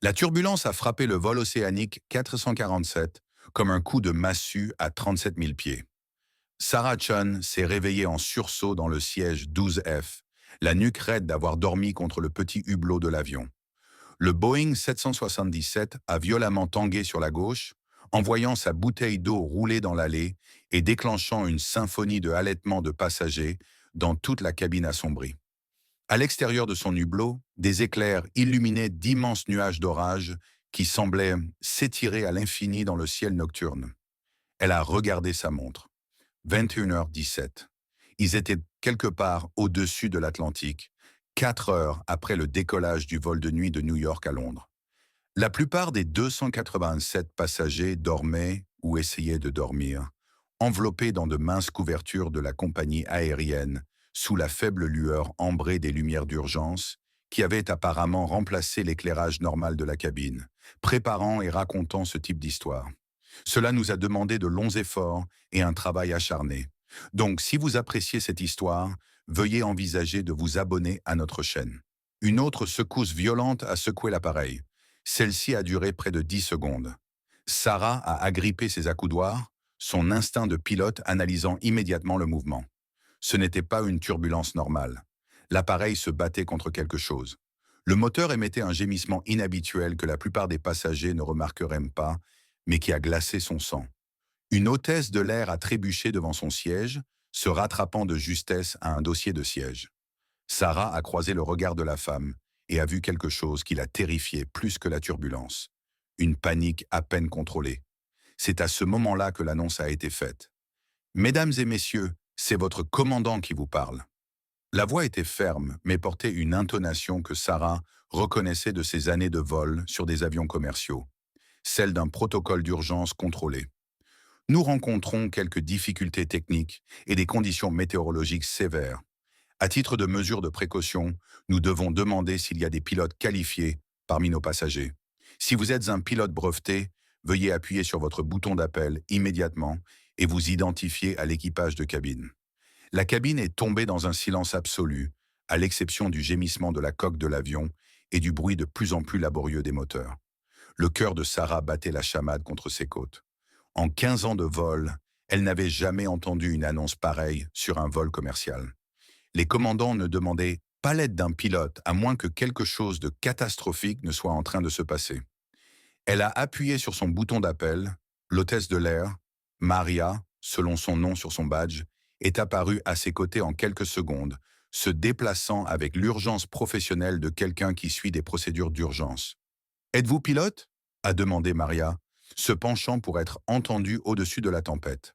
La turbulence a frappé le vol océanique 447 comme un coup de massue à 37 000 pieds. Sarah Chun s'est réveillée en sursaut dans le siège 12F, la nuque raide d'avoir dormi contre le petit hublot de l'avion. Le Boeing 777 a violemment tangué sur la gauche, envoyant sa bouteille d'eau rouler dans l'allée et déclenchant une symphonie de halètements de passagers dans toute la cabine assombrie. À l'extérieur de son hublot, des éclairs illuminaient d'immenses nuages d'orage qui semblaient s'étirer à l'infini dans le ciel nocturne. Elle a regardé sa montre. 21h17. Ils étaient quelque part au-dessus de l'Atlantique, 4 heures après le décollage du vol de nuit de New York à Londres. La plupart des 287 passagers dormaient ou essayaient de dormir, enveloppés dans de minces couvertures de la compagnie aérienne, sous la faible lueur ambrée des lumières d'urgence, qui avaient apparemment remplacé l'éclairage normal de la cabine, préparant et racontant ce type d'histoire. Cela nous a demandé de longs efforts et un travail acharné. Donc, si vous appréciez cette histoire, veuillez envisager de vous abonner à notre chaîne. Une autre secousse violente a secoué l'appareil. Celle-ci a duré près de 10 secondes. Sarah a agrippé ses accoudoirs, son instinct de pilote analysant immédiatement le mouvement. Ce n'était pas une turbulence normale. L'appareil se battait contre quelque chose. Le moteur émettait un gémissement inhabituel que la plupart des passagers ne remarqueraient même pas, mais qui a glacé son sang. Une hôtesse de l'air a trébuché devant son siège, se rattrapant de justesse à un dossier de siège. Sarah a croisé le regard de la femme et a vu quelque chose qui l'a terrifiée plus que la turbulence. Une panique à peine contrôlée. C'est à ce moment-là que l'annonce a été faite. Mesdames et messieurs, c'est votre commandant qui vous parle. La voix était ferme, mais portait une intonation que Sarah reconnaissait de ses années de vol sur des avions commerciaux, celle d'un protocole d'urgence contrôlé. Nous rencontrons quelques difficultés techniques et des conditions météorologiques sévères. À titre de mesure de précaution, nous devons demander s'il y a des pilotes qualifiés parmi nos passagers. Si vous êtes un pilote breveté, veuillez appuyer sur votre bouton d'appel immédiatement et vous identifier à l'équipage de cabine. La cabine est tombée dans un silence absolu, à l'exception du gémissement de la coque de l'avion et du bruit de plus en plus laborieux des moteurs. Le cœur de Sarah battait la chamade contre ses côtes. En 15 ans de vol, elle n'avait jamais entendu une annonce pareille sur un vol commercial. Les commandants ne demandaient pas l'aide d'un pilote à moins que quelque chose de catastrophique ne soit en train de se passer. Elle a appuyé sur son bouton d'appel, l'hôtesse de l'air, Maria, selon son nom sur son badge, est apparue à ses côtés en quelques secondes, se déplaçant avec l'urgence professionnelle de quelqu'un qui suit des procédures d'urgence. « Êtes-vous pilote ?» a demandé Maria, se penchant pour être entendue au-dessus de la tempête.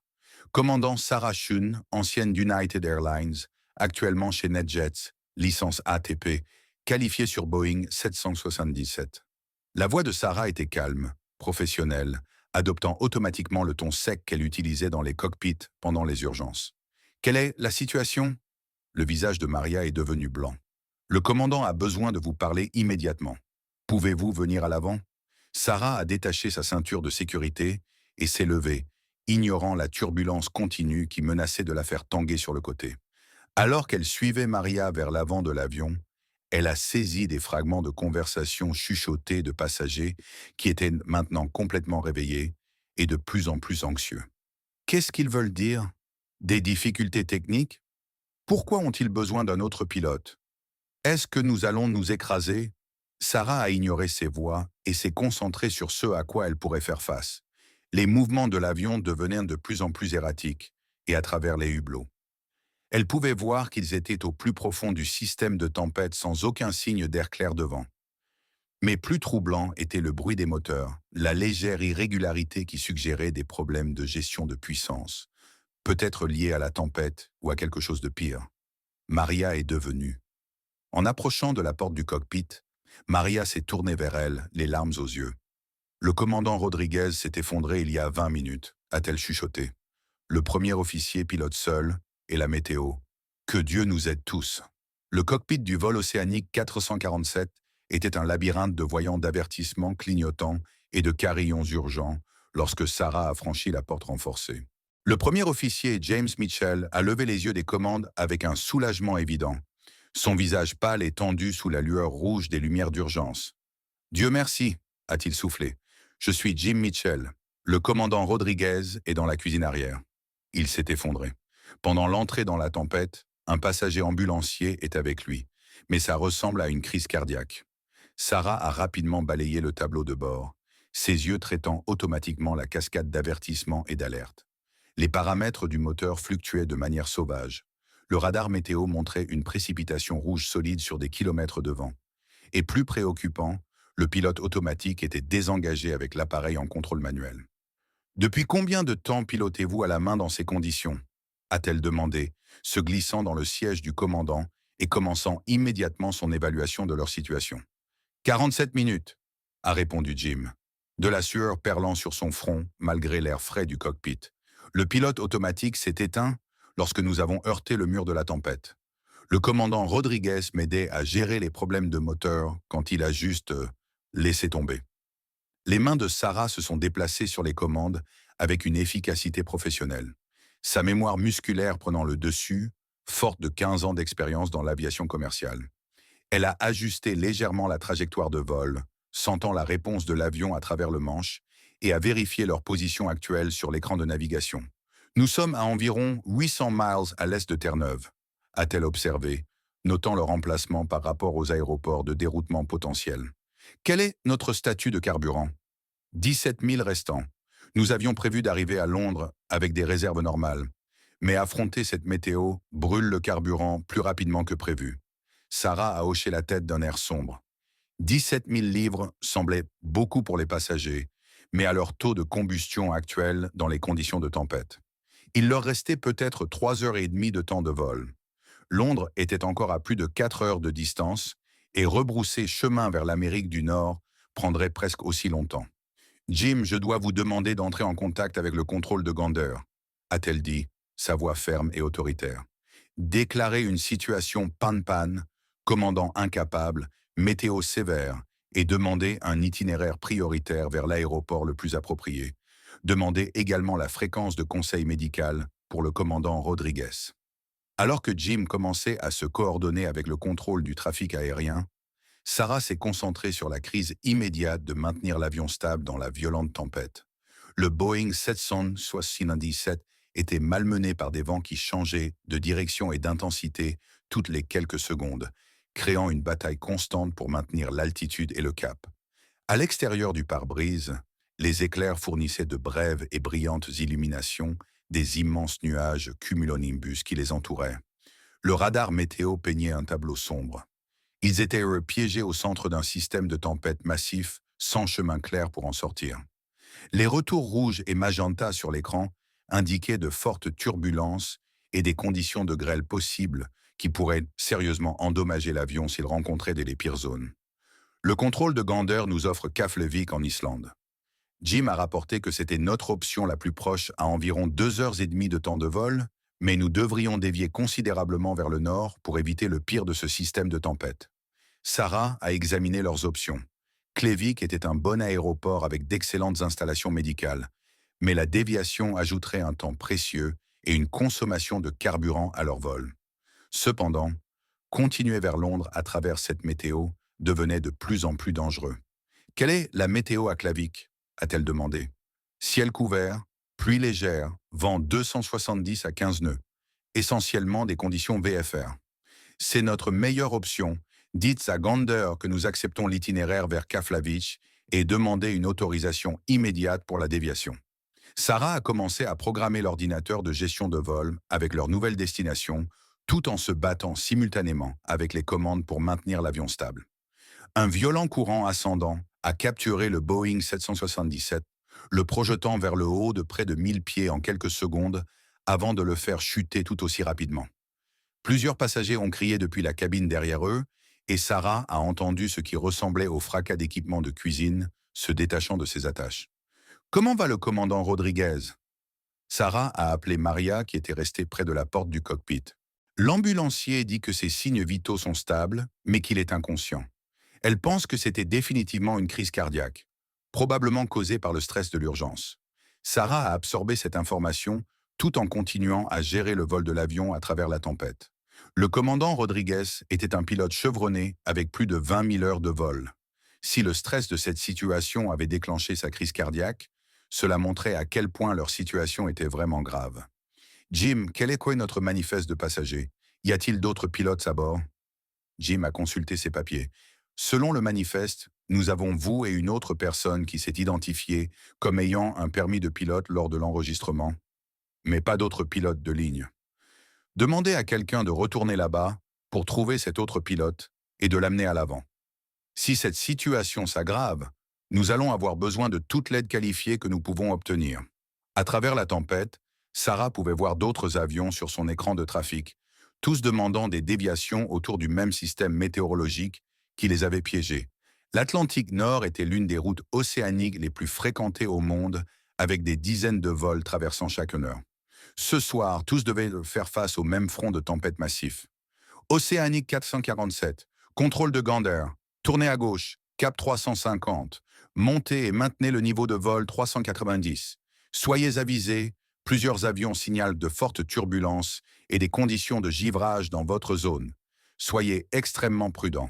Commandant Sarah Chun, ancienne d'United Airlines, actuellement chez NetJets, licence ATP, qualifiée sur Boeing 777. La voix de Sarah était calme, professionnelle, adoptant automatiquement le ton sec qu'elle utilisait dans les cockpits pendant les urgences. « Quelle est la situation ?» Le visage de Maria est devenu blanc. « Le commandant a besoin de vous parler immédiatement. Pouvez-vous venir à l'avant ?» Sarah a détaché sa ceinture de sécurité et s'est levée, ignorant la turbulence continue qui menaçait de la faire tanguer sur le côté. Alors qu'elle suivait Maria vers l'avant de l'avion, elle a saisi des fragments de conversations chuchotées de passagers qui étaient maintenant complètement réveillés et de plus en plus anxieux. Qu'est-ce qu'ils veulent dire? Des difficultés techniques? Pourquoi ont-ils besoin d'un autre pilote? Est-ce que nous allons nous écraser? Sarah a ignoré ces voix et s'est concentrée sur ce à quoi elle pourrait faire face. Les mouvements de l'avion devenaient de plus en plus erratiques, et à travers les hublots. Elle pouvait voir qu'ils étaient au plus profond du système de tempête sans aucun signe d'air clair devant. Mais plus troublant était le bruit des moteurs, la légère irrégularité qui suggérait des problèmes de gestion de puissance, peut-être liés à la tempête ou à quelque chose de pire. Maria est devenue. En approchant de la porte du cockpit, Maria s'est tournée vers elle, les larmes aux yeux. Le commandant Rodriguez s'est effondré il y a 20 minutes, a-t-elle chuchoté. Le premier officier pilote seul, et la météo. Que Dieu nous aide tous. Le cockpit du vol océanique 447 était un labyrinthe de voyants d'avertissement clignotants et de carillons urgents lorsque Sarah a franchi la porte renforcée. Le premier officier, James Mitchell, a levé les yeux des commandes avec un soulagement évident, son visage pâle et tendu sous la lueur rouge des lumières d'urgence. Dieu merci, a-t-il soufflé. Je suis Jim Mitchell. Le commandant Rodriguez est dans la cuisine arrière. Il s'est effondré. Pendant l'entrée dans la tempête, un passager ambulancier est avec lui, mais ça ressemble à une crise cardiaque. Sarah a rapidement balayé le tableau de bord, ses yeux traitant automatiquement la cascade d'avertissements et d'alertes. Les paramètres du moteur fluctuaient de manière sauvage. Le radar météo montrait une précipitation rouge solide sur des kilomètres de vent. Et plus préoccupant, le pilote automatique était désengagé avec l'appareil en contrôle manuel. Depuis combien de temps pilotez-vous à la main dans ces conditions a-t-elle demandé, se glissant dans le siège du commandant et commençant immédiatement son évaluation de leur situation. 47 minutes, a répondu Jim, de la sueur perlant sur son front malgré l'air frais du cockpit. Le pilote automatique s'est éteint lorsque nous avons heurté le mur de la tempête. Le commandant Rodriguez m'aidait à gérer les problèmes de moteur quand il a juste laissé tomber. Les mains de Sarah se sont déplacées sur les commandes avec une efficacité professionnelle. Sa mémoire musculaire prenant le dessus, forte de 15 ans d'expérience dans l'aviation commerciale. Elle a ajusté légèrement la trajectoire de vol, sentant la réponse de l'avion à travers le manche, et a vérifié leur position actuelle sur l'écran de navigation. Nous sommes à environ 800 miles à l'est de Terre-Neuve, a-t-elle observé, notant leur emplacement par rapport aux aéroports de déroutement potentiels. Quel est notre statut de carburant? 17 000 restants. Nous avions prévu d'arriver à Londres avec des réserves normales. Mais affronter cette météo brûle le carburant plus rapidement que prévu. Sarah a hoché la tête d'un air sombre. 17 000 livres semblaient beaucoup pour les passagers, mais à leur taux de combustion actuel dans les conditions de tempête. Il leur restait peut-être 3 heures et demie de temps de vol. Londres était encore à plus de 4 heures de distance et rebrousser chemin vers l'Amérique du Nord prendrait presque aussi longtemps. Jim, je dois vous demander d'entrer en contact avec le contrôle de Gander, a-t-elle dit, sa voix ferme et autoritaire. Déclarer une situation pan-pan, commandant incapable, météo sévère, et demander un itinéraire prioritaire vers l'aéroport le plus approprié. Demandez également la fréquence de conseil médical pour le commandant Rodriguez. Alors que Jim commençait à se coordonner avec le contrôle du trafic aérien, Sarah s'est concentrée sur la crise immédiate de maintenir l'avion stable dans la violente tempête. Le Boeing 777 était malmené par des vents qui changeaient de direction et d'intensité toutes les quelques secondes, créant une bataille constante pour maintenir l'altitude et le cap. À l'extérieur du pare-brise, les éclairs fournissaient de brèves et brillantes illuminations des immenses nuages cumulonimbus qui les entouraient. Le radar météo peignait un tableau sombre. Ils étaient piégés au centre d'un système de tempête massif, sans chemin clair pour en sortir. Les retours rouges et magenta sur l'écran indiquaient de fortes turbulences et des conditions de grêle possibles qui pourraient sérieusement endommager l'avion s'il rencontrait les pires zones. Le contrôle de Gander nous offre Keflavik en Islande. Jim a rapporté que c'était notre option la plus proche à environ 2 heures et demie de temps de vol, mais nous devrions dévier considérablement vers le nord pour éviter le pire de ce système de tempête. Sarah a examiné leurs options. Keflavik était un bon aéroport avec d'excellentes installations médicales, mais la déviation ajouterait un temps précieux et une consommation de carburant à leur vol. Cependant, continuer vers Londres à travers cette météo devenait de plus en plus dangereux. « Quelle est la météo à Keflavik ?» a-t-elle demandé. « Ciel couvert, pluie légère, vent 270 à 15 nœuds, essentiellement des conditions VFR. C'est notre meilleure option. Dites à Gander que nous acceptons l'itinéraire vers Keflavik et demandez une autorisation immédiate pour la déviation. » Sarah a commencé à programmer l'ordinateur de gestion de vol avec leur nouvelle destination, tout en se battant simultanément avec les commandes pour maintenir l'avion stable. Un violent courant ascendant a capturé le Boeing 777, le projetant vers le haut de près de 1000 pieds en quelques secondes avant de le faire chuter tout aussi rapidement. Plusieurs passagers ont crié depuis la cabine derrière eux et Sarah a entendu ce qui ressemblait au fracas d'équipements de cuisine se détachant de ses attaches. « Comment va le commandant Rodriguez ?» Sarah a appelé Maria qui était restée près de la porte du cockpit. L'ambulancier dit que ses signes vitaux sont stables, mais qu'il est inconscient. Elle pense que c'était définitivement une crise cardiaque, probablement causée par le stress de l'urgence. Sarah a absorbé cette information tout en continuant à gérer le vol de l'avion à travers la tempête. Le commandant Rodriguez était un pilote chevronné avec plus de 20 000 heures de vol. Si le stress de cette situation avait déclenché sa crise cardiaque, cela montrait à quel point leur situation était vraiment grave. Jim, quel est quoi notre manifeste de passagers? Y a-t-il d'autres pilotes à bord? Jim a consulté ses papiers. Selon le manifeste, nous avons vous et une autre personne qui s'est identifiée comme ayant un permis de pilote lors de l'enregistrement, mais pas d'autres pilotes de ligne. Demandez à quelqu'un de retourner là-bas pour trouver cet autre pilote et de l'amener à l'avant. Si cette situation s'aggrave, nous allons avoir besoin de toute l'aide qualifiée que nous pouvons obtenir. À travers la tempête, Sarah pouvait voir d'autres avions sur son écran de trafic, tous demandant des déviations autour du même système météorologique qui les avait piégés. L'Atlantique Nord était l'une des routes océaniques les plus fréquentées au monde, avec des dizaines de vols traversant chaque heure. Ce soir, tous devaient faire face au même front de tempête massif. Océanique 447, contrôle de Gander, tournez à gauche, cap 350, montez et maintenez le niveau de vol 390. Soyez avisés, plusieurs avions signalent de fortes turbulences et des conditions de givrage dans votre zone. Soyez extrêmement prudents.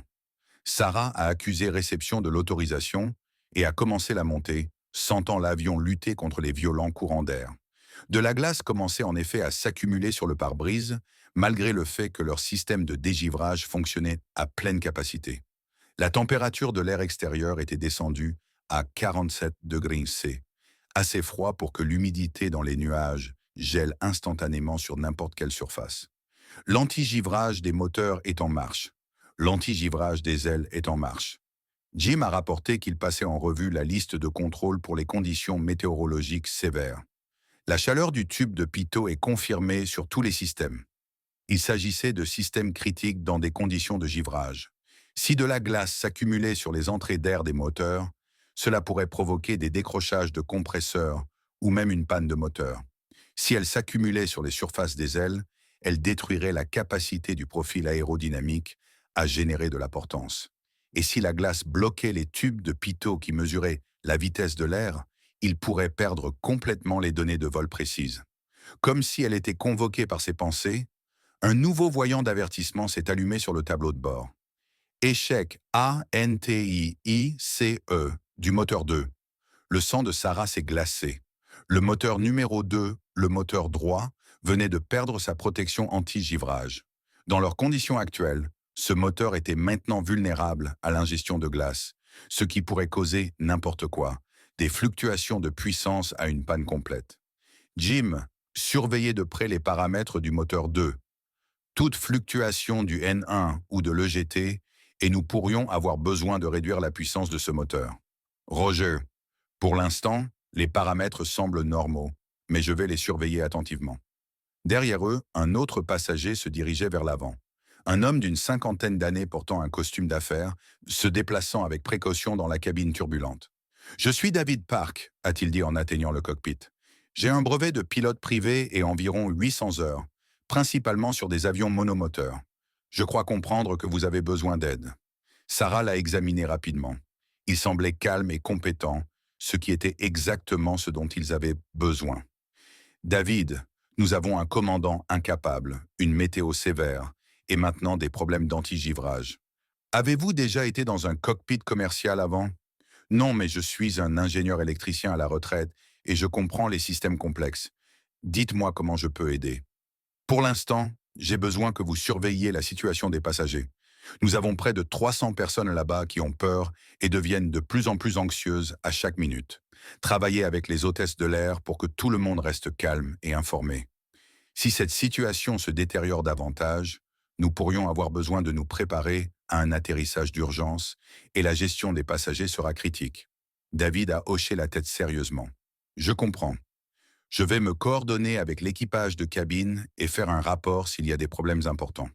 Sarah a accusé réception de l'autorisation et a commencé la montée, sentant l'avion lutter contre les violents courants d'air. De la glace commençait en effet à s'accumuler sur le pare-brise, malgré le fait que leur système de dégivrage fonctionnait à pleine capacité. La température de l'air extérieur était descendue à 47 degrés C, assez froid pour que l'humidité dans les nuages gèle instantanément sur n'importe quelle surface. L'antigivrage des moteurs est en marche. L'antigivrage des ailes est en marche. Jim a rapporté qu'il passait en revue la liste de contrôle pour les conditions météorologiques sévères. La chaleur du tube de pitot est confirmée sur tous les systèmes. Il s'agissait de systèmes critiques dans des conditions de givrage. Si de la glace s'accumulait sur les entrées d'air des moteurs, cela pourrait provoquer des décrochages de compresseurs ou même une panne de moteur. Si elle s'accumulait sur les surfaces des ailes, elle détruirait la capacité du profil aérodynamique à générer de la portance. Et si la glace bloquait les tubes de pitot qui mesuraient la vitesse de l'air, il pourrait perdre complètement les données de vol précises. Comme si elle était convoquée par ses pensées, un nouveau voyant d'avertissement s'est allumé sur le tableau de bord. Échec ANTIICE du moteur 2. Le sang de Sarah s'est glacé. Le moteur numéro 2, le moteur droit, venait de perdre sa protection anti-givrage. Dans leurs conditions actuelles, ce moteur était maintenant vulnérable à l'ingestion de glace, ce qui pourrait causer n'importe quoi, des fluctuations de puissance à une panne complète. Jim, surveillez de près les paramètres du moteur 2. Toute fluctuation du N1 ou de l'EGT et nous pourrions avoir besoin de réduire la puissance de ce moteur. Roger, pour l'instant, les paramètres semblent normaux, mais je vais les surveiller attentivement. Derrière eux, un autre passager se dirigeait vers l'avant. Un homme d'une cinquantaine d'années portant un costume d'affaires, se déplaçant avec précaution dans la cabine turbulente. « Je suis David Park », a-t-il dit en atteignant le cockpit. « J'ai un brevet de pilote privé et environ 800 heures, principalement sur des avions monomoteurs. Je crois comprendre que vous avez besoin d'aide. » Sarah l'a examiné rapidement. Il semblait calme et compétent, ce qui était exactement ce dont ils avaient besoin. « David, nous avons un commandant incapable, une météo sévère, et maintenant des problèmes d'antigivrage. Avez-vous déjà été dans un cockpit commercial avant? Non, mais je suis un ingénieur électricien à la retraite et je comprends les systèmes complexes. Dites-moi comment je peux aider. Pour l'instant, j'ai besoin que vous surveilliez la situation des passagers. Nous avons près de 300 personnes là-bas qui ont peur et deviennent de plus en plus anxieuses à chaque minute. Travaillez avec les hôtesses de l'air pour que tout le monde reste calme et informé. Si cette situation se détériore davantage, nous pourrions avoir besoin de nous préparer à un atterrissage d'urgence et la gestion des passagers sera critique. David a hoché la tête sérieusement. Je comprends. Je vais me coordonner avec l'équipage de cabine et faire un rapport s'il y a des problèmes importants.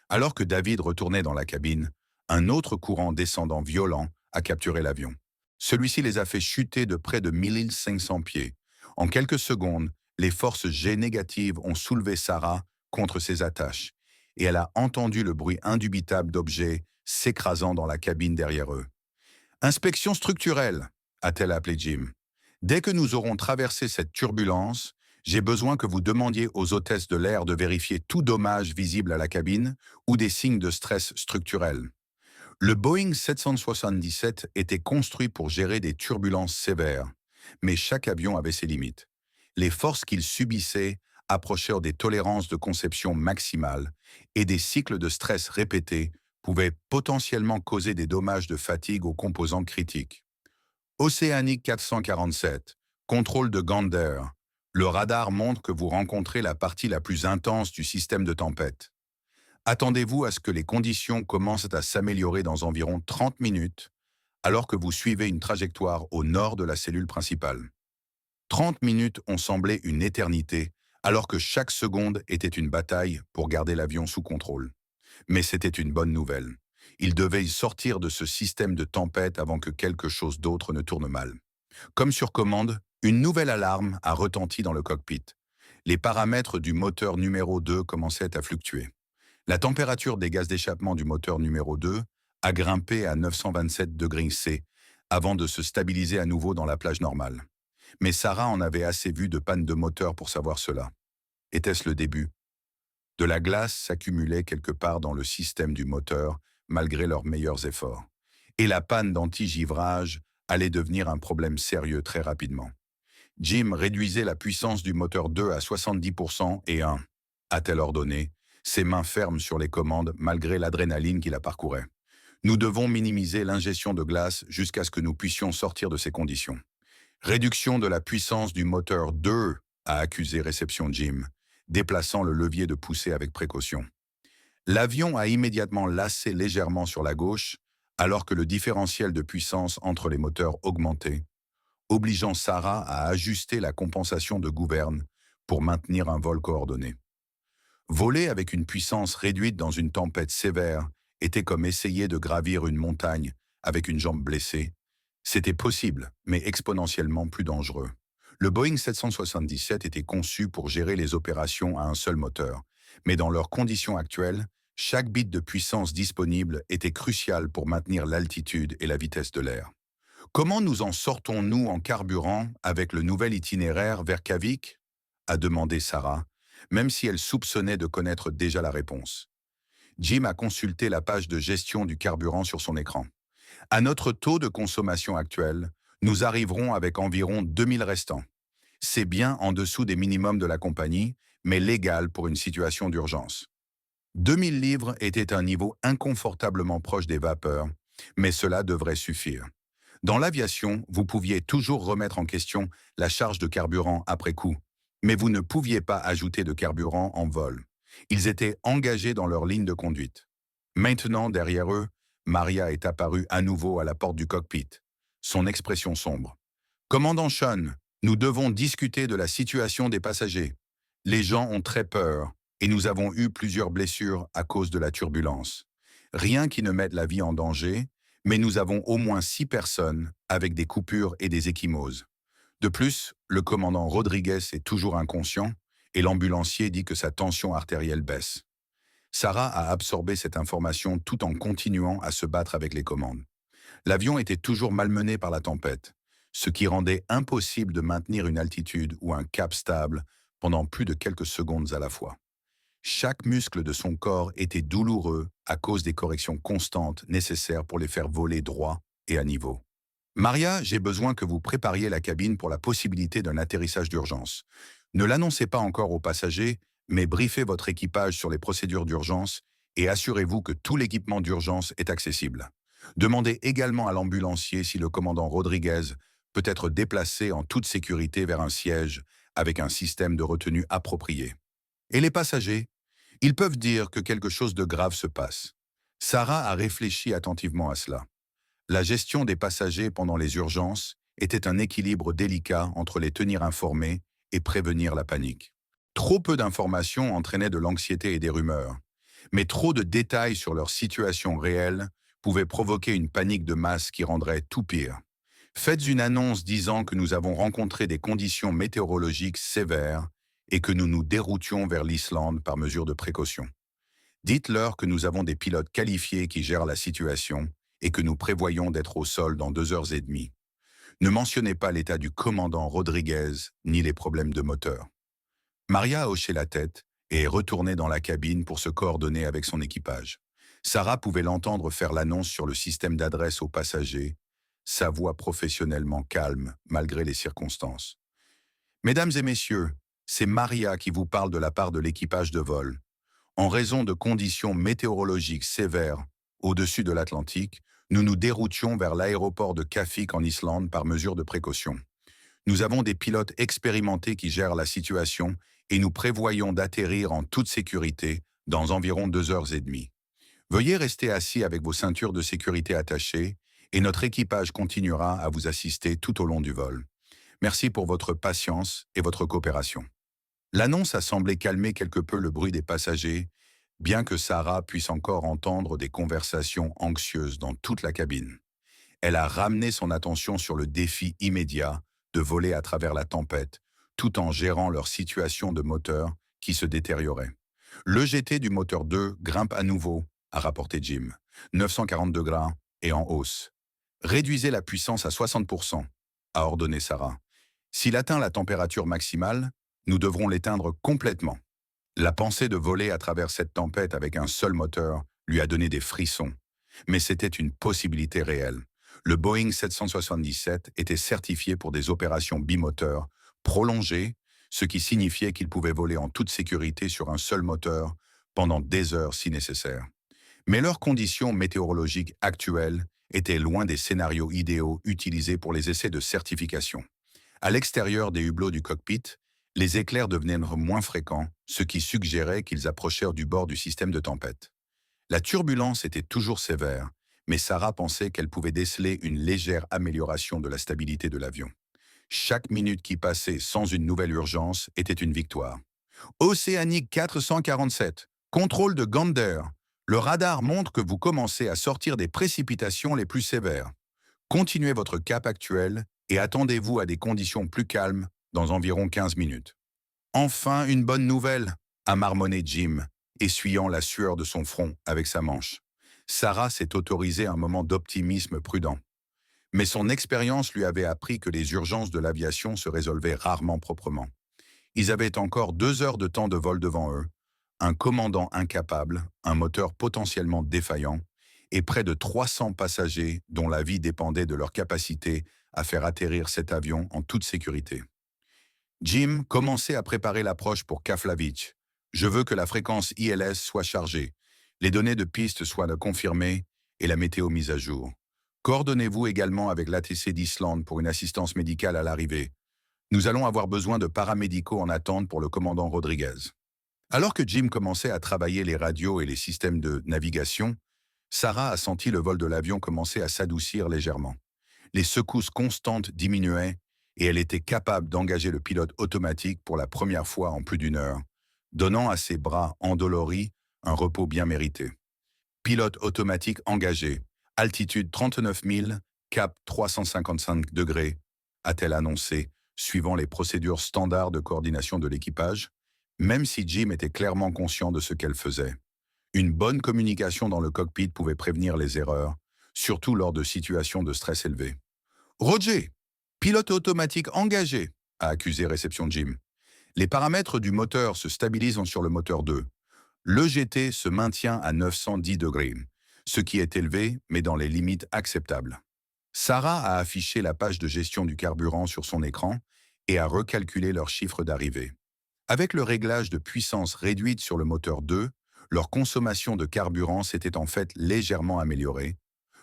Alors que David retournait dans la cabine, un autre courant descendant violent a capturé l'avion. Celui-ci les a fait chuter de près de 1500 pieds. En quelques secondes, les forces G négatives ont soulevé Sarah contre ses attaches et elle a entendu le bruit indubitable d'objets s'écrasant dans la cabine derrière eux. « Inspection structurelle », a-t-elle appelé Jim. « Dès que nous aurons traversé cette turbulence, j'ai besoin que vous demandiez aux hôtesses de l'air de vérifier tout dommage visible à la cabine ou des signes de stress structurel. Le Boeing 777 était construit pour gérer des turbulences sévères, mais chaque avion avait ses limites. Les forces qu'il subissait approchèrent des tolérances de conception maximales et des cycles de stress répétés pouvaient potentiellement causer des dommages de fatigue aux composants critiques. Océanique 447, contrôle de Gander. Le radar montre que vous rencontrez la partie la plus intense du système de tempête. Attendez-vous à ce que les conditions commencent à s'améliorer dans environ 30 minutes, alors que vous suivez une trajectoire au nord de la cellule principale. 30 minutes ont semblé une éternité, alors que chaque seconde était une bataille pour garder l'avion sous contrôle. Mais c'était une bonne nouvelle. Il devait y sortir de ce système de tempête avant que quelque chose d'autre ne tourne mal. Comme sur commande, une nouvelle alarme a retenti dans le cockpit. Les paramètres du moteur numéro 2 commençaient à fluctuer. La température des gaz d'échappement du moteur numéro 2 a grimpé à 927 degrés C avant de se stabiliser à nouveau dans la plage normale. Mais Sarah en avait assez vu de panne de moteur pour savoir cela. Était-ce le début? De la glace s'accumulait quelque part dans le système du moteur, malgré leurs meilleurs efforts. Et la panne d'anti-givrage allait devenir un problème sérieux très rapidement. Jim réduisait la puissance du moteur 2 à 70% et 1, a-t-elle ordonné, ses mains fermes sur les commandes malgré l'adrénaline qui la parcourait. Nous devons minimiser l'ingestion de glace jusqu'à ce que nous puissions sortir de ces conditions. Réduction de la puissance du moteur 2, a accusé réception Jim, déplaçant le levier de poussée avec précaution. L'avion a immédiatement lassé légèrement sur la gauche, alors que le différentiel de puissance entre les moteurs augmentait, obligeant Sarah à ajuster la compensation de gouverne pour maintenir un vol coordonné. Voler avec une puissance réduite dans une tempête sévère était comme essayer de gravir une montagne avec une jambe blessée. C'était possible, mais exponentiellement plus dangereux. Le Boeing 777 était conçu pour gérer les opérations à un seul moteur, mais dans leurs conditions actuelles, chaque bit de puissance disponible était crucial pour maintenir l'altitude et la vitesse de l'air. Comment nous en sortons-nous en carburant avec le nouvel itinéraire vers Kavik? A demandé Sarah, même si elle soupçonnait de connaître déjà la réponse. Jim a consulté la page de gestion du carburant sur son écran. À notre taux de consommation actuel, nous arriverons avec environ 2000 restants. C'est bien en dessous des minimums de la compagnie, mais légal pour une situation d'urgence. 2000 livres était un niveau inconfortablement proche des vapeurs, mais cela devrait suffire. Dans l'aviation, vous pouviez toujours remettre en question la charge de carburant après coup, mais vous ne pouviez pas ajouter de carburant en vol. Ils étaient engagés dans leur ligne de conduite. Maintenant, derrière eux, Maria est apparue à nouveau à la porte du cockpit, son expression sombre. « Commandant Sean, nous devons discuter de la situation des passagers. Les gens ont très peur et nous avons eu plusieurs blessures à cause de la turbulence. Rien qui ne mette la vie en danger, mais nous avons au moins 6 personnes avec des coupures et des ecchymoses. De plus, le commandant Rodriguez est toujours inconscient et l'ambulancier dit que sa tension artérielle baisse. » Sarah a absorbé cette information tout en continuant à se battre avec les commandes. L'avion était toujours malmené par la tempête, ce qui rendait impossible de maintenir une altitude ou un cap stable pendant plus de quelques secondes à la fois. Chaque muscle de son corps était douloureux à cause des corrections constantes nécessaires pour les faire voler droit et à niveau. « Maria, j'ai besoin que vous prépariez la cabine pour la possibilité d'un atterrissage d'urgence. Ne l'annoncez pas encore aux passagers, mais briefez votre équipage sur les procédures d'urgence et assurez-vous que tout l'équipement d'urgence est accessible. Demandez également à l'ambulancier si le commandant Rodriguez peut être déplacé en toute sécurité vers un siège avec un système de retenue approprié. Et les passagers? Ils peuvent dire que quelque chose de grave se passe. » Sarah a réfléchi attentivement à cela. La gestion des passagers pendant les urgences était un équilibre délicat entre les tenir informés et prévenir la panique. Trop peu d'informations entraînaient de l'anxiété et des rumeurs, mais trop de détails sur leur situation réelle pouvaient provoquer une panique de masse qui rendrait tout pire. Faites une annonce disant que nous avons rencontré des conditions météorologiques sévères et que nous nous déroutions vers l'Islande par mesure de précaution. Dites-leur que nous avons des pilotes qualifiés qui gèrent la situation et que nous prévoyons d'être au sol dans 2 heures et demie. Ne mentionnez pas l'état du commandant Rodriguez ni les problèmes de moteur. Maria a hoché la tête et est retournée dans la cabine pour se coordonner avec son équipage. Sarah pouvait l'entendre faire l'annonce sur le système d'adresse aux passagers, sa voix professionnellement calme malgré les circonstances. Mesdames et messieurs, c'est Maria qui vous parle de la part de l'équipage de vol. En raison de conditions météorologiques sévères au-dessus de l'Atlantique, nous nous déroutions vers l'aéroport de Kefik en Islande par mesure de précaution. Nous avons des pilotes expérimentés qui gèrent la situation et nous prévoyons d'atterrir en toute sécurité dans environ 2 heures et demie. Veuillez rester assis avec vos ceintures de sécurité attachées et notre équipage continuera à vous assister tout au long du vol. Merci pour votre patience et votre coopération. L'annonce a semblé calmer quelque peu le bruit des passagers, bien que Sarah puisse encore entendre des conversations anxieuses dans toute la cabine. Elle a ramené son attention sur le défi immédiat de voler à travers la tempête, tout en gérant leur situation de moteur qui se détériorait. Le GT du moteur 2 grimpe à nouveau, a rapporté Jim, 940 degrés et en hausse. Réduisez la puissance à 60%, a ordonné Sarah. S'il atteint la température maximale, nous devrons l'éteindre complètement. La pensée de voler à travers cette tempête avec un seul moteur lui a donné des frissons. Mais c'était une possibilité réelle. Le Boeing 777 était certifié pour des opérations bimoteurs prolongées, ce qui signifiait qu'il pouvait voler en toute sécurité sur un seul moteur pendant des heures si nécessaire. Mais leurs conditions météorologiques actuelles étaient loin des scénarios idéaux utilisés pour les essais de certification. À l'extérieur des hublots du cockpit, les éclairs devenaient moins fréquents, ce qui suggérait qu'ils approchèrent du bord du système de tempête. La turbulence était toujours sévère, mais Sarah pensait qu'elle pouvait déceler une légère amélioration de la stabilité de l'avion. Chaque minute qui passait sans une nouvelle urgence était une victoire. Océanique 447, contrôle de Gander. Le radar montre que vous commencez à sortir des précipitations les plus sévères. Continuez votre cap actuel et attendez-vous à des conditions plus calmes dans environ 15 minutes. Enfin, une bonne nouvelle, a marmonné Jim, essuyant la sueur de son front avec sa manche. Sarah s'est autorisée un moment d'optimisme prudent. Mais son expérience lui avait appris que les urgences de l'aviation se résolvaient rarement proprement. Ils avaient encore 2 heures de temps de vol devant eux, un commandant incapable, un moteur potentiellement défaillant, et près de 300 passagers dont la vie dépendait de leur capacité à faire atterrir cet avion en toute sécurité. Jim commençait à préparer l'approche pour Keflavik. Je veux que la fréquence ILS soit chargée, les données de piste soient confirmées et la météo mise à jour. Coordonnez-vous également avec l'ATC d'Islande pour une assistance médicale à l'arrivée. Nous allons avoir besoin de paramédicaux en attente pour le commandant Rodriguez. Alors que Jim commençait à travailler les radios et les systèmes de navigation, Sarah a senti le vol de l'avion commencer à s'adoucir légèrement. Les secousses constantes diminuaient et elle était capable d'engager le pilote automatique pour la première fois en plus d'une heure, donnant à ses bras endoloris un repos bien mérité. Pilote automatique engagé, altitude 39 000, cap 355 degrés, a-t-elle annoncé, suivant les procédures standards de coordination de l'équipage, même si Jim était clairement conscient de ce qu'elle faisait. Une bonne communication dans le cockpit pouvait prévenir les erreurs, surtout lors de situations de stress élevé. « Roger, pilote automatique engagé », a accusé réception Jim. Les paramètres du moteur se stabilisent sur le moteur 2. Le GT se maintient à 910 degrés, ce qui est élevé, mais dans les limites acceptables. Sarah a affiché la page de gestion du carburant sur son écran et a recalculé leurs chiffres d'arrivée. Avec le réglage de puissance réduite sur le moteur 2, leur consommation de carburant s'était en fait légèrement améliorée,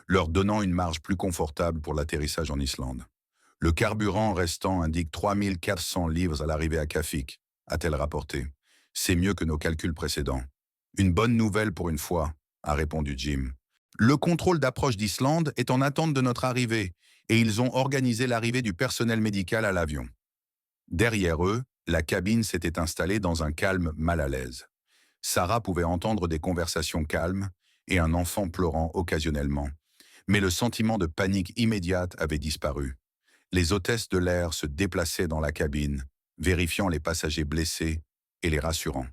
leur donnant une marge plus confortable pour l'atterrissage en Islande. Le carburant restant indique 3400 livres à l'arrivée à Kefik, a-t-elle rapporté. C'est mieux que nos calculs précédents. Une bonne nouvelle pour une fois, a répondu Jim. Le contrôle d'approche d'Islande est en attente de notre arrivée et ils ont organisé l'arrivée du personnel médical à l'avion. Derrière eux, la cabine s'était installée dans un calme mal à l'aise. Sarah pouvait entendre des conversations calmes et un enfant pleurant occasionnellement. Mais le sentiment de panique immédiate avait disparu. Les hôtesses de l'air se déplaçaient dans la cabine, vérifiant les passagers blessés et les rassurant.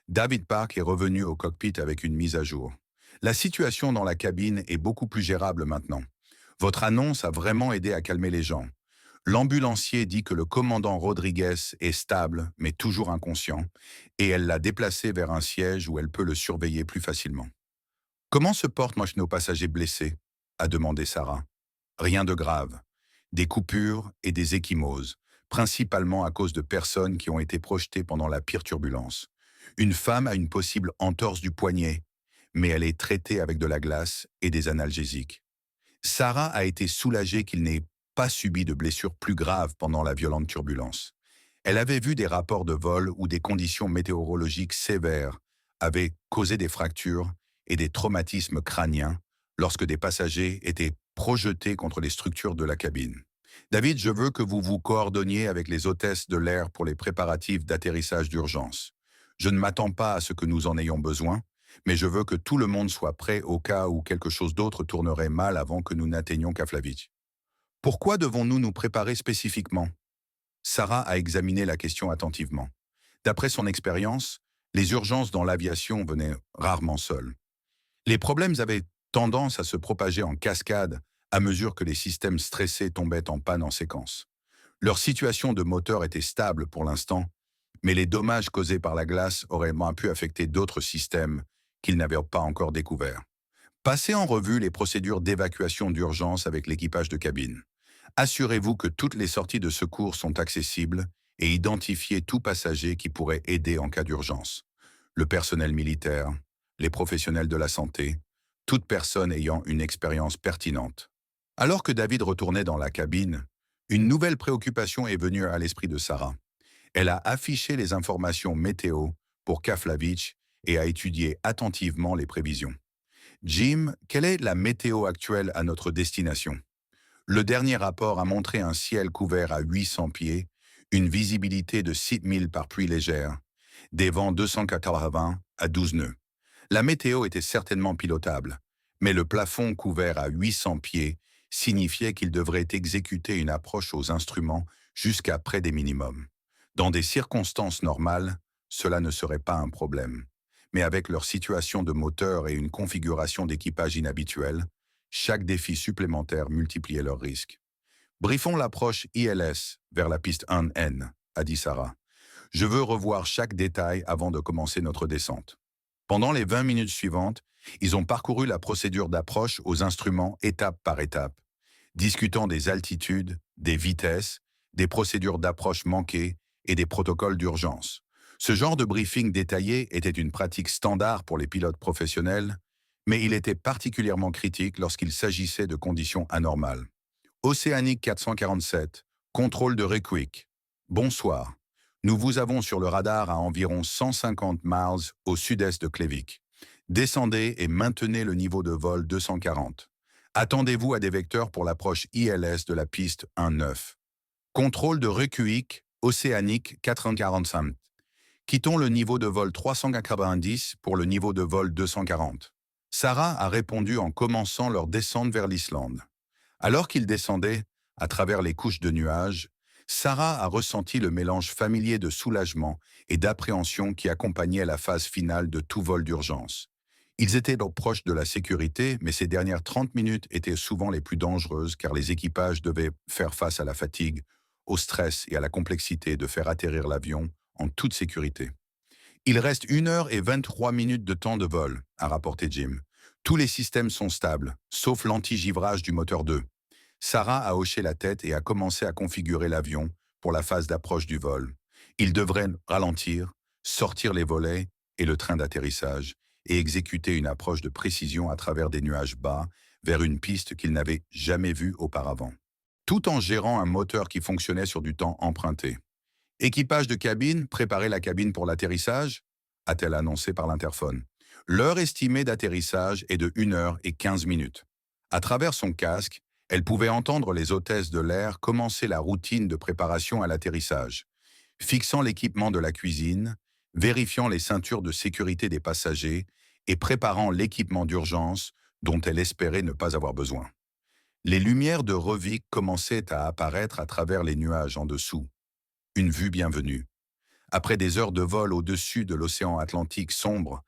David Park est revenu au cockpit avec une mise à jour. La situation dans la cabine est beaucoup plus gérable maintenant. Votre annonce a vraiment aidé à calmer les gens. L'ambulancier dit que le commandant Rodriguez est stable, mais toujours inconscient, et elle l'a déplacé vers un siège où elle peut le surveiller plus facilement. Comment se portent nos passagers blessés? A demandé Sarah. Rien de grave. Des coupures et des ecchymoses, principalement à cause de personnes qui ont été projetées pendant la pire turbulence. Une femme a une possible entorse du poignet, mais elle est traitée avec de la glace et des analgésiques. Sarah a été soulagée qu'il n'ait pas subi de blessures plus graves pendant la violente turbulence. Elle avait vu des rapports de vol où des conditions météorologiques sévères avaient causé des fractures et des traumatismes crâniens lorsque des passagers étaient projetés contre les structures de la cabine. David, je veux que vous vous coordonniez avec les hôtesses de l'air pour les préparatifs d'atterrissage d'urgence. Je ne m'attends pas à ce que nous en ayons besoin, mais je veux que tout le monde soit prêt au cas où quelque chose d'autre tournerait mal avant que nous n'atteignions Keflavik. Pourquoi devons-nous nous préparer spécifiquement? Sarah a examiné la question attentivement. D'après son expérience, les urgences dans l'aviation venaient rarement seules. Les problèmes avaient tendance à se propager en cascade à mesure que les systèmes stressés tombaient en panne en séquence. Leur situation de moteur était stable pour l'instant, mais les dommages causés par la glace auraient moins pu affecter d'autres systèmes qu'ils n'avaient pas encore découverts. Passez en revue les procédures d'évacuation d'urgence avec l'équipage de cabine. Assurez-vous que toutes les sorties de secours sont accessibles et identifiez tout passager qui pourrait aider en cas d'urgence. Le personnel militaire, les professionnels de la santé, toute personne ayant une expérience pertinente. Alors que David retournait dans la cabine, une nouvelle préoccupation est venue à l'esprit de Sarah. Elle a affiché les informations météo pour Keflavik et a étudié attentivement les prévisions. Jim, quelle est la météo actuelle à notre destination? Le dernier rapport a montré un ciel couvert à 800 pieds, une visibilité de 6000 par pluie légère, des vents 280 à 12 nœuds. La météo était certainement pilotable, mais le plafond couvert à 800 pieds signifiait qu'il devrait exécuter une approche aux instruments jusqu'à près des minimums. Dans des circonstances normales, cela ne serait pas un problème. Mais avec leur situation de moteur et une configuration d'équipage inhabituelle, chaque défi supplémentaire multipliait leurs risques. Briefons l'approche ILS vers la piste 1N, a dit Sarah. Je veux revoir chaque détail avant de commencer notre descente. Pendant les 20 minutes suivantes, ils ont parcouru la procédure d'approche aux instruments étape par étape, discutant des altitudes, des vitesses, des procédures d'approche manquées et des protocoles d'urgence. Ce genre de briefing détaillé était une pratique standard pour les pilotes professionnels, mais il était particulièrement critique lorsqu'il s'agissait de conditions anormales. Océanique 447, contrôle de Reykjavik. Bonsoir. Nous vous avons sur le radar à environ 150 miles au sud-est de Keflavik. Descendez et maintenez le niveau de vol 240. Attendez-vous à des vecteurs pour l'approche ILS de la piste 1-9. Contrôle de Reykjavik, Océanique 445. Quittons le niveau de vol 390 pour le niveau de vol 240. Sarah a répondu en commençant leur descente vers l'Islande. Alors qu'ils descendaient, à travers les couches de nuages, Sarah a ressenti le mélange familier de soulagement et d'appréhension qui accompagnait la phase finale de tout vol d'urgence. Ils étaient donc proches de la sécurité, mais ces dernières 30 minutes étaient souvent les plus dangereuses car les équipages devaient faire face à la fatigue, au stress et à la complexité de faire atterrir l'avion en toute sécurité. Il reste 1 h 23 de temps de vol, a rapporté Jim. Tous les systèmes sont stables, sauf l'anti-givrage du moteur 2. Sarah a hoché la tête et a commencé à configurer l'avion pour la phase d'approche du vol. Il devrait ralentir, sortir les volets et le train d'atterrissage et exécuter une approche de précision à travers des nuages bas vers une piste qu'il n'avait jamais vue auparavant, tout en gérant un moteur qui fonctionnait sur du temps emprunté. Équipage de cabine, préparez la cabine pour l'atterrissage, a-t-elle annoncé par l'interphone. L'heure estimée d'atterrissage est de 1 h 15. À travers son casque, elle pouvait entendre les hôtesses de l'air commencer la routine de préparation à l'atterrissage, fixant l'équipement de la cuisine, vérifiant les ceintures de sécurité des passagers et préparant l'équipement d'urgence dont elle espérait ne pas avoir besoin. Les lumières de Reykjavik commençaient à apparaître à travers les nuages en dessous. Une vue bienvenue. Après des heures de vol au-dessus de l'océan Atlantique sombre,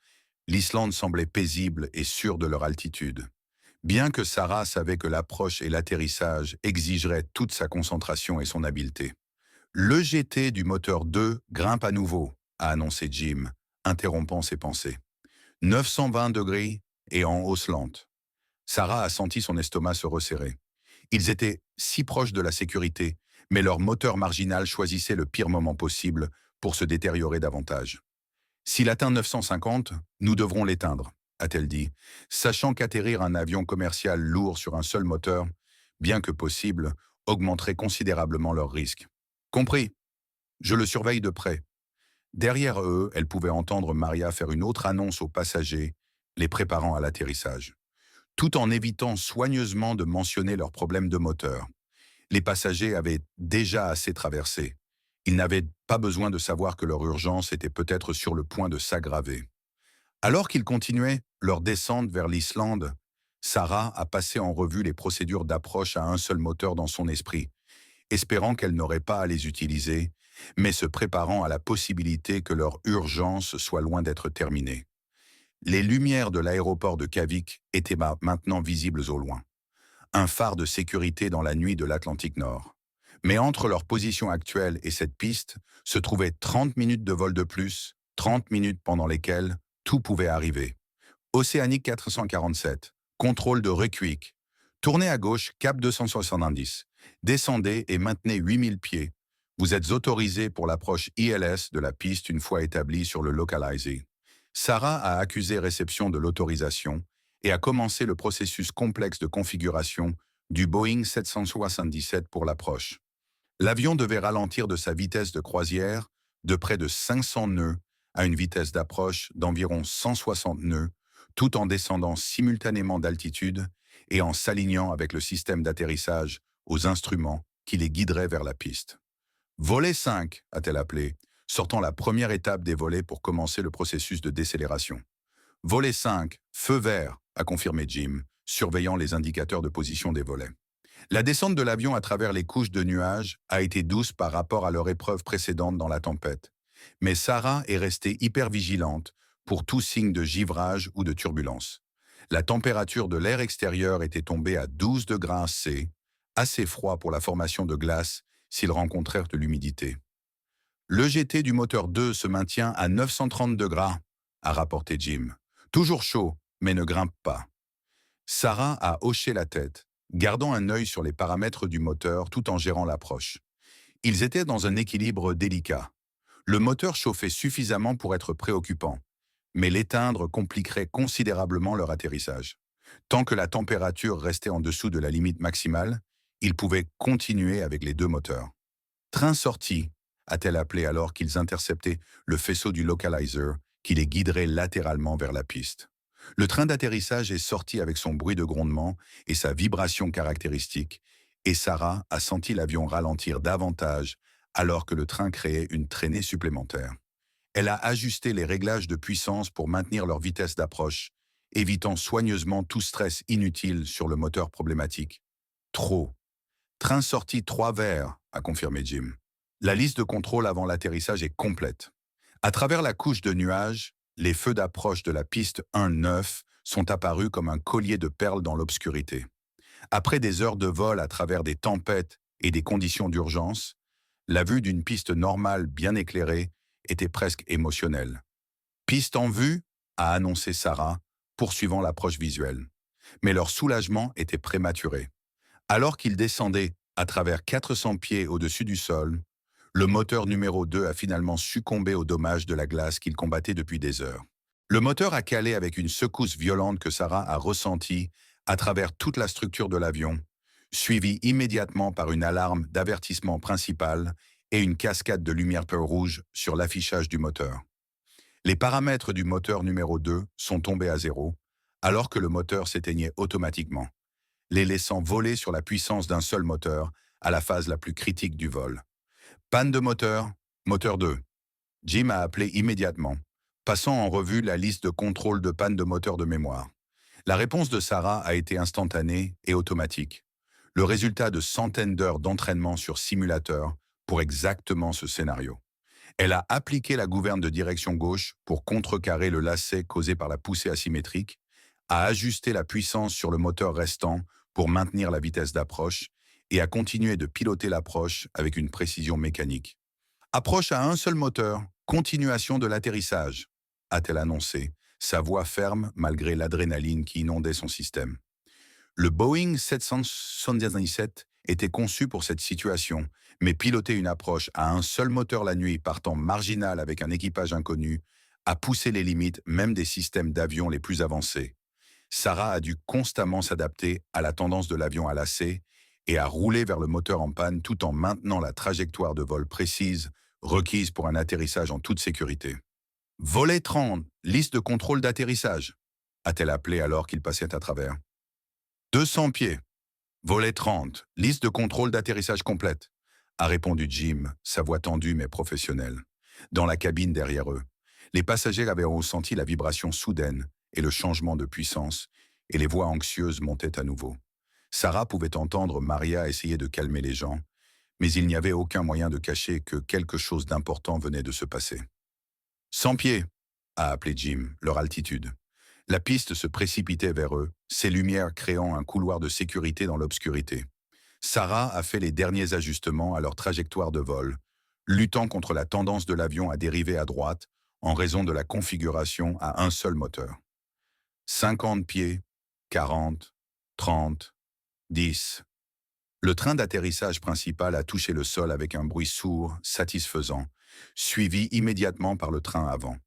l'Islande semblait paisible et sûre de leur altitude. Bien que Sarah savait que l'approche et l'atterrissage exigeraient toute sa concentration et son habileté. Le GT du moteur 2 grimpe à nouveau, a annoncé Jim, interrompant ses pensées. 920 degrés et en hausse lente. Sarah a senti son estomac se resserrer. Ils étaient si proches de la sécurité, mais leur moteur marginal choisissait le pire moment possible pour se détériorer davantage. S'il atteint 950, nous devrons l'éteindre, a-t-elle dit, sachant qu'atterrir un avion commercial lourd sur un seul moteur, bien que possible, augmenterait considérablement leur risque. Compris. Je le surveille de près. Derrière eux, elle pouvait entendre Maria faire une autre annonce aux passagers, les préparant à l'atterrissage, tout en évitant soigneusement de mentionner leurs problèmes de moteur. Les passagers avaient déjà assez traversé. Ils n'avaient pas besoin de savoir que leur urgence était peut-être sur le point de s'aggraver. Alors qu'ils continuaient leur descente vers l'Islande, Sarah a passé en revue les procédures d'approche à un seul moteur dans son esprit, espérant qu'elle n'aurait pas à les utiliser, mais se préparant à la possibilité que leur urgence soit loin d'être terminée. Les lumières de l'aéroport de Kavik étaient maintenant visibles au loin. Un phare de sécurité dans la nuit de l'Atlantique Nord. Mais entre leur position actuelle et cette piste se trouvaient 30 minutes de vol de plus, 30 minutes pendant lesquelles tout pouvait arriver. Océanique 447, contrôle de Reykjavik. Tournez à gauche, cap 270. Descendez et maintenez 8000 pieds. Vous êtes autorisé pour l'approche ILS de la piste une fois établie sur le localizer. Sarah a accusé réception de l'autorisation et a commencé le processus complexe de configuration du Boeing 777 pour l'approche. L'avion devait ralentir de sa vitesse de croisière de près de 500 nœuds à une vitesse d'approche d'environ 160 nœuds, tout en descendant simultanément d'altitude et en s'alignant avec le système d'atterrissage aux instruments qui les guideraient vers la piste. Volet 5, a-t-elle appelé, sortant la première étape des volets pour commencer le processus de décélération. Volet 5, feu vert, a confirmé Jim, surveillant les indicateurs de position des volets. La descente de l'avion à travers les couches de nuages a été douce par rapport à leur épreuve précédente dans la tempête. Mais Sarah est restée hyper vigilante pour tout signe de givrage ou de turbulence. La température de l'air extérieur était tombée à 12 degrés C, assez froid pour la formation de glace s'ils rencontrèrent de l'humidité. L'EGT du moteur 2 se maintient à 930 degrés, a rapporté Jim. Toujours chaud, mais ne grimpe pas. Sarah a hoché la tête, gardant un œil sur les paramètres du moteur tout en gérant l'approche. Ils étaient dans un équilibre délicat. Le moteur chauffait suffisamment pour être préoccupant, mais l'éteindre compliquerait considérablement leur atterrissage. Tant que la température restait en dessous de la limite maximale, ils pouvaient continuer avec les deux moteurs. Train sorti, a-t-elle appelé alors qu'ils interceptaient le faisceau du localizer qui les guiderait latéralement vers la piste. Le train d'atterrissage est sorti avec son bruit de grondement et sa vibration caractéristique, et Sarah a senti l'avion ralentir davantage alors que le train créait une traînée supplémentaire. Elle a ajusté les réglages de puissance pour maintenir leur vitesse d'approche, évitant soigneusement tout stress inutile sur le moteur problématique. Trop. Train sorti 3 verts, a confirmé Jim. La liste de contrôle avant l'atterrissage est complète. À travers la couche de nuages, les feux d'approche de la piste 1-9 sont apparus comme un collier de perles dans l'obscurité. Après des heures de vol à travers des tempêtes et des conditions d'urgence, la vue d'une piste normale bien éclairée était presque émotionnelle. Piste en vue, a annoncé Sarah, poursuivant l'approche visuelle. Mais leur soulagement était prématuré. Alors qu'ils descendaient à travers 400 pieds au-dessus du sol, le moteur numéro 2 a finalement succombé aux dommages de la glace qu'il combattait depuis des heures. Le moteur a calé avec une secousse violente que Sarah a ressentie à travers toute la structure de l'avion, suivie immédiatement par une alarme d'avertissement principale et une cascade de lumière peu rouge sur l'affichage du moteur. Les paramètres du moteur numéro 2 sont tombés à zéro, alors que le moteur s'éteignait automatiquement, les laissant voler sur la puissance d'un seul moteur à la phase la plus critique du vol. Panne de moteur, moteur 2. Jim a appelé immédiatement, passant en revue la liste de contrôle de panne de moteur de mémoire. La réponse de Sarah a été instantanée et automatique. Le résultat de centaines d'heures d'entraînement sur simulateur pour exactement ce scénario. Elle a appliqué la gouverne de direction gauche pour contrecarrer le lacet causé par la poussée asymétrique, a ajusté la puissance sur le moteur restant pour maintenir la vitesse d'approche et a continué de piloter l'approche avec une précision mécanique. Approche à un seul moteur, continuation de l'atterrissage, a-t-elle annoncé, sa voix ferme malgré l'adrénaline qui inondait son système. Le Boeing 777 était conçu pour cette situation, mais piloter une approche à un seul moteur la nuit partant marginal avec un équipage inconnu a poussé les limites même des systèmes d'avion les plus avancés. Sarah a dû constamment s'adapter à la tendance de l'avion à lasser et à rouler vers le moteur en panne tout en maintenant la trajectoire de vol précise requise pour un atterrissage en toute sécurité. Volet 30, liste de contrôle d'atterrissage, a-t-elle appelé alors qu'il passait à travers. 200 pieds. Volet 30, liste de contrôle d'atterrissage complète, a répondu Jim, sa voix tendue mais professionnelle. Dans la cabine derrière eux, les passagers avaient ressenti la vibration soudaine et le changement de puissance, et les voix anxieuses montaient à nouveau. Sarah pouvait entendre Maria essayer de calmer les gens, mais il n'y avait aucun moyen de cacher que quelque chose d'important venait de se passer. 100 pieds, a appelé Jim, leur altitude. La piste se précipitait vers eux, ses lumières créant un couloir de sécurité dans l'obscurité. Sarah a fait les derniers ajustements à leur trajectoire de vol, luttant contre la tendance de l'avion à dériver à droite en raison de la configuration à un seul moteur. 50 pieds, 40, 30, 10. Le train d'atterrissage principal a touché le sol avec un bruit sourd, satisfaisant, suivi immédiatement par le train avant.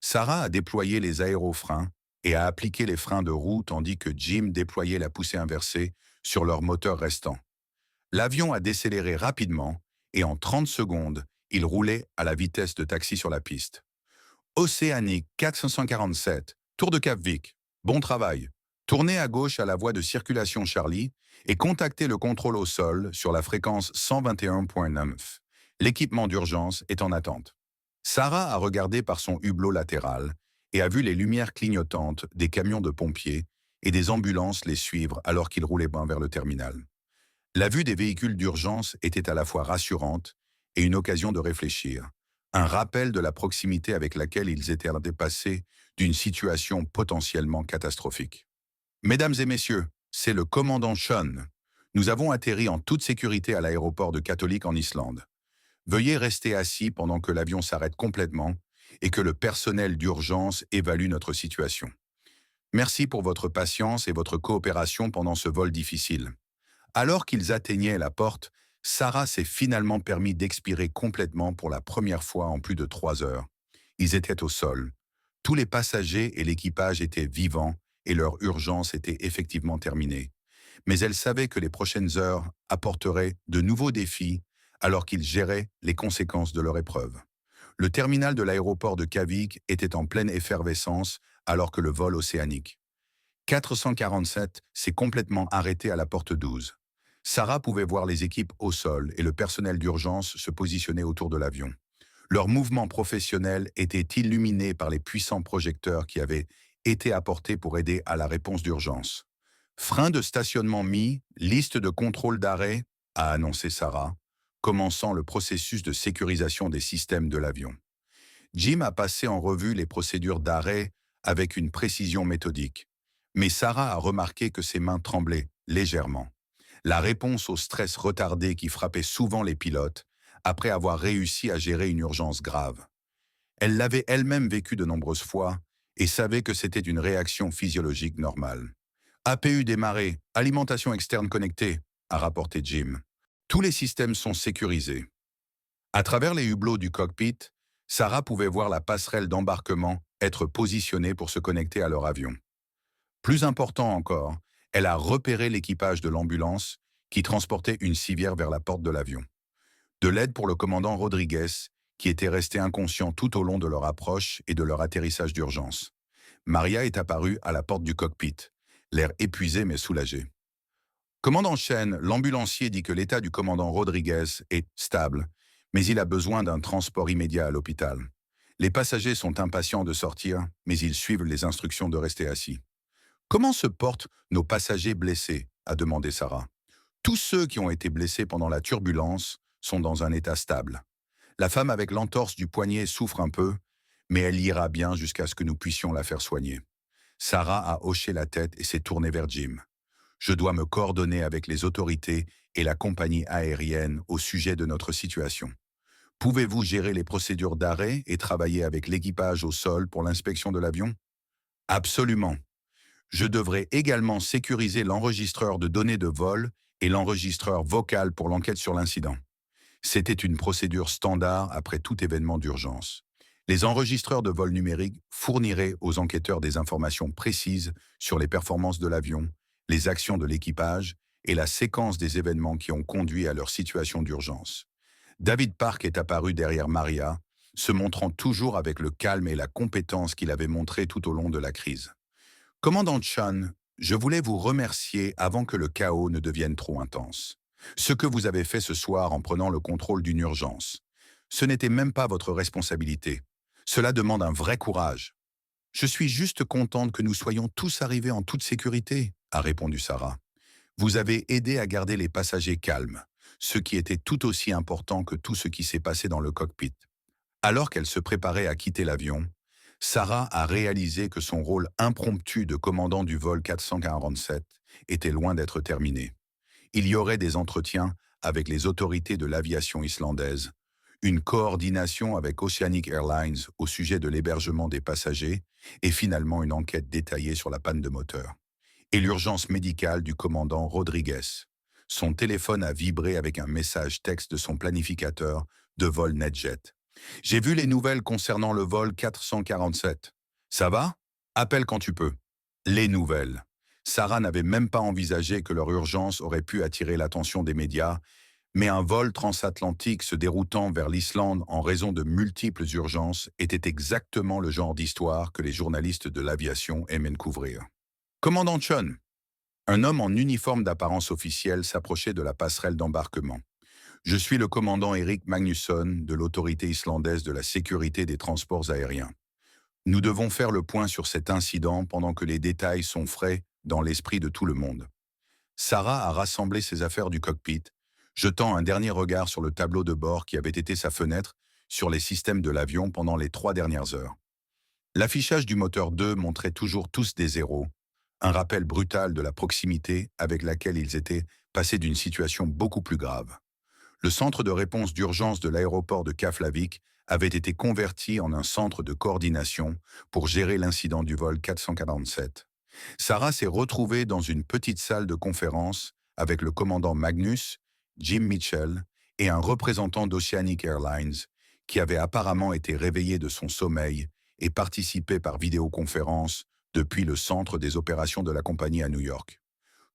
Sarah a déployé les aérofreins et a appliqué les freins de roue tandis que Jim déployait la poussée inversée sur leur moteur restant. L'avion a décéléré rapidement et en 30 secondes, il roulait à la vitesse de taxi sur la piste. Océanique 447, Tour de Cap-Vic, bon travail. Tournez à gauche à la voie de circulation Charlie et contactez le contrôle au sol sur la fréquence 121.9. L'équipement d'urgence est en attente. Sarah a regardé par son hublot latéral et a vu les lumières clignotantes des camions de pompiers et des ambulances les suivre alors qu'ils roulaient vers le terminal. La vue des véhicules d'urgence était à la fois rassurante et une occasion de réfléchir, un rappel de la proximité avec laquelle ils étaient dépassés d'une situation potentiellement catastrophique. Mesdames et messieurs, c'est le commandant Sean. Nous avons atterri en toute sécurité à l'aéroport de Catholic en Islande. Veuillez rester assis pendant que l'avion s'arrête complètement et que le personnel d'urgence évalue notre situation. Merci pour votre patience et votre coopération pendant ce vol difficile. Alors qu'ils atteignaient la porte, Sarah s'est finalement permis d'expirer complètement pour la première fois en plus de 3 heures. Ils étaient au sol. Tous les passagers et l'équipage étaient vivants et leur urgence était effectivement terminée. Mais elle savait que les prochaines heures apporteraient de nouveaux défis alors qu'ils géraient les conséquences de leur épreuve. Le terminal de l'aéroport de Kavik était en pleine effervescence alors que le vol océanique 447 s'est complètement arrêté à la porte 12. Sarah pouvait voir les équipes au sol et le personnel d'urgence se positionner autour de l'avion. Leurs mouvements professionnels étaient illuminés par les puissants projecteurs qui avaient été apportés pour aider à la réponse d'urgence. Frein de stationnement mis, liste de contrôle d'arrêt, a annoncé Sarah, commençant le processus de sécurisation des systèmes de l'avion. Jim a passé en revue les procédures d'arrêt avec une précision méthodique, mais Sarah a remarqué que ses mains tremblaient légèrement. La réponse au stress retardé qui frappait souvent les pilotes après avoir réussi à gérer une urgence grave. Elle l'avait elle-même vécu de nombreuses fois et savait que c'était une réaction physiologique normale. APU démarré, alimentation externe connectée, a rapporté Jim. Tous les systèmes sont sécurisés. À travers les hublots du cockpit, Sarah pouvait voir la passerelle d'embarquement être positionnée pour se connecter à leur avion. Plus important encore, elle a repéré l'équipage de l'ambulance qui transportait une civière vers la porte de l'avion. De l'aide pour le commandant Rodriguez, qui était resté inconscient tout au long de leur approche et de leur atterrissage d'urgence. Maria est apparue à la porte du cockpit, l'air épuisé mais soulagé. Commandant Chen, l'ambulancier dit que l'état du commandant Rodriguez est stable, mais il a besoin d'un transport immédiat à l'hôpital. Les passagers sont impatients de sortir, mais ils suivent les instructions de rester assis. Comment se portent nos passagers blessés, a demandé Sarah. Tous ceux qui ont été blessés pendant la turbulence sont dans un état stable. La femme avec l'entorse du poignet souffre un peu, mais elle ira bien jusqu'à ce que nous puissions la faire soigner. Sarah a hoché la tête et s'est tournée vers Jim. Je dois me coordonner avec les autorités et la compagnie aérienne au sujet de notre situation. Pouvez-vous gérer les procédures d'arrêt et travailler avec l'équipage au sol pour l'inspection de l'avion? Absolument. Je devrais également sécuriser l'enregistreur de données de vol et l'enregistreur vocal pour l'enquête sur l'incident. C'était une procédure standard après tout événement d'urgence. Les enregistreurs de vol numérique fourniraient aux enquêteurs des informations précises sur les performances de l'avion, les actions de l'équipage et la séquence des événements qui ont conduit à leur situation d'urgence. David Park est apparu derrière Maria, se montrant toujours avec le calme et la compétence qu'il avait montré tout au long de la crise. Commandant Chan, je voulais vous remercier avant que le chaos ne devienne trop intense. Ce que vous avez fait ce soir en prenant le contrôle d'une urgence, ce n'était même pas votre responsabilité. Cela demande un vrai courage. Je suis juste contente que nous soyons tous arrivés en toute sécurité, a répondu Sarah. Vous avez aidé à garder les passagers calmes, ce qui était tout aussi important que tout ce qui s'est passé dans le cockpit. Alors qu'elle se préparait à quitter l'avion, Sarah a réalisé que son rôle impromptu de commandant du vol 447 était loin d'être terminé. Il y aurait des entretiens avec les autorités de l'aviation islandaise, une coordination avec Oceanic Airlines au sujet de l'hébergement des passagers et finalement une enquête détaillée sur la panne de moteur. Et l'urgence médicale du commandant Rodriguez. Son téléphone a vibré avec un message texte de son planificateur de vol NetJet. J'ai vu les nouvelles concernant le vol 447. Ça va? Appelle quand tu peux. Les nouvelles. Sarah n'avait même pas envisagé que leur urgence aurait pu attirer l'attention des médias, mais un vol transatlantique se déroutant vers l'Islande en raison de multiples urgences était exactement le genre d'histoire que les journalistes de l'aviation aimaient couvrir. Commandant Chun, un homme en uniforme d'apparence officielle s'approchait de la passerelle d'embarquement. Je suis le commandant Eric Magnusson de l'autorité islandaise de la sécurité des transports aériens. Nous devons faire le point sur cet incident pendant que les détails sont frais dans l'esprit de tout le monde. Sarah a rassemblé ses affaires du cockpit, jetant un dernier regard sur le tableau de bord qui avait été sa fenêtre sur les systèmes de l'avion pendant les 3 dernières heures. L'affichage du moteur 2 montrait toujours tous des zéros, un rappel brutal de la proximité avec laquelle ils étaient passés d'une situation beaucoup plus grave. Le centre de réponse d'urgence de l'aéroport de Keflavik avait été converti en un centre de coordination pour gérer l'incident du vol 447. Sarah s'est retrouvée dans une petite salle de conférence avec le commandant Magnus, Jim Mitchell et un représentant d'Oceanic Airlines qui avait apparemment été réveillé de son sommeil et participé par vidéoconférence depuis le centre des opérations de la compagnie à New York.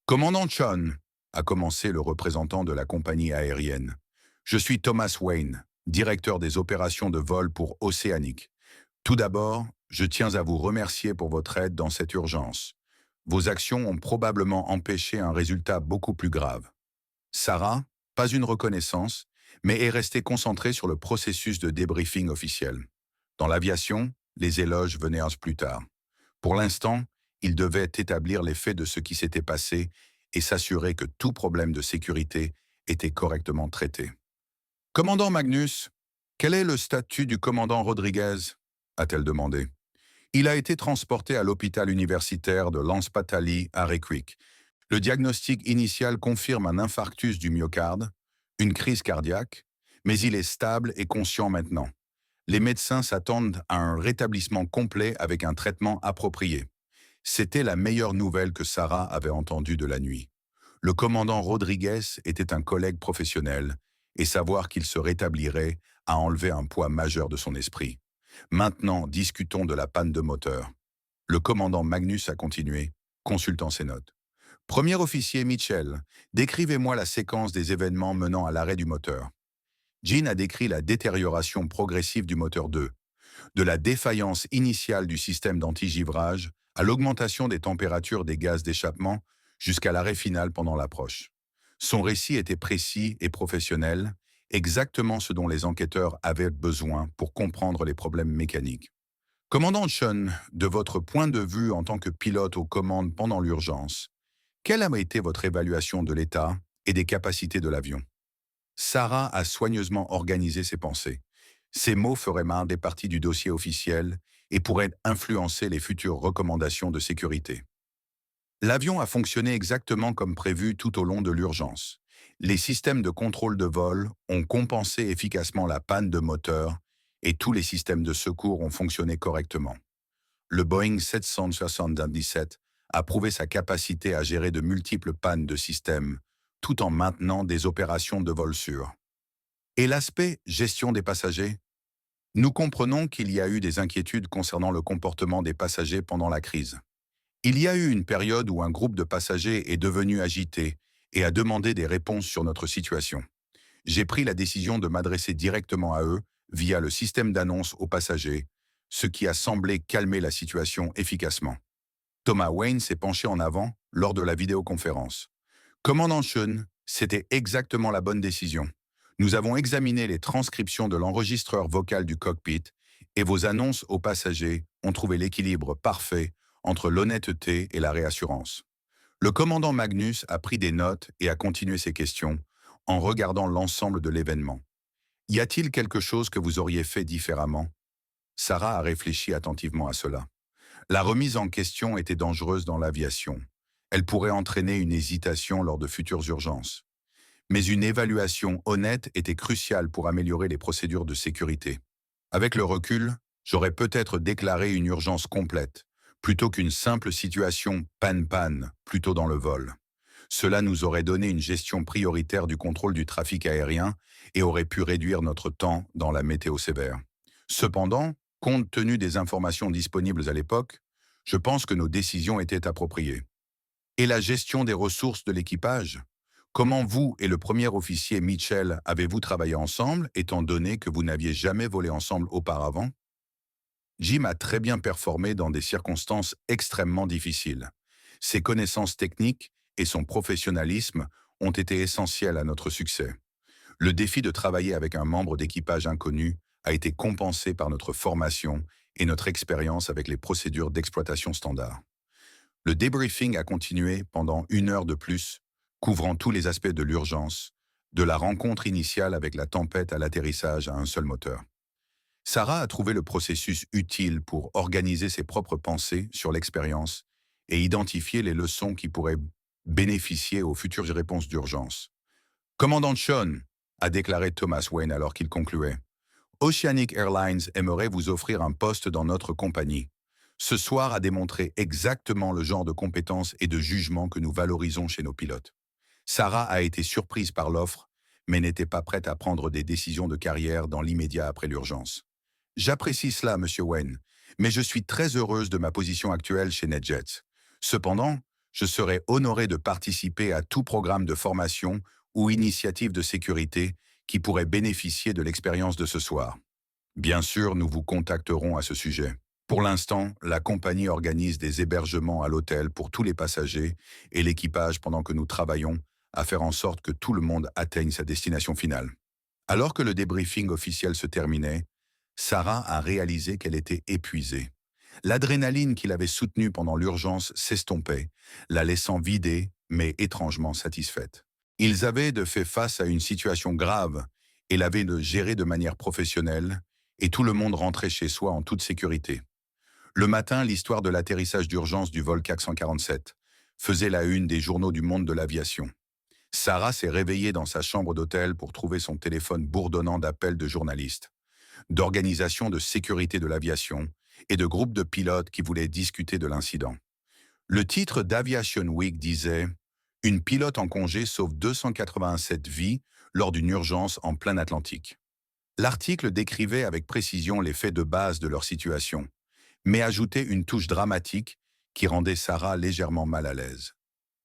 Commandant Chun, a commencé le représentant de la compagnie aérienne. Je suis Thomas Wayne, directeur des opérations de vol pour Oceanic. Tout d'abord, je tiens à vous remercier pour votre aide dans cette urgence. Vos actions ont probablement empêché un résultat beaucoup plus grave. Sarah, pas une reconnaissance, mais est restée concentrée sur le processus de débriefing officiel. Dans l'aviation, les éloges venaient plus tard. Pour l'instant, il devait établir les faits de ce qui s'était passé et s'assurer que tout problème de sécurité était correctement traité. Commandant Magnus, quel est le statut du commandant Rodriguez? A-t-elle demandé. Il a été transporté à l'hôpital universitaire de Lance Patali à Reykjavik. Le diagnostic initial confirme un infarctus du myocarde, une crise cardiaque, mais il est stable et conscient maintenant. Les médecins s'attendent à un rétablissement complet avec un traitement approprié. C'était la meilleure nouvelle que Sarah avait entendue de la nuit. Le commandant Rodriguez était un collègue professionnel, et savoir qu'il se rétablirait a enlevé un poids majeur de son esprit. Maintenant, discutons de la panne de moteur. Le commandant Magnus a continué, consultant ses notes. Premier officier Mitchell, décrivez-moi la séquence des événements menant à l'arrêt du moteur. Jean a décrit la détérioration progressive du moteur 2, de la défaillance initiale du système d'antigivrage à l'augmentation des températures des gaz d'échappement jusqu'à l'arrêt final pendant l'approche. Son récit était précis et professionnel, exactement ce dont les enquêteurs avaient besoin pour comprendre les problèmes mécaniques. Commandant Chun, de votre point de vue en tant que pilote aux commandes pendant l'urgence, quelle a été votre évaluation de l'état et des capacités de l'avion? Sarah a soigneusement organisé ses pensées. Ces mots feraient marder partie du dossier officiel et pourraient influencer les futures recommandations de sécurité. L'avion a fonctionné exactement comme prévu tout au long de l'urgence. Les systèmes de contrôle de vol ont compensé efficacement la panne de moteur et tous les systèmes de secours ont fonctionné correctement. le Boeing 777 a prouvé sa capacité à gérer de multiples pannes de système, tout en maintenant des opérations de vol sûr. Et l'aspect gestion des passagers? Nous comprenons qu'il y a eu des inquiétudes concernant le comportement des passagers pendant la crise. Il y a eu une période où un groupe de passagers est devenu agité et a demandé des réponses sur notre situation. J'ai pris la décision de m'adresser directement à eux via le système d'annonce aux passagers, ce qui a semblé calmer la situation efficacement. Thomas Wayne s'est penché en avant lors de la vidéoconférence. Commandant Sean, c'était exactement la bonne décision. Nous avons examiné les transcriptions de l'enregistreur vocal du cockpit et vos annonces aux passagers ont trouvé l'équilibre parfait entre l'honnêteté et la réassurance. Le commandant Magnus a pris des notes et a continué ses questions en regardant l'ensemble de l'événement. Y a-t-il quelque chose que vous auriez fait différemment? Sarah a réfléchi attentivement à cela. La remise en question était dangereuse dans l'aviation. Elle pourrait entraîner une hésitation lors de futures urgences. Mais une évaluation honnête était cruciale pour améliorer les procédures de sécurité. Avec le recul, j'aurais peut-être déclaré une urgence complète, plutôt qu'une simple situation panne-panne, plutôt dans le vol. Cela nous aurait donné une gestion prioritaire du contrôle du trafic aérien et aurait pu réduire notre temps dans la météo sévère. Cependant, compte tenu des informations disponibles à l'époque, je pense que nos décisions étaient appropriées. Et la gestion des ressources de l'équipage? Comment vous et le premier officier Mitchell avez-vous travaillé ensemble, étant donné que vous n'aviez jamais volé ensemble auparavant? Jim a très bien performé dans des circonstances extrêmement difficiles. Ses connaissances techniques et son professionnalisme ont été essentiels à notre succès. Le défi de travailler avec un membre d'équipage inconnu a été compensé par notre formation et notre expérience avec les procédures d'exploitation standard. Le débriefing a continué pendant 1 heure de plus, couvrant tous les aspects de l'urgence, de la rencontre initiale avec la tempête à l'atterrissage à un seul moteur. Sarah a trouvé le processus utile pour organiser ses propres pensées sur l'expérience et identifier les leçons qui pourraient bénéficier aux futures réponses d'urgence. Commandant Sean, a déclaré Thomas Wayne alors qu'il concluait, Oceanic Airlines aimerait vous offrir un poste dans notre compagnie. Ce soir a démontré exactement le genre de compétences et de jugement que nous valorisons chez nos pilotes. Sarah a été surprise par l'offre, mais n'était pas prête à prendre des décisions de carrière dans l'immédiat après l'urgence. J'apprécie cela, Monsieur Wayne, mais je suis très heureuse de ma position actuelle chez NetJets. Cependant, je serais honoré de participer à tout programme de formation ou initiative de sécurité qui pourrait bénéficier de l'expérience de ce soir. Bien sûr, nous vous contacterons à ce sujet. Pour l'instant, la compagnie organise des hébergements à l'hôtel pour tous les passagers et l'équipage pendant que nous travaillons à faire en sorte que tout le monde atteigne sa destination finale. Alors que le débriefing officiel se terminait, Sarah a réalisé qu'elle était épuisée. L'adrénaline qui l'avait soutenue pendant l'urgence s'estompait, la laissant vidée, mais étrangement satisfaite. Ils avaient de fait face à une situation grave et l'avaient de gérer de manière professionnelle, et tout le monde rentrait chez soi en toute sécurité. Le matin, l'histoire de l'atterrissage d'urgence du vol CAC 147 faisait la une des journaux du monde de l'aviation. Sarah s'est réveillée dans sa chambre d'hôtel pour trouver son téléphone bourdonnant d'appels de journalistes, d'organisations de sécurité de l'aviation et de groupes de pilotes qui voulaient discuter de l'incident. Le titre d'Aviation Week disait « Une pilote en congé sauve 287 vies lors d'une urgence en plein Atlantique ». L'article décrivait avec précision les faits de base de leur situation, mais ajoutait une touche dramatique qui rendait Sarah légèrement mal à l'aise.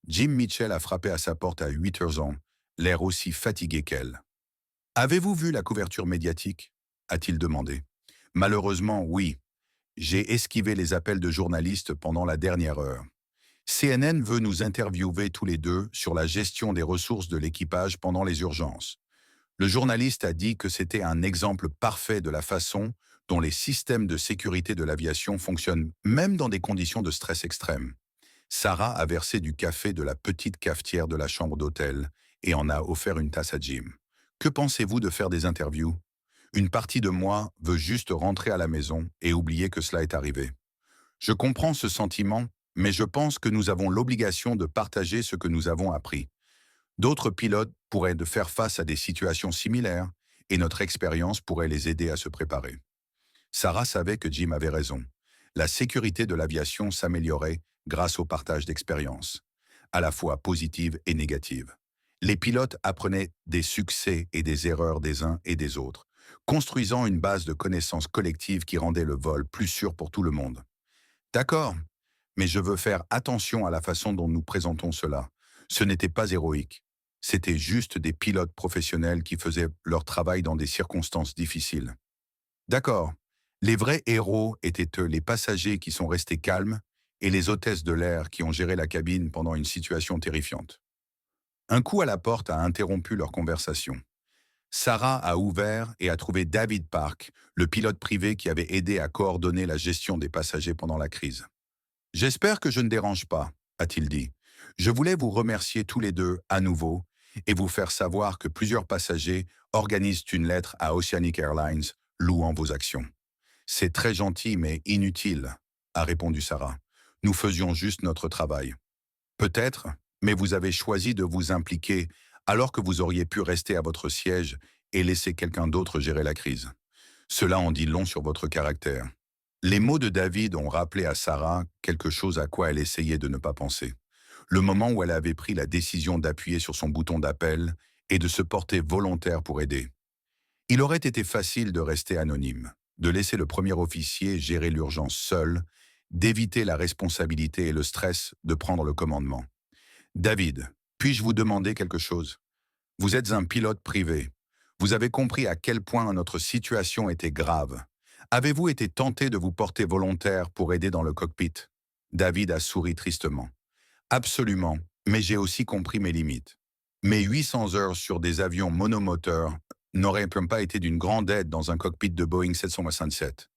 Jim Mitchell a frappé à sa porte à 8 heures, l'air aussi fatigué qu'elle. « Avez-vous vu la couverture médiatique ?» a-t-il demandé. « Malheureusement, oui. J'ai esquivé les appels de journalistes pendant la dernière heure. CNN veut nous interviewer tous les deux sur la gestion des ressources de l'équipage pendant les urgences. Le journaliste a dit que c'était un exemple parfait de la façon dont les systèmes de sécurité de l'aviation fonctionnent même dans des conditions de stress extrême. » Sarah a versé du café de la petite cafetière de la chambre d'hôtel et en a offert une tasse à Jim. « Que pensez-vous de faire des interviews? Une partie de moi veut juste rentrer à la maison et oublier que cela est arrivé. Je comprends ce sentiment, mais je pense que nous avons l'obligation de partager ce que nous avons appris. D'autres pilotes pourraient faire face à des situations similaires et notre expérience pourrait les aider à se préparer. » Sarah savait que Jim avait raison. la sécurité de l'aviation s'améliorait grâce au partage d'expériences, à la fois positives et négatives. Les pilotes apprenaient des succès et des erreurs des uns et des autres, construisant une base de connaissances collectives qui rendait le vol plus sûr pour tout le monde. D'accord, mais je veux faire attention à la façon dont nous présentons cela. Ce n'était pas héroïque. C'était juste des pilotes professionnels qui faisaient leur travail dans des circonstances difficiles. D'accord. Les vrais héros étaient eux, les passagers qui sont restés calmes et les hôtesses de l'air qui ont géré la cabine pendant une situation terrifiante. Un coup à la porte a interrompu leur conversation. Sarah a ouvert et a trouvé David Park, le pilote privé qui avait aidé à coordonner la gestion des passagers pendant la crise. J'espère que je ne dérange pas, a-t-il dit. Je voulais vous remercier tous les deux à nouveau et vous faire savoir que plusieurs passagers organisent une lettre à Oceanic Airlines louant vos actions. C'est très gentil mais inutile, a répondu Sarah. Nous faisions juste notre travail. Peut-être, mais vous avez choisi de vous impliquer alors que vous auriez pu rester à votre siège et laisser quelqu'un d'autre gérer la crise. Cela en dit long sur votre caractère. Les mots de David ont rappelé à Sarah quelque chose à quoi elle essayait de ne pas penser. Le moment où elle avait pris la décision d'appuyer sur son bouton d'appel et de se porter volontaire pour aider. Il aurait été facile de rester anonyme, de laisser le premier officier gérer l'urgence seul, d'éviter la responsabilité et le stress de prendre le commandement. David, puis-je vous demander quelque chose? Vous êtes un pilote privé. Vous avez compris à quel point notre situation était grave. Avez-vous été tenté de vous porter volontaire pour aider dans le cockpit? David a souri tristement. Absolument, mais j'ai aussi compris mes limites. Mes 800 heures sur des avions monomoteurs n'auraient même pas été d'une grande aide dans un cockpit de Boeing 767.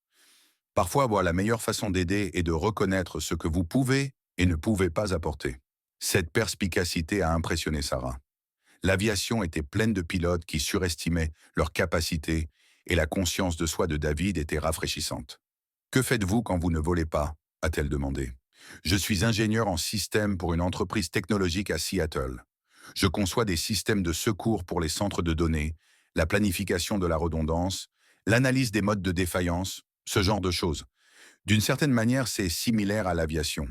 Parfois, la meilleure façon d'aider est de reconnaître ce que vous pouvez et ne pouvez pas apporter. Cette perspicacité a impressionné Sarah. L'aviation était pleine de pilotes qui surestimaient leurs capacités et la conscience de soi de David était rafraîchissante. Que faites-vous quand vous ne volez pas? A-t-elle demandé. Je suis ingénieur en système pour une entreprise technologique à Seattle. Je conçois des systèmes de secours pour les centres de données, la planification de la redondance, l'analyse des modes de défaillance, ce genre de choses. D'une certaine manière, c'est similaire à l'aviation.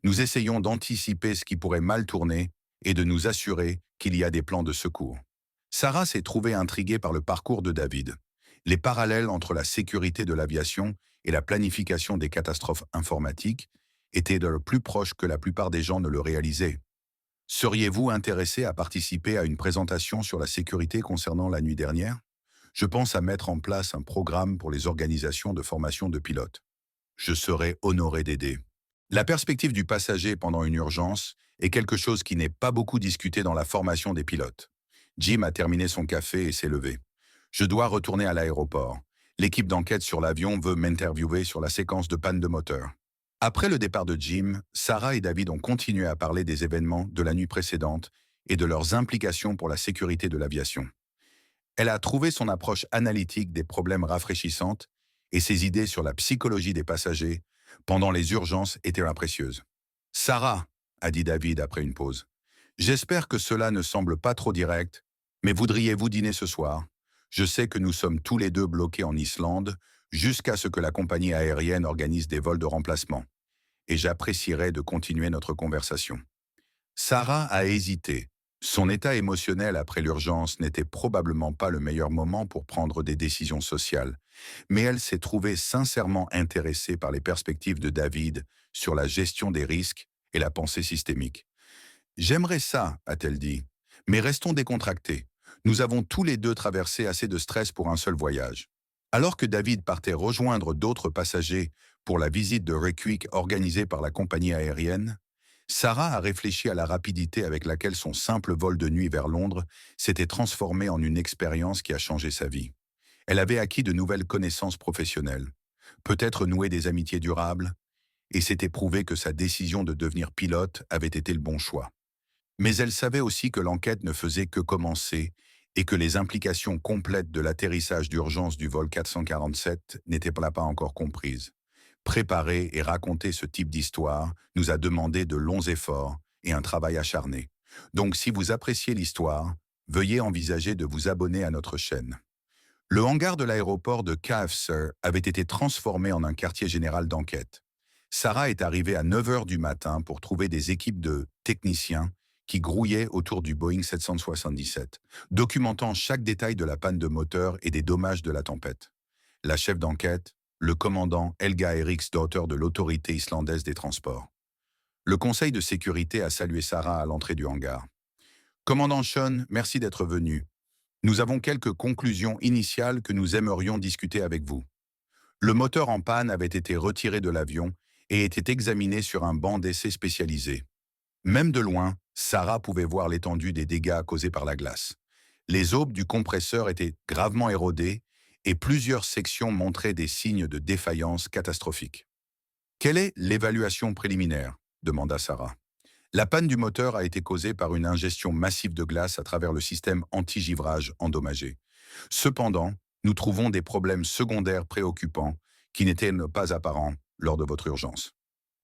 Nous essayons d'anticiper ce qui pourrait mal tourner et de nous assurer qu'il y a des plans de secours. Sarah s'est trouvée intriguée par le parcours de David. Les parallèles entre la sécurité de l'aviation et la planification des catastrophes informatiques étaient de plus proches que la plupart des gens ne le réalisaient. Seriez-vous intéressé à participer à une présentation sur la sécurité concernant la nuit dernière? Je pense à mettre en place un programme pour les organisations de formation de pilotes. Je serais honoré d'aider. La perspective du passager pendant une urgence est quelque chose qui n'est pas beaucoup discuté dans la formation des pilotes. Jim a terminé son café et s'est levé. Je dois retourner à l'aéroport. L'équipe d'enquête sur l'avion veut m'interviewer sur la séquence de panne de moteur. Après le départ de Jim, Sarah et David ont continué à parler des événements de la nuit précédente et de leurs implications pour la sécurité de l'aviation. Elle a trouvé son approche analytique des problèmes rafraîchissante et ses idées sur la psychologie des passagers pendant les urgences étaient précieuses. Sarah, a dit David après une pause, j'espère que cela ne semble pas trop direct, mais voudriez-vous dîner ce soir? Je sais que nous sommes tous les deux bloqués en Islande jusqu'à ce que la compagnie aérienne organise des vols de remplacement. Et j'apprécierais de continuer notre conversation. Sarah a hésité. Son état émotionnel après l'urgence n'était probablement pas le meilleur moment pour prendre des décisions sociales, mais elle s'est trouvée sincèrement intéressée par les perspectives de David sur la gestion des risques et la pensée systémique. J'aimerais ça, a-t-elle dit, mais restons décontractés. Nous avons tous les deux traversé assez de stress pour un seul voyage. Alors que David partait rejoindre d'autres passagers pour la visite de Reykjavik organisée par la compagnie aérienne, Sarah a réfléchi à la rapidité avec laquelle son simple vol de nuit vers Londres s'était transformé en une expérience qui a changé sa vie. Elle avait acquis de nouvelles connaissances professionnelles, peut-être noué des amitiés durables, et s'était prouvé que sa décision de devenir pilote avait été le bon choix. Mais elle savait aussi que l'enquête ne faisait que commencer et que les implications complètes de l'atterrissage d'urgence du vol 447 n'étaient pas encore comprises. Préparer et raconter ce type d'histoire nous a demandé de longs efforts et un travail acharné. Donc si vous appréciez l'histoire, veuillez envisager de vous abonner à notre chaîne. Le hangar de l'aéroport de KFC avait été transformé en un quartier général d'enquête. Sarah est arrivée à 9 heures du matin pour trouver des équipes de techniciens qui grouillaient autour du Boeing 777, documentant chaque détail de la panne de moteur et des dommages de la tempête. La chef d'enquête, le commandant Helga Eriksdotter de l'autorité islandaise des transports. Le conseil de sécurité a salué Sarah à l'entrée du hangar. Commandant Sean, merci d'être venu. Nous avons quelques conclusions initiales que nous aimerions discuter avec vous. Le moteur en panne avait été retiré de l'avion et était examiné sur un banc d'essai spécialisé. Même de loin, Sarah pouvait voir l'étendue des dégâts causés par la glace. Les aubes du compresseur étaient gravement érodées et plusieurs sections montraient des signes de défaillance catastrophique. Quelle est l'évaluation préliminaire demanda Sarah. La panne du moteur a été causée par une ingestion massive de glace à travers le système anti-givrage endommagé. Cependant, nous trouvons des problèmes secondaires préoccupants qui n'étaient pas apparents lors de votre urgence.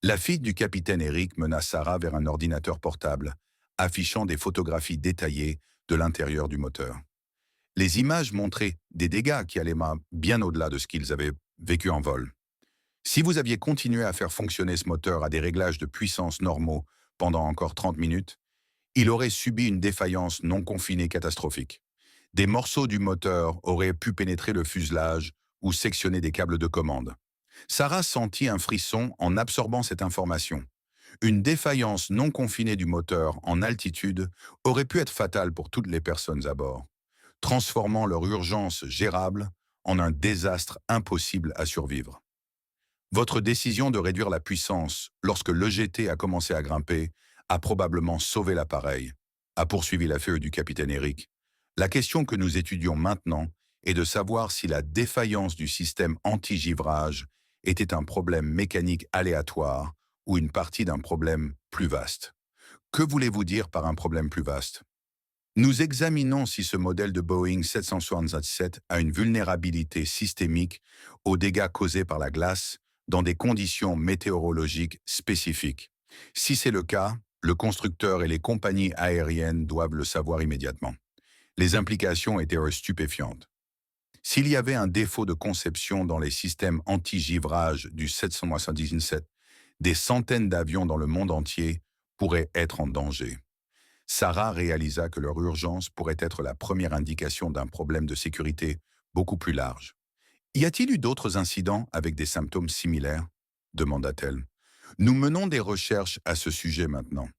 La fille du capitaine Eric mena Sarah vers un ordinateur portable, affichant des photographies détaillées de l'intérieur du moteur. Les images montraient des dégâts qui allaient bien au-delà de ce qu'ils avaient vécu en vol. Si vous aviez continué à faire fonctionner ce moteur à des réglages de puissance normaux pendant encore 30 minutes, il aurait subi une défaillance non confinée catastrophique. Des morceaux du moteur auraient pu pénétrer le fuselage ou sectionner des câbles de commande. Sarah sentit un frisson en absorbant cette information. Une défaillance non confinée du moteur en altitude aurait pu être fatale pour toutes les personnes à bord, transformant leur urgence gérable en un désastre impossible à survivre. Votre décision de réduire la puissance lorsque l'EGT a commencé à grimper a probablement sauvé l'appareil, a poursuivi la feuille du capitaine Eric. La question que nous étudions maintenant est de savoir si la défaillance du système anti-givrage était un problème mécanique aléatoire ou une partie d'un problème plus vaste. Que voulez-vous dire par un problème plus vaste? Nous examinons si ce modèle de Boeing 777 a une vulnérabilité systémique aux dégâts causés par la glace dans des conditions météorologiques spécifiques. Si c'est le cas, le constructeur et les compagnies aériennes doivent le savoir immédiatement. Les implications étaient stupéfiantes. S'il y avait un défaut de conception dans les systèmes anti-givrage du 777, des centaines d'avions dans le monde entier pourraient être en danger. Sarah réalisa que leur urgence pourrait être la première indication d'un problème de sécurité beaucoup plus large. Y a-t-il eu d'autres incidents avec des symptômes similaires? Demanda-t-elle. Nous menons des recherches à ce sujet maintenant.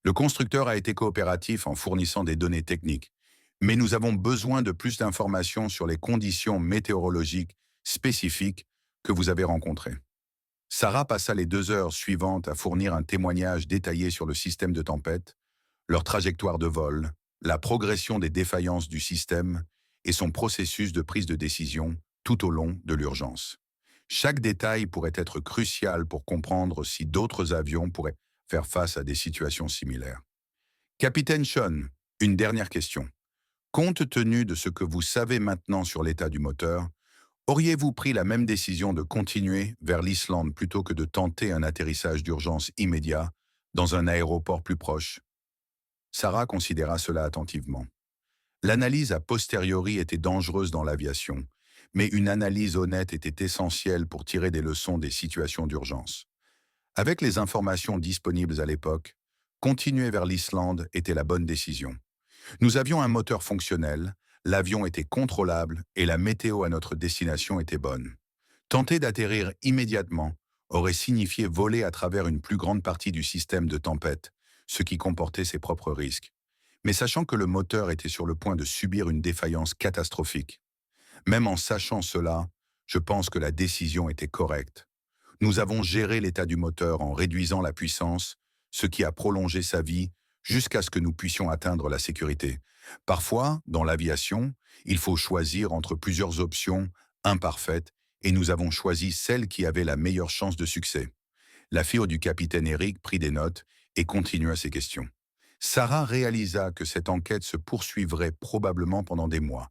Le constructeur a été coopératif en fournissant des données techniques, mais nous avons besoin de plus d'informations sur les conditions météorologiques spécifiques que vous avez rencontrées. Sarah passa les 2 heures suivantes à fournir un témoignage détaillé sur le système de tempête, leur trajectoire de vol, la progression des défaillances du système et son processus de prise de décision tout au long de l'urgence. Chaque détail pourrait être crucial pour comprendre si d'autres avions pourraient faire face à des situations similaires. Capitaine Sean, une dernière question. Compte tenu de ce que vous savez maintenant sur l'état du moteur, auriez-vous pris la même décision de continuer vers l'Islande plutôt que de tenter un atterrissage d'urgence immédiat dans un aéroport plus proche? Sarah considéra cela attentivement. L'analyse a posteriori était dangereuse dans l'aviation, mais une analyse honnête était essentielle pour tirer des leçons des situations d'urgence. Avec les informations disponibles à l'époque, continuer vers l'Islande était la bonne décision. Nous avions un moteur fonctionnel, l'avion était contrôlable et la météo à notre destination était bonne. Tenter d'atterrir immédiatement aurait signifié voler à travers une plus grande partie du système de tempête, ce qui comportait ses propres risques. Mais sachant que le moteur était sur le point de subir une défaillance catastrophique, même en sachant cela, je pense que la décision était correcte. Nous avons géré l'état du moteur en réduisant la puissance, ce qui a prolongé sa vie jusqu'à ce que nous puissions atteindre la sécurité. Parfois, dans l'aviation, il faut choisir entre plusieurs options imparfaites et nous avons choisi celle qui avait la meilleure chance de succès. La fille du capitaine Eric prit des notes et continua ses questions. Sarah réalisa que cette enquête se poursuivrait probablement pendant des mois,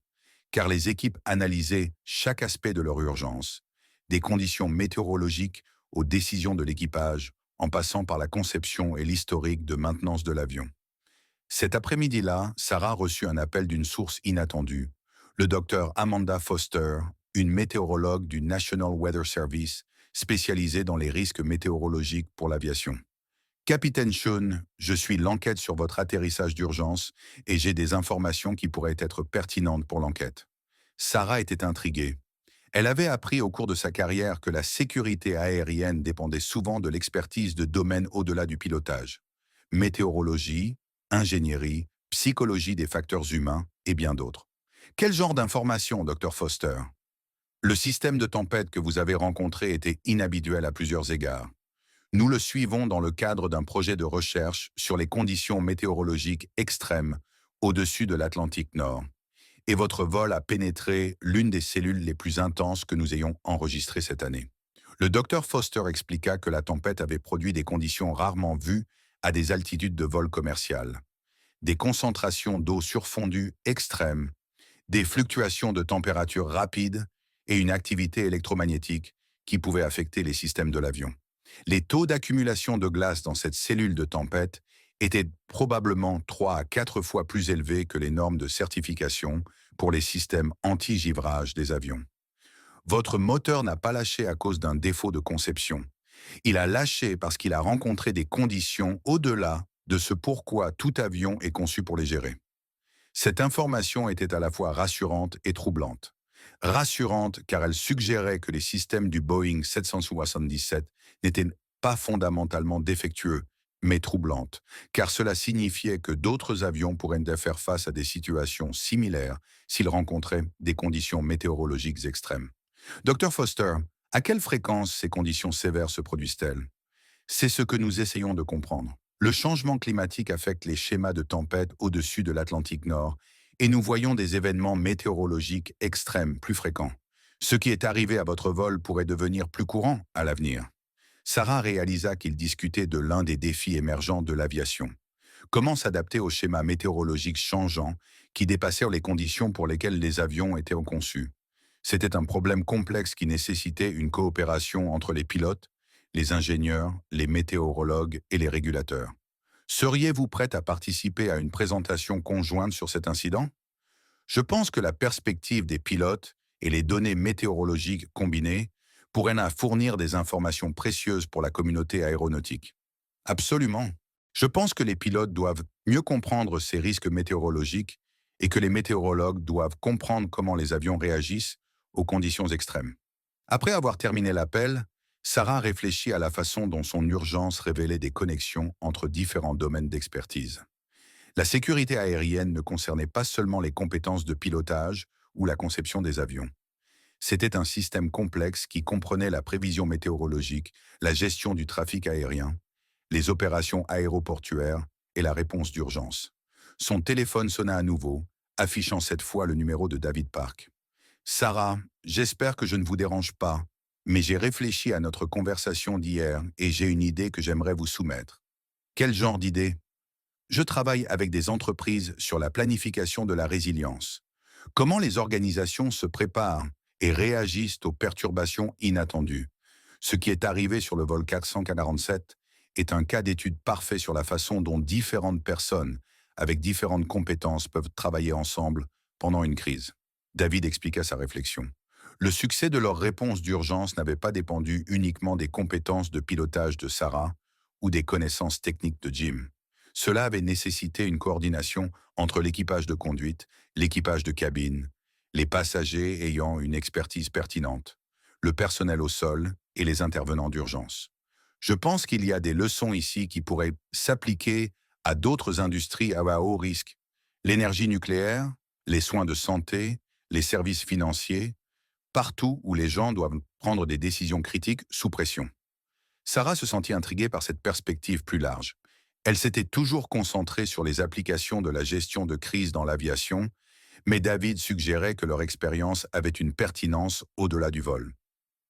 car les équipes analysaient chaque aspect de leur urgence, des conditions météorologiques aux décisions de l'équipage, en passant par la conception et l'historique de maintenance de l'avion. Cet après-midi-là, Sarah reçut un appel d'une source inattendue, le docteur Amanda Foster, une météorologue du National Weather Service, spécialisé dans les risques météorologiques pour l'aviation. Capitaine Sean, je suis l'enquête sur votre atterrissage d'urgence et j'ai des informations qui pourraient être pertinentes pour l'enquête. Sarah était intriguée. Elle avait appris au cours de sa carrière que la sécurité aérienne dépendait souvent de l'expertise de domaines au-delà du pilotage. Météorologie, ingénierie, psychologie des facteurs humains et bien d'autres. Quel genre d'informations, Dr Foster? Le système de tempête que vous avez rencontré était inhabituel à plusieurs égards. Nous le suivons dans le cadre d'un projet de recherche sur les conditions météorologiques extrêmes au-dessus de l'Atlantique Nord. Et votre vol a pénétré l'une des cellules les plus intenses que nous ayons enregistrées cette année. Le docteur Foster expliqua que la tempête avait produit des conditions rarement vues à des altitudes de vol commercial. Des concentrations d'eau surfondue extrêmes, des fluctuations de température rapides et une activité électromagnétique qui pouvait affecter les systèmes de l'avion. Les taux d'accumulation de glace dans cette cellule de tempête étaient probablement 3 à 4 fois plus élevés que les normes de certification pour les systèmes anti-givrage des avions. Votre moteur n'a pas lâché à cause d'un défaut de conception. Il a lâché parce qu'il a rencontré des conditions au-delà de ce pourquoi tout avion est conçu pour les gérer. Cette information était à la fois rassurante et troublante. Rassurante car elle suggérait que les systèmes du Boeing 777 n'étaient pas fondamentalement défectueux, mais troublante, car cela signifiait que d'autres avions pourraient faire face à des situations similaires s'ils rencontraient des conditions météorologiques extrêmes. Dr Foster, à quelle fréquence ces conditions sévères se produisent-elles? C'est ce que nous essayons de comprendre. Le changement climatique affecte les schémas de tempête au-dessus de l'Atlantique Nord et nous voyons des événements météorologiques extrêmes plus fréquents. Ce qui est arrivé à votre vol pourrait devenir plus courant à l'avenir. Sarah réalisa qu'il discutait de l'un des défis émergents de l'aviation. Comment s'adapter aux schémas météorologiques changeants qui dépassèrent les conditions pour lesquelles les avions étaient conçus? C'était un problème complexe qui nécessitait une coopération entre les pilotes, les ingénieurs, les météorologues et les régulateurs. Seriez-vous prête à participer à une présentation conjointe sur cet incident? Je pense que la perspective des pilotes et les données météorologiques combinées pourraient fournir des informations précieuses pour la communauté aéronautique. Absolument. Je pense que les pilotes doivent mieux comprendre ces risques météorologiques et que les météorologues doivent comprendre comment les avions réagissent aux conditions extrêmes. Après avoir terminé l'appel, Sarah réfléchit à la façon dont son urgence révélait des connexions entre différents domaines d'expertise. La sécurité aérienne ne concernait pas seulement les compétences de pilotage ou la conception des avions. C'était un système complexe qui comprenait la prévision météorologique, la gestion du trafic aérien, les opérations aéroportuaires et la réponse d'urgence. Son téléphone sonna à nouveau, affichant cette fois le numéro de David Park. « Sarah, j'espère que je ne vous dérange pas, mais j'ai réfléchi à notre conversation d'hier et j'ai une idée que j'aimerais vous soumettre. » « Quel genre d'idée? » Je travaille avec des entreprises sur la planification de la résilience. Comment les organisations se préparent et réagissent aux perturbations inattendues. Ce qui est arrivé sur le vol 447 est un cas d'étude parfait sur la façon dont différentes personnes, avec différentes compétences, peuvent travailler ensemble pendant une crise. David expliqua sa réflexion. Le succès de leur réponse d'urgence n'avait pas dépendu uniquement des compétences de pilotage de Sarah ou des connaissances techniques de Jim. Cela avait nécessité une coordination entre l'équipage de conduite, l'équipage de cabine, les passagers ayant une expertise pertinente, le personnel au sol et les intervenants d'urgence. Je pense qu'il y a des leçons ici qui pourraient s'appliquer à d'autres industries à haut risque. L'énergie nucléaire, les soins de santé, les services financiers, partout où les gens doivent prendre des décisions critiques sous pression. Sarah se sentit intriguée par cette perspective plus large. Elle s'était toujours concentrée sur les applications de la gestion de crise dans l'aviation, mais David suggérait que leur expérience avait une pertinence au-delà du vol.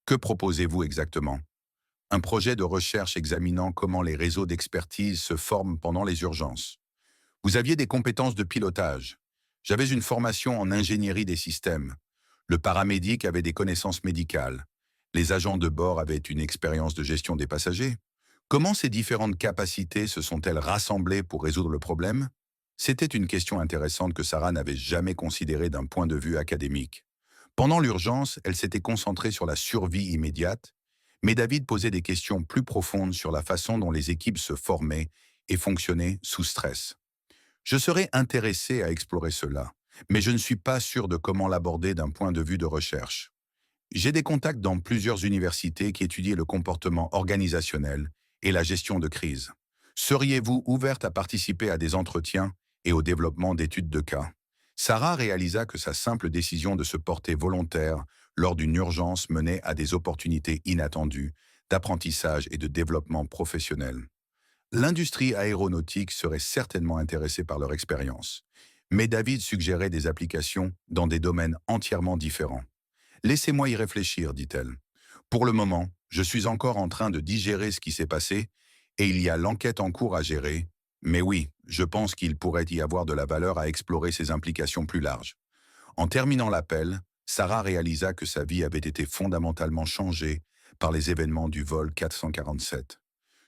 Que proposez-vous exactement? Un projet de recherche examinant comment les réseaux d'expertise se forment pendant les urgences. Vous aviez des compétences de pilotage. J'avais une formation en ingénierie des systèmes. Le paramédic avait des connaissances médicales. Les agents de bord avaient une expérience de gestion des passagers. Comment ces différentes capacités se sont-elles rassemblées pour résoudre le problème? C'était une question intéressante que Sarah n'avait jamais considérée d'un point de vue académique. Pendant l'urgence, elle s'était concentrée sur la survie immédiate, Mais David posait des questions plus profondes sur la façon dont les équipes se formaient et fonctionnaient sous stress. Je serais intéressé à explorer cela, mais je ne suis pas sûr de comment l'aborder d'un point de vue de recherche. J'ai des contacts dans plusieurs universités qui étudient le comportement organisationnel et la gestion de crise. Seriez-vous ouverte à participer à des entretiens et au développement d'études de cas? Sarah réalisa que sa simple décision de se porter volontaire lors d'une urgence menait à des opportunités inattendues d'apprentissage et de développement professionnel. L'industrie aéronautique serait certainement intéressée par leur expérience. Mais David suggérait des applications dans des domaines entièrement différents. Laissez-moi y réfléchir, dit-elle. Pour le moment, je suis encore en train de digérer ce qui s'est passé et il y a l'enquête en cours à gérer. Mais oui, je pense qu'il pourrait y avoir de la valeur à explorer ses implications plus larges. En terminant l'appel, Sarah réalisa que sa vie avait été fondamentalement changée par les événements du vol 447.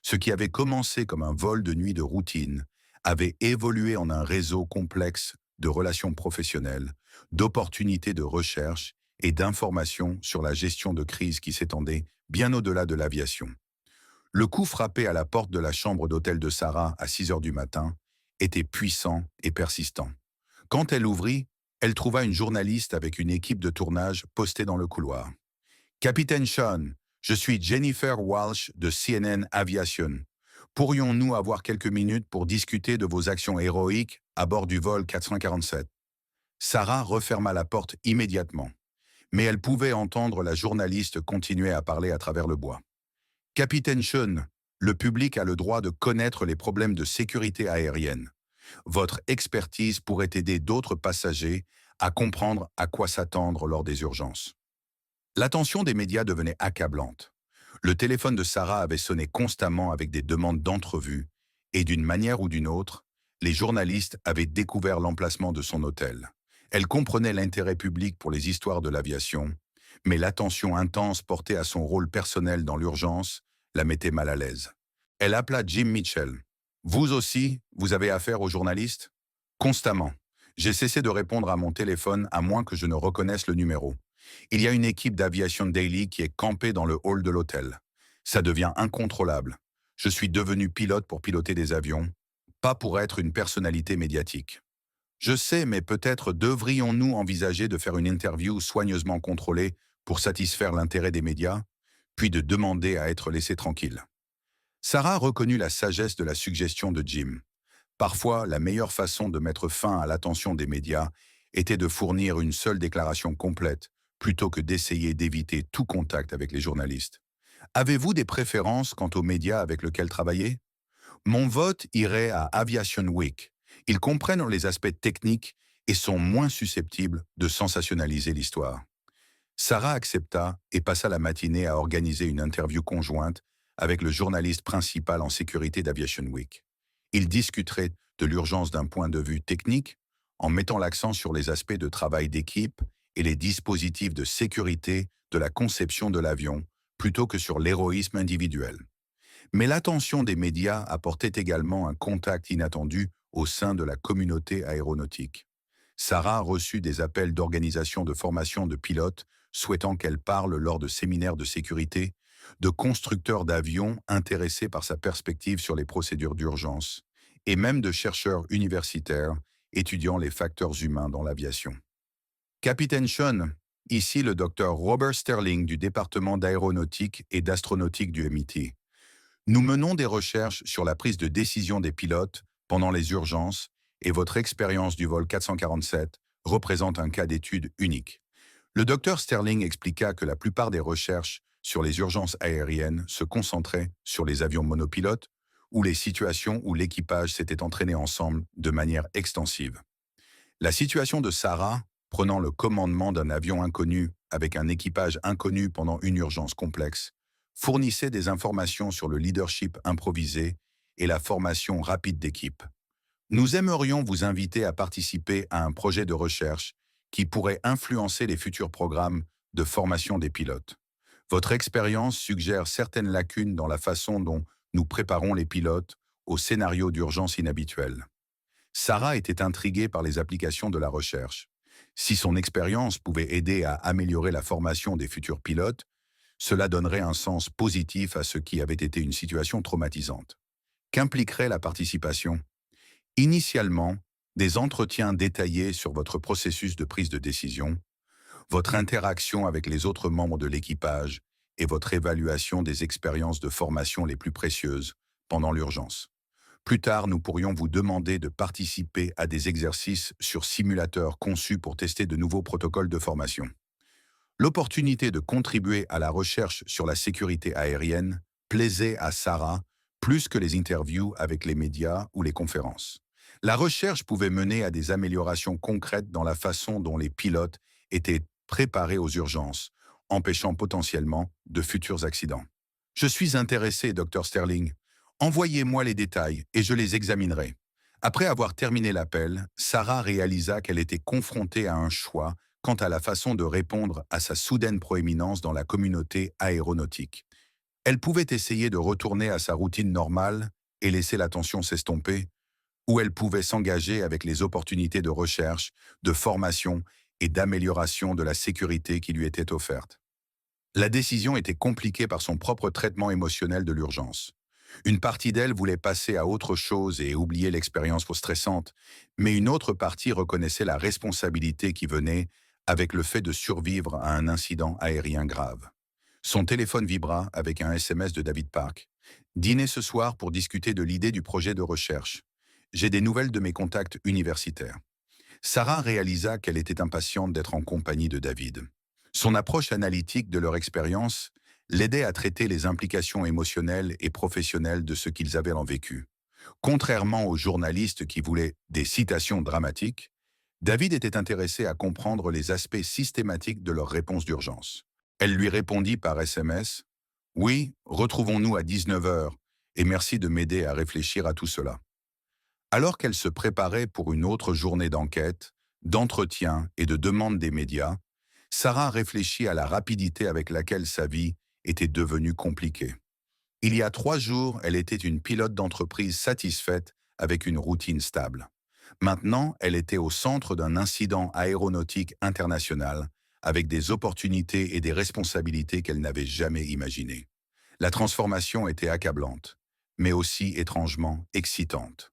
Ce qui avait commencé comme un vol de nuit de routine avait évolué en un réseau complexe de relations professionnelles, d'opportunités de recherche et d'informations sur la gestion de crise qui s'étendait bien au-delà de l'aviation. Le coup frappé à la porte de la chambre d'hôtel de Sarah à 6 heures du matin était puissant et persistant. Quand elle ouvrit, elle trouva une journaliste avec une équipe de tournage postée dans le couloir. Capitaine Sean, je suis Jennifer Walsh de CNN Aviation. Pourrions-nous avoir quelques minutes pour discuter de vos actions héroïques à bord du vol 447? Sarah referma la porte immédiatement, mais elle pouvait entendre la journaliste continuer à parler à travers le bois. Capitaine Sean, le public a le droit de connaître les problèmes de sécurité aérienne. Votre expertise pourrait aider d'autres passagers à comprendre à quoi s'attendre lors des urgences. L'attention des médias devenait accablante. Le téléphone de Sarah avait sonné constamment avec des demandes d'entrevue, et d'une manière ou d'une autre, les journalistes avaient découvert l'emplacement de son hôtel. Elle comprenait l'intérêt public pour les histoires de l'aviation, mais l'attention intense portée à son rôle personnel dans l'urgence la mettait mal à l'aise. Elle appela Jim Mitchell. « Vous aussi, vous avez affaire aux journalistes ?»« Constamment. J'ai cessé de répondre à mon téléphone à moins que je ne reconnaisse le numéro. Il y a une équipe d'Aviation Daily qui est campée dans le hall de l'hôtel. Ça devient incontrôlable. Je suis devenu pilote pour piloter des avions, pas pour être une personnalité médiatique. Je sais, mais peut-être devrions-nous envisager de faire une interview soigneusement contrôlée pour satisfaire l'intérêt des médias, puis de demander à être laissé tranquille. Sarah reconnut la sagesse de la suggestion de Jim. Parfois, la meilleure façon de mettre fin à l'attention des médias était de fournir une seule déclaration complète, plutôt que d'essayer d'éviter tout contact avec les journalistes. Avez-vous des préférences quant aux médias avec lesquels travailler? Mon vote irait à Aviation Week. Ils comprennent les aspects techniques et sont moins susceptibles de sensationnaliser l'histoire. Sarah accepta et passa la matinée à organiser une interview conjointe avec le journaliste principal en sécurité d'Aviation Week. Ils discuteraient de l'urgence d'un point de vue technique, en mettant l'accent sur les aspects de travail d'équipe et les dispositifs de sécurité de la conception de l'avion, plutôt que sur l'héroïsme individuel. Mais l'attention des médias apportait également un contact inattendu au sein de la communauté aéronautique. Sarah reçut des appels d'organisation de formation de pilotes souhaitant qu'elle parle lors de séminaires de sécurité, de constructeurs d'avions intéressés par sa perspective sur les procédures d'urgence, et même de chercheurs universitaires étudiant les facteurs humains dans l'aviation. Capitaine Sean, ici le docteur Robert Sterling du département d'aéronautique et d'astronautique du MIT. Nous menons des recherches sur la prise de décision des pilotes pendant les urgences et votre expérience du vol 447 représente un cas d'étude unique. Le docteur Sterling expliqua que la plupart des recherches sur les urgences aériennes se concentraient sur les avions monopilotes ou les situations où l'équipage s'était entraîné ensemble de manière extensive. La situation de Sarah, prenant le commandement d'un avion inconnu avec un équipage inconnu pendant une urgence complexe, fournissait des informations sur le leadership improvisé et la formation rapide d'équipe. Nous aimerions vous inviter à participer à un projet de recherche qui pourrait influencer les futurs programmes de formation des pilotes. Votre expérience suggère certaines lacunes dans la façon dont nous préparons les pilotes aux scénarios d'urgence inhabituels. Sarah était intriguée par les applications de la recherche. Si son expérience pouvait aider à améliorer la formation des futurs pilotes, Cela donnerait un sens positif à ce qui avait été une situation traumatisante. Qu'impliquerait la participation? Initialement, des entretiens détaillés sur votre processus de prise de décision, votre interaction avec les autres membres de l'équipage et votre évaluation des expériences de formation les plus précieuses pendant l'urgence. Plus tard, nous pourrions vous demander de participer à des exercices sur simulateurs conçus pour tester de nouveaux protocoles de formation. L'opportunité de contribuer à la recherche sur la sécurité aérienne plaisait à Sarah plus que les interviews avec les médias ou les conférences. La recherche pouvait mener à des améliorations concrètes dans la façon dont les pilotes étaient préparés aux urgences, empêchant potentiellement de futurs accidents. Je suis intéressé, Dr. Sterling. Envoyez-moi les détails et je les examinerai. Après avoir terminé l'appel, Sarah réalisa qu'elle était confrontée à un choix quant à la façon de répondre à sa soudaine proéminence dans la communauté aéronautique. Elle pouvait essayer de retourner à sa routine normale et laisser la tension s'estomper, ou elle pouvait s'engager avec les opportunités de recherche, de formation et d'amélioration de la sécurité qui lui étaient offertes. La décision était compliquée par son propre traitement émotionnel de l'urgence. Une partie d'elle voulait passer à autre chose et oublier l'expérience stressante, mais une autre partie reconnaissait la responsabilité qui venait avec le fait de survivre à un incident aérien grave. Son téléphone vibra avec un SMS de David Park. Dîner ce soir pour discuter de l'idée du projet de recherche. J'ai des nouvelles de mes contacts universitaires. Sarah réalisa qu'elle était impatiente d'être en compagnie de David. Son approche analytique de leur expérience l'aidait à traiter les implications émotionnelles et professionnelles de ce qu'ils avaient en vécu. Contrairement aux journalistes qui voulaient des citations dramatiques, David était intéressé à comprendre les aspects systématiques de leur réponse d'urgence. Elle lui répondit par SMS: « Oui, retrouvons-nous à 19 heures et merci de m'aider à réfléchir à tout cela. » Alors qu'elle se préparait pour une autre journée d'enquête, d'entretien et de demande des médias, Sarah réfléchit à la rapidité avec laquelle sa vie était devenue compliquée. Il y a 3 jours, elle était une pilote d'entreprise satisfaite avec une routine stable. Maintenant, elle était au centre d'un incident aéronautique international avec des opportunités et des responsabilités qu'elle n'avait jamais imaginées. La transformation était accablante, mais aussi étrangement excitante.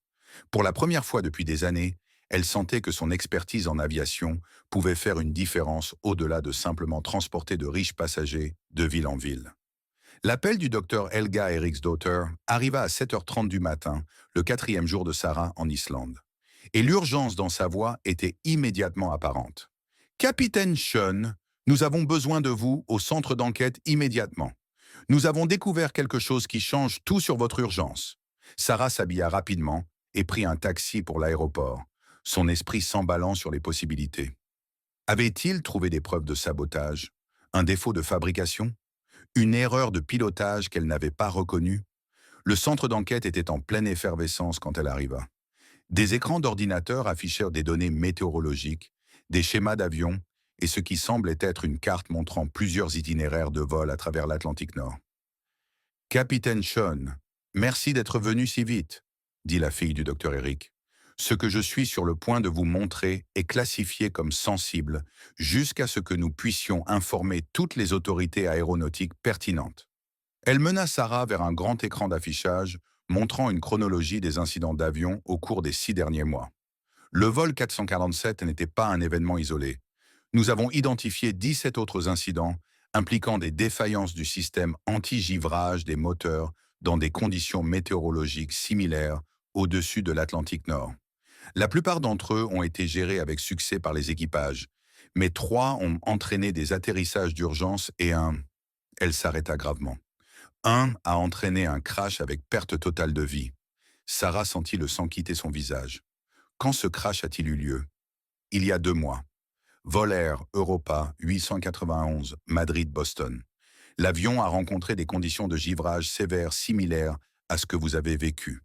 Pour la première fois depuis des années, elle sentait que son expertise en aviation pouvait faire une différence au-delà de simplement transporter de riches passagers de ville en ville. L'appel du docteur Helga Eriksdotter arriva à 7h30 du matin, le 4e jour de Sarah en Islande. Et l'urgence dans sa voix était immédiatement apparente. « Capitaine Sean, nous avons besoin de vous au centre d'enquête immédiatement. Nous avons découvert quelque chose qui change tout sur votre urgence. » Sarah s'habilla rapidement et prit un taxi pour l'aéroport, son esprit s'emballant sur les possibilités. Avait-il trouvé des preuves de sabotage? Un défaut de fabrication? Une erreur de pilotage qu'elle n'avait pas reconnue? Le centre d'enquête était en pleine effervescence quand elle arriva. Des écrans d'ordinateur affichèrent des données météorologiques, des schémas d'avions et ce qui semblait être une carte montrant plusieurs itinéraires de vol à travers l'Atlantique Nord. « Capitaine Sean, merci d'être venu si vite, » dit la fille du docteur Eric. « Ce que je suis sur le point de vous montrer est classifié comme sensible jusqu'à ce que nous puissions informer toutes les autorités aéronautiques pertinentes. » Elle mena Sarah vers un grand écran d'affichage montrant une chronologie des incidents d'avion au cours des 6 derniers mois. Le vol 447 n'était pas un événement isolé. Nous avons identifié 17 autres incidents impliquant des défaillances du système anti-givrage des moteurs dans des conditions météorologiques similaires au-dessus de l'Atlantique Nord. La plupart d'entre eux ont été gérés avec succès par les équipages, mais 3 ont entraîné des atterrissages d'urgence et un... Elle s'arrêta gravement. Un a entraîné un crash avec perte totale de vie. Sarah sentit le sang quitter son visage. Quand ce crash a-t-il eu lieu? Il y a 2 mois. Vol Air Europa 891, Madrid-Boston. L'avion a rencontré des conditions de givrage sévères similaires à ce que vous avez vécu.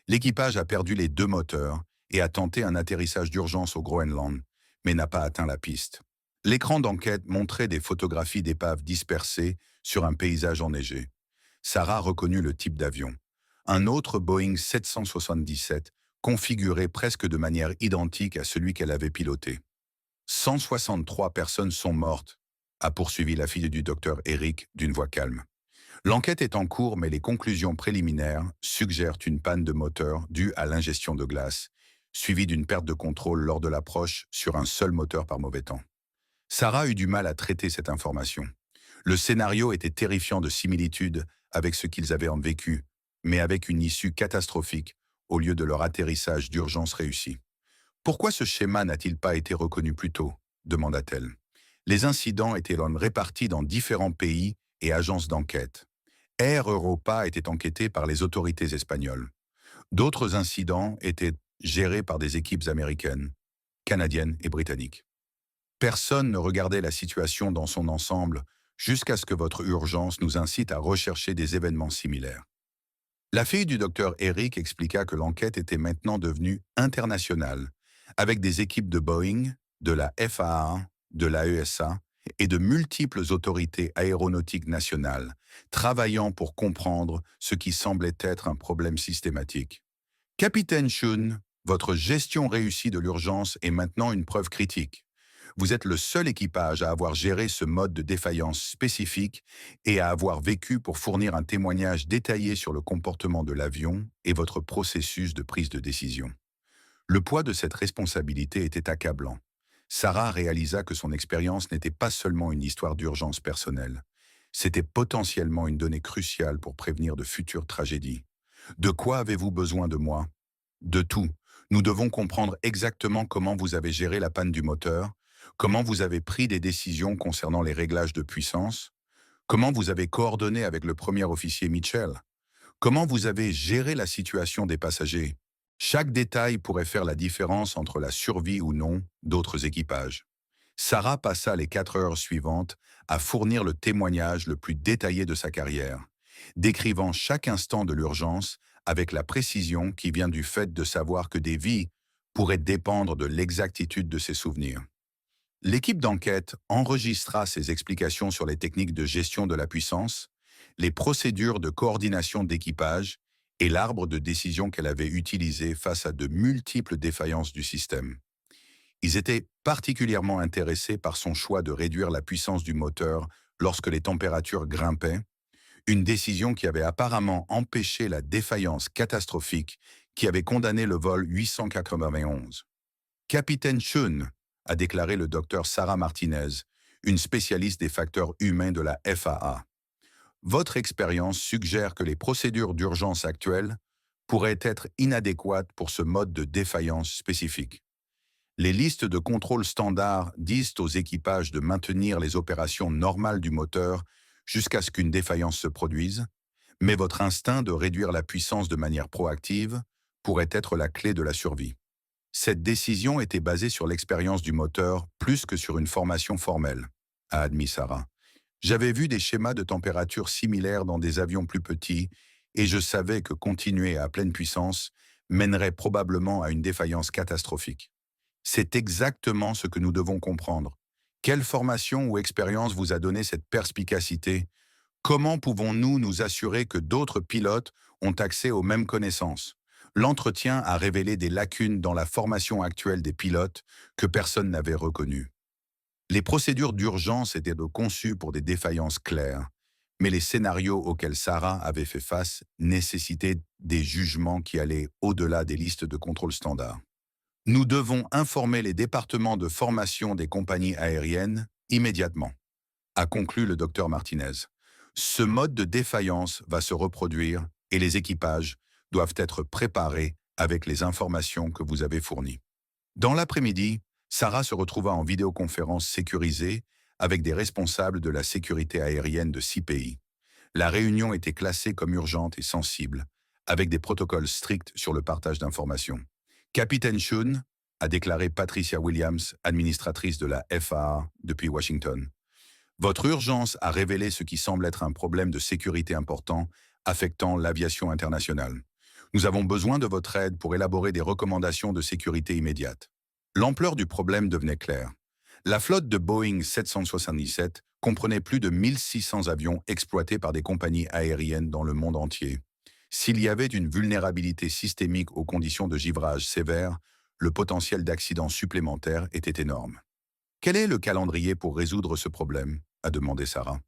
L'équipage a perdu les 2 moteurs et a tenté un atterrissage d'urgence au Groenland, mais n'a pas atteint la piste. L'écran d'enquête montrait des photographies d'épaves dispersées sur un paysage enneigé. Sarah reconnut le type d'avion. Un autre Boeing 777, configuré presque de manière identique à celui qu'elle avait piloté. 163 personnes sont mortes, a poursuivi la fille du docteur Eric d'une voix calme. L'enquête est en cours, mais les conclusions préliminaires suggèrent une panne de moteur due à l'ingestion de glace, suivie d'une perte de contrôle lors de l'approche sur un seul moteur par mauvais temps. Sarah eut du mal à traiter cette information. Le scénario était terrifiant de similitude avec ce qu'ils avaient vécu, mais avec une issue catastrophique au lieu de leur atterrissage d'urgence réussi. Pourquoi ce schéma n'a-t-il pas été reconnu plus tôt demanda-t-elle. Les incidents étaient répartis dans différents pays et agences d'enquête. Air Europa était enquêté par les autorités espagnoles. D'autres incidents étaient gérés par des équipes américaines, canadiennes et britanniques. Personne ne regardait la situation dans son ensemble jusqu'à ce que votre urgence nous incite à rechercher des événements similaires. La fille du docteur Eric expliqua que l'enquête était maintenant devenue internationale, avec des équipes de Boeing, de la FAA, de l'AESA et de multiples autorités aéronautiques nationales, travaillant pour comprendre ce qui semblait être un problème systématique. Capitaine Shun, votre gestion réussie de l'urgence est maintenant une preuve critique. Vous êtes le seul équipage à avoir géré ce mode de défaillance spécifique et à avoir vécu pour fournir un témoignage détaillé sur le comportement de l'avion et votre processus de prise de décision. Le poids de cette responsabilité était accablant. Sarah réalisa que son expérience n'était pas seulement une histoire d'urgence personnelle. C'était potentiellement une donnée cruciale pour prévenir de futures tragédies. De quoi avez-vous besoin de moi? De tout. Nous devons comprendre exactement comment vous avez géré la panne du moteur, comment vous avez pris des décisions concernant les réglages de puissance, comment vous avez coordonné avec le premier officier Mitchell, comment vous avez géré la situation des passagers. Chaque détail pourrait faire la différence entre la survie ou non d'autres équipages. Sarah passa les 4 heures suivantes à fournir le témoignage le plus détaillé de sa carrière, décrivant chaque instant de l'urgence avec la précision qui vient du fait de savoir que des vies pourraient dépendre de l'exactitude de ses souvenirs. L'équipe d'enquête enregistra ses explications sur les techniques de gestion de la puissance, les procédures de coordination d'équipage et l'arbre de décision qu'elle avait utilisé face à de multiples défaillances du système. Ils étaient particulièrement intéressés par son choix de réduire la puissance du moteur lorsque les températures grimpaient, une décision qui avait apparemment empêché la défaillance catastrophique qui avait condamné le vol 891. Capitaine Shun, a déclaré le docteur Sarah Martinez, une spécialiste des facteurs humains de la FAA. Votre expérience suggère que les procédures d'urgence actuelles pourraient être inadéquates pour ce mode de défaillance spécifique. Les listes de contrôle standard disent aux équipages de maintenir les opérations normales du moteur jusqu'à ce qu'une défaillance se produise, mais votre instinct de réduire la puissance de manière proactive pourrait être la clé de la survie. Cette décision était basée sur l'expérience du moteur plus que sur une formation formelle, a admis Sarah. J'avais vu des schémas de température similaires dans des avions plus petits et je savais que continuer à pleine puissance mènerait probablement à une défaillance catastrophique. C'est exactement ce que nous devons comprendre. Quelle formation ou expérience vous a donné cette perspicacité? Comment pouvons-nous nous assurer que d'autres pilotes ont accès aux mêmes connaissances? L'entretien a révélé des lacunes dans la formation actuelle des pilotes que personne n'avait reconnues. Les procédures d'urgence étaient conçues pour des défaillances claires, mais les scénarios auxquels Sarah avait fait face nécessitaient des jugements qui allaient au-delà des listes de contrôle standard. Nous devons informer les départements de formation des compagnies aériennes immédiatement, a conclu le docteur Martinez. Ce mode de défaillance va se reproduire et les équipages doivent être préparés avec les informations que vous avez fournies. Dans l'après-midi, Sarah se retrouva en vidéoconférence sécurisée avec des responsables de la sécurité aérienne de 6 pays. La réunion était classée comme urgente et sensible, avec des protocoles stricts sur le partage d'informations. Capitaine Shun, a déclaré Patricia Williams, administratrice de la FAA depuis Washington. Votre urgence a révélé ce qui semble être un problème de sécurité important affectant l'aviation internationale. Nous avons besoin de votre aide pour élaborer des recommandations de sécurité immédiates. L'ampleur du problème devenait claire. La flotte de Boeing 777 comprenait plus de 1600 avions exploités par des compagnies aériennes dans le monde entier. S'il y avait une vulnérabilité systémique aux conditions de givrage sévères, le potentiel d'accidents supplémentaires était énorme. Quel est le calendrier pour résoudre ce problème? a demandé Sarah.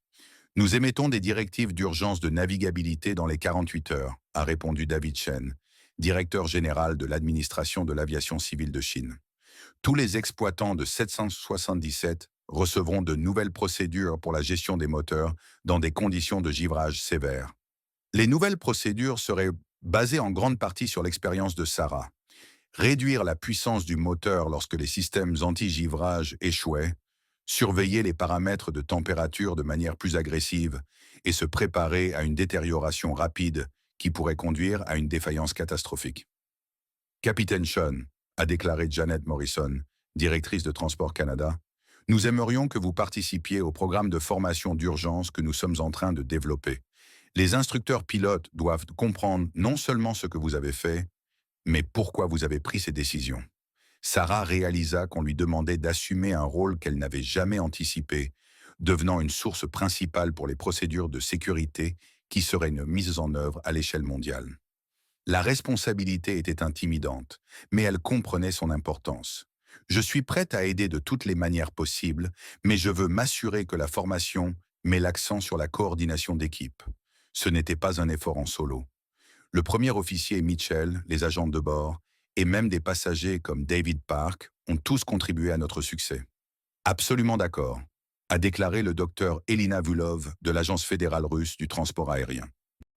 Nous émettons des directives d'urgence de navigabilité dans les 48 heures, a répondu David Chen, directeur général de l'administration de l'aviation civile de Chine. Tous les exploitants de 777 recevront de nouvelles procédures pour la gestion des moteurs dans des conditions de givrage sévères. Les nouvelles procédures seraient basées en grande partie sur l'expérience de Sarah. Réduire la puissance du moteur lorsque les systèmes anti-givrage échouaient, surveiller les paramètres de température de manière plus agressive et se préparer à une détérioration rapide qui pourrait conduire à une défaillance catastrophique. Capitaine Sean, a déclaré Janet Morrison, directrice de Transport Canada, nous aimerions que vous participiez au programme de formation d'urgence que nous sommes en train de développer. Les instructeurs pilotes doivent comprendre non seulement ce que vous avez fait, mais pourquoi vous avez pris ces décisions. Sarah réalisa qu'on lui demandait d'assumer un rôle qu'elle n'avait jamais anticipé, devenant une source principale pour les procédures de sécurité qui seraient mises en œuvre à l'échelle mondiale. La responsabilité était intimidante, mais elle comprenait son importance. Je suis prête à aider de toutes les manières possibles, mais je veux m'assurer que la formation met l'accent sur la coordination d'équipe. Ce n'était pas un effort en solo. Le premier officier Mitchell, les agents de bord, et même des passagers comme David Park ont tous contribué à notre succès. Absolument d'accord, a déclaré le docteur Elina Vulov de l'Agence fédérale russe du transport aérien.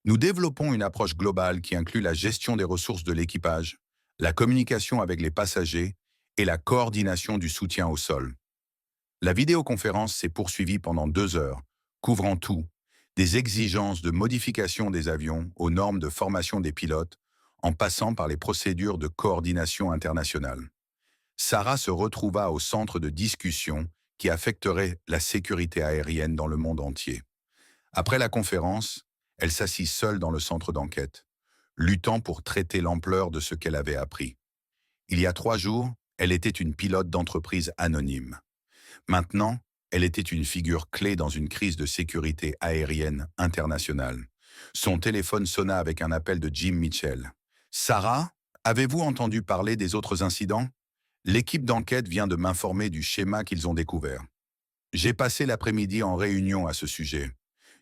Nous développons une approche globale qui inclut la gestion des ressources de l'équipage, la communication avec les passagers et la coordination du soutien au sol. La vidéoconférence s'est poursuivie pendant 2 heures, couvrant tout, des exigences de modification des avions aux normes de formation des pilotes, en passant par les procédures de coordination internationale. Sarah se retrouva au centre de discussions qui affecteraient la sécurité aérienne dans le monde entier. Après la conférence, elle s'assit seule dans le centre d'enquête, luttant pour traiter l'ampleur de ce qu'elle avait appris. Il y a 3 jours, elle était une pilote d'entreprise anonyme. Maintenant, elle était une figure clé dans une crise de sécurité aérienne internationale. Son téléphone sonna avec un appel de Jim Mitchell. « Sarah, avez-vous entendu parler des autres incidents? L'équipe d'enquête vient de m'informer du schéma qu'ils ont découvert. J'ai passé l'après-midi en réunion à ce sujet.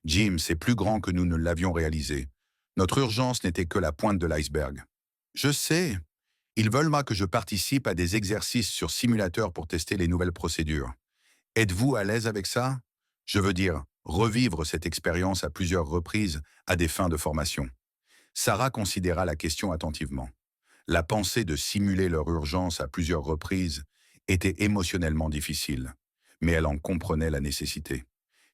Jim, c'est plus grand que nous ne l'avions réalisé. Notre urgence n'était que la pointe de l'iceberg. Je sais. Ils veulent que je participe à des exercices sur simulateur pour tester les nouvelles procédures. Êtes-vous à l'aise avec ça? Je veux dire, revivre cette expérience à plusieurs reprises à des fins de formation. Sarah considéra la question attentivement. La pensée de simuler leur urgence à plusieurs reprises était émotionnellement difficile, mais elle en comprenait la nécessité.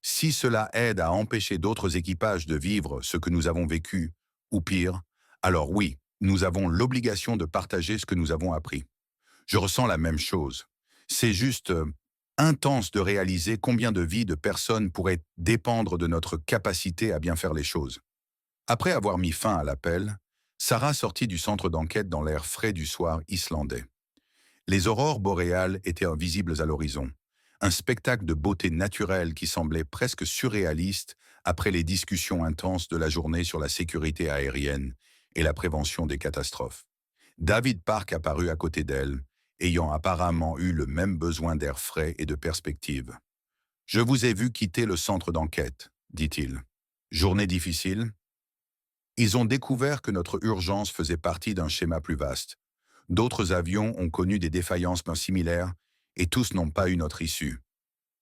Si cela aide à empêcher d'autres équipages de vivre ce que nous avons vécu, ou pire, alors oui, nous avons l'obligation de partager ce que nous avons appris. Je ressens la même chose. C'est juste intense de réaliser combien de vies de personnes pourraient dépendre de notre capacité à bien faire les choses. Après avoir mis fin à l'appel, Sarah sortit du centre d'enquête dans l'air frais du soir islandais. Les aurores boréales étaient invisibles à l'horizon, un spectacle de beauté naturelle qui semblait presque surréaliste après les discussions intenses de la journée sur la sécurité aérienne et la prévention des catastrophes. David Park apparut à côté d'elle, ayant apparemment eu le même besoin d'air frais et de perspective. « Je vous ai vu quitter le centre d'enquête, dit-il. Journée difficile? Ils ont découvert que notre urgence faisait partie d'un schéma plus vaste. D'autres avions ont connu des défaillances similaires et tous n'ont pas eu notre issue. »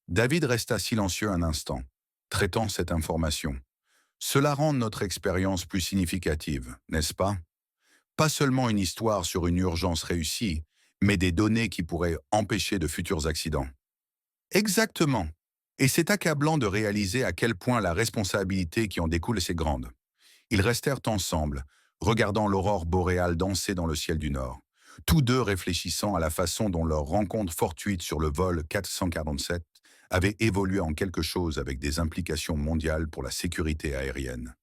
David resta silencieux un instant, traitant cette information. Cela rend notre expérience plus significative, n'est-ce pas? Pas seulement une histoire sur une urgence réussie, mais des données qui pourraient empêcher de futurs accidents. Exactement. Et c'est accablant de réaliser à quel point la responsabilité qui en découle est grande. Ils restèrent ensemble, regardant l'aurore boréale danser dans le ciel du Nord, tous deux réfléchissant à la façon dont leur rencontre fortuite sur le vol 447 avait évolué en quelque chose avec des implications mondiales pour la sécurité aérienne.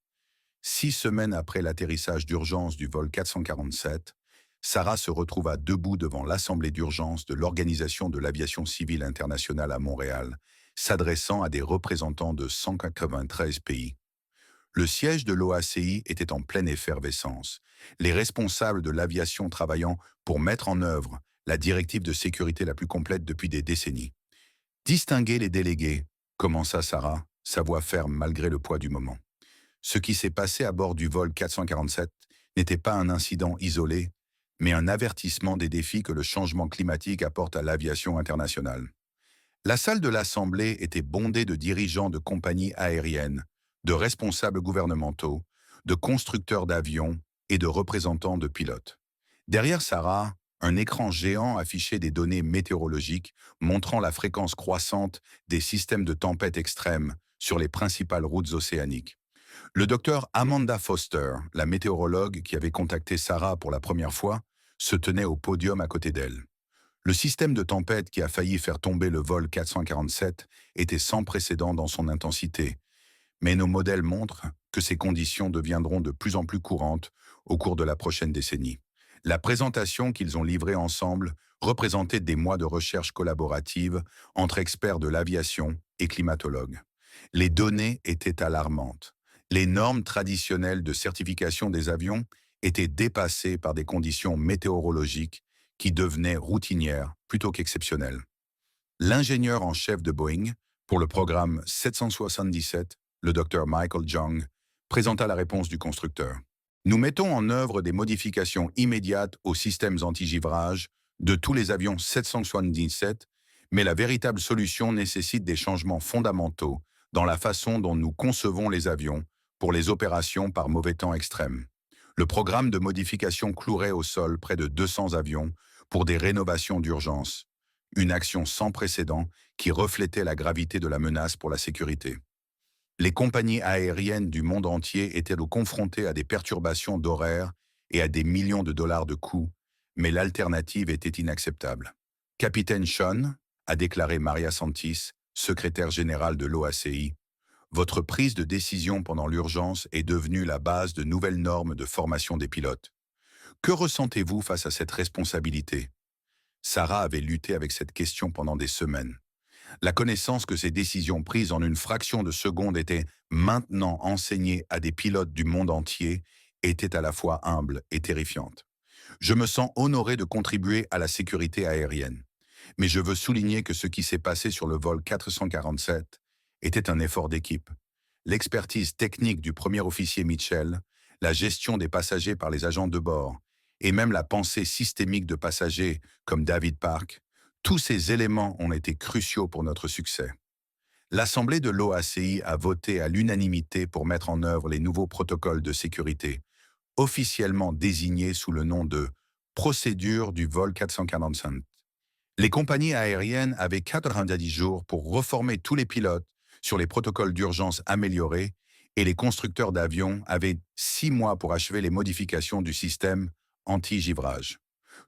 6 semaines après l'atterrissage d'urgence du vol 447, Sarah se retrouva debout devant l'Assemblée d'urgence de l'Organisation de l'aviation civile internationale à Montréal, s'adressant à des représentants de 193 pays. Le siège de l'OACI était en pleine effervescence, les responsables de l'aviation travaillant pour mettre en œuvre la directive de sécurité la plus complète depuis des décennies. Distinguer les délégués, commença Sarah, sa voix ferme malgré le poids du moment. Ce qui s'est passé à bord du vol 447 n'était pas un incident isolé, mais un avertissement des défis que le changement climatique apporte à l'aviation internationale. La salle de l'Assemblée était bondée de dirigeants de compagnies aériennes, de responsables gouvernementaux, de constructeurs d'avions et de représentants de pilotes. Derrière Sarah, un écran géant affichait des données météorologiques montrant la fréquence croissante des systèmes de tempêtes extrêmes sur les principales routes océaniques. Le docteur Amanda Foster, la météorologue qui avait contacté Sarah pour la première fois, se tenait au podium à côté d'elle. Le système de tempête qui a failli faire tomber le vol 447 était sans précédent dans son intensité, mais nos modèles montrent que ces conditions deviendront de plus en plus courantes au cours de la prochaine décennie. La présentation qu'ils ont livrée ensemble représentait des mois de recherche collaborative entre experts de l'aviation et climatologues. Les données étaient alarmantes. Les normes traditionnelles de certification des avions étaient dépassées par des conditions météorologiques qui devenaient routinières plutôt qu'exceptionnelles. L'ingénieur en chef de Boeing pour le programme 777, le Dr Michael Jung, présenta la réponse du constructeur. Nous mettons en œuvre des modifications immédiates aux systèmes anti-givrage de tous les avions 777, mais la véritable solution nécessite des changements fondamentaux dans la façon dont nous concevons les avions pour les opérations par mauvais temps extrême. Le programme de modification clouerait au sol près de 200 avions pour des rénovations d'urgence, une action sans précédent qui reflétait la gravité de la menace pour la sécurité. Les compagnies aériennes du monde entier étaient confrontées à des perturbations d'horaire et à des millions de dollars de coûts, mais l'alternative était inacceptable. Capitaine Sean, a déclaré Maria Santis, secrétaire générale de l'OACI, votre prise de décision pendant l'urgence est devenue la base de nouvelles normes de formation des pilotes. Que ressentez-vous face à cette responsabilité? Sarah avait lutté avec cette question pendant des semaines. La connaissance que ces décisions prises en une fraction de seconde étaient maintenant enseignées à des pilotes du monde entier était à la fois humble et terrifiante. Je me sens honoré de contribuer à la sécurité aérienne. Mais je veux souligner que ce qui s'est passé sur le vol 447 était un effort d'équipe. L'expertise technique du premier officier Mitchell, la gestion des passagers par les agents de bord, et même la pensée systémique de passagers comme David Park, tous ces éléments ont été cruciaux pour notre succès. L'Assemblée de l'OACI a voté à l'unanimité pour mettre en œuvre les nouveaux protocoles de sécurité, officiellement désignés sous le nom de procédure du vol 445. Les compagnies aériennes avaient 90 jours pour reformer tous les pilotes sur les protocoles d'urgence améliorés et les constructeurs d'avions avaient 6 mois pour achever les modifications du système anti-givrage.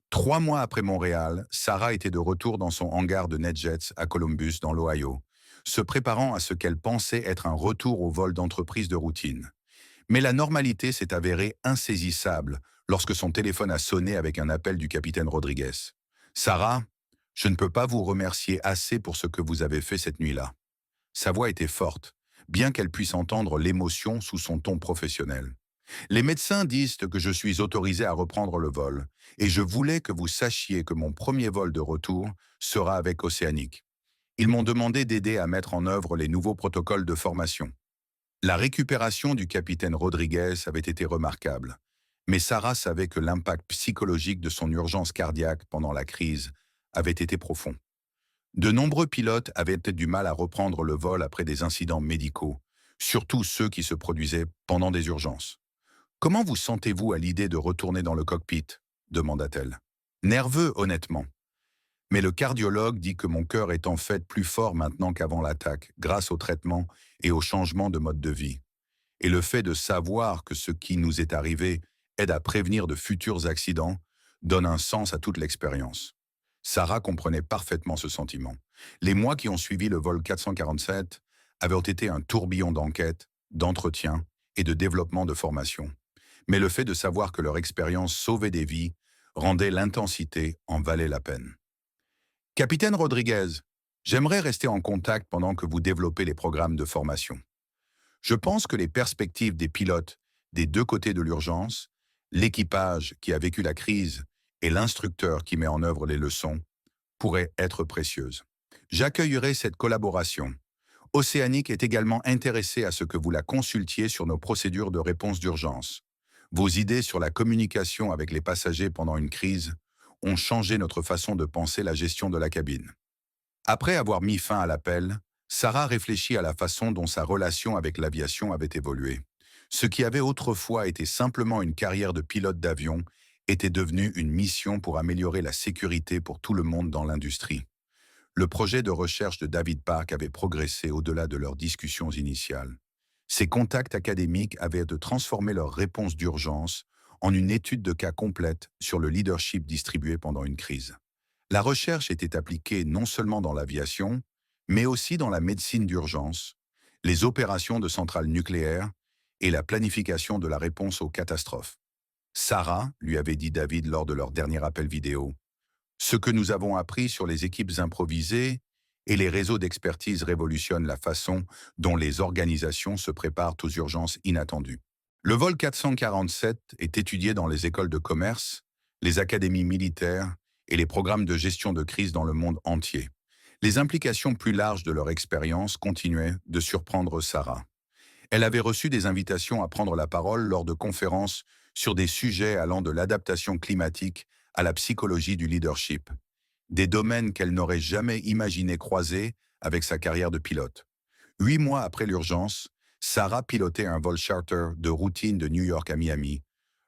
3 mois après Montréal, Sarah était de retour dans son hangar de NetJets à Columbus, dans l'Ohio, se préparant à ce qu'elle pensait être un retour au vol d'entreprise de routine. Mais la normalité s'est avérée insaisissable lorsque son téléphone a sonné avec un appel du capitaine Rodriguez. « Sarah, je ne peux pas vous remercier assez pour ce que vous avez fait cette nuit-là. » Sa voix était forte, bien qu'elle puisse entendre l'émotion sous son ton professionnel. Les médecins disent que je suis autorisé à reprendre le vol, et je voulais que vous sachiez que mon premier vol de retour sera avec Océanic. Ils m'ont demandé d'aider à mettre en œuvre les nouveaux protocoles de formation. La récupération du capitaine Rodriguez avait été remarquable, mais Sarah savait que l'impact psychologique de son urgence cardiaque pendant la crise avait été profond. De nombreux pilotes avaient du mal à reprendre le vol après des incidents médicaux, surtout ceux qui se produisaient pendant des urgences. « Comment vous sentez-vous à l'idée de retourner dans le cockpit ?» demanda-t-elle. « Nerveux, honnêtement. Mais le cardiologue dit que mon cœur est en fait plus fort maintenant qu'avant l'attaque, grâce au traitement et au changement de mode de vie. Et le fait de savoir que ce qui nous est arrivé aide à prévenir de futurs accidents donne un sens à toute l'expérience. » Sarah comprenait parfaitement ce sentiment. Les mois qui ont suivi le vol 447 avaient été un tourbillon d'enquêtes, d'entretiens et de développement de formation. Mais le fait de savoir que leur expérience sauvait des vies rendait l'intensité en valait la peine. « Capitaine Rodriguez, j'aimerais rester en contact pendant que vous développez les programmes de formation. Je pense que les perspectives des pilotes des deux côtés de l'urgence, l'équipage qui a vécu la crise et l'instructeur qui met en œuvre les leçons pourraient être précieuses. J'accueillerai cette collaboration. Océanique est également intéressée à ce que vous la consultiez sur nos procédures de réponse d'urgence. Vos idées sur la communication avec les passagers pendant une crise ont changé notre façon de penser la gestion de la cabine. Après avoir mis fin à l'appel, Sarah réfléchit à la façon dont sa relation avec l'aviation avait évolué. Ce qui avait autrefois été simplement une carrière de pilote d'avion était devenu une mission pour améliorer la sécurité pour tout le monde dans l'industrie. Le projet de recherche de David Park avait progressé au-delà de leurs discussions initiales. Ces contacts académiques avaient de transformer leur réponse d'urgence en une étude de cas complète sur le leadership distribué pendant une crise. La recherche était appliquée non seulement dans l'aviation, mais aussi dans la médecine d'urgence, les opérations de centrales nucléaires et la planification de la réponse aux catastrophes. Sarah, lui avait dit David lors de leur dernier appel vidéo, ce que nous avons appris sur les équipes improvisées et les réseaux d'expertise révolutionnent la façon dont les organisations se préparent aux urgences inattendues. Le vol 447 est étudié dans les écoles de commerce, les académies militaires et les programmes de gestion de crise dans le monde entier. Les implications plus larges de leur expérience continuaient de surprendre Sarah. Elle avait reçu des invitations à prendre la parole lors de conférences sur des sujets allant de l'adaptation climatique à la psychologie du leadership, des domaines qu'elle n'aurait jamais imaginé croiser avec sa carrière de pilote. 8 mois après l'urgence, Sarah pilotait un vol charter de routine de New York à Miami,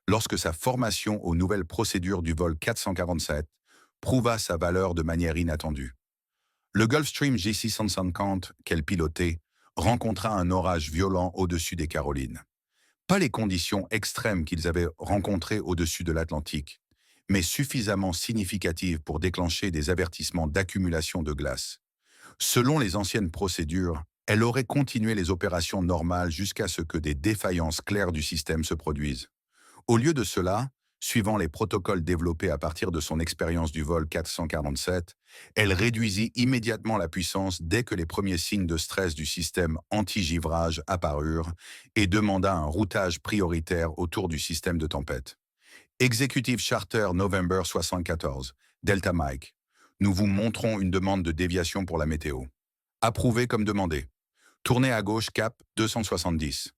lorsque sa formation aux nouvelles procédures du vol 447 prouva sa valeur de manière inattendue. Le Gulfstream G650 qu'elle pilotait rencontra un orage violent au-dessus des Carolines. Pas les conditions extrêmes qu'ils avaient rencontrées au-dessus de l'Atlantique, mais suffisamment significatives pour déclencher des avertissements d'accumulation de glace. Selon les anciennes procédures, elle aurait continué les opérations normales jusqu'à ce que des défaillances claires du système se produisent. Au lieu de cela, suivant les protocoles développés à partir de son expérience du vol 447, elle réduisit immédiatement la puissance dès que les premiers signes de stress du système anti-givrage apparurent et demanda un routage prioritaire autour du système de tempête. Executive Charter November 74, Delta Mike. Nous vous montrons une demande de déviation pour la météo. Approuvé comme demandé. Tournez à gauche cap 270.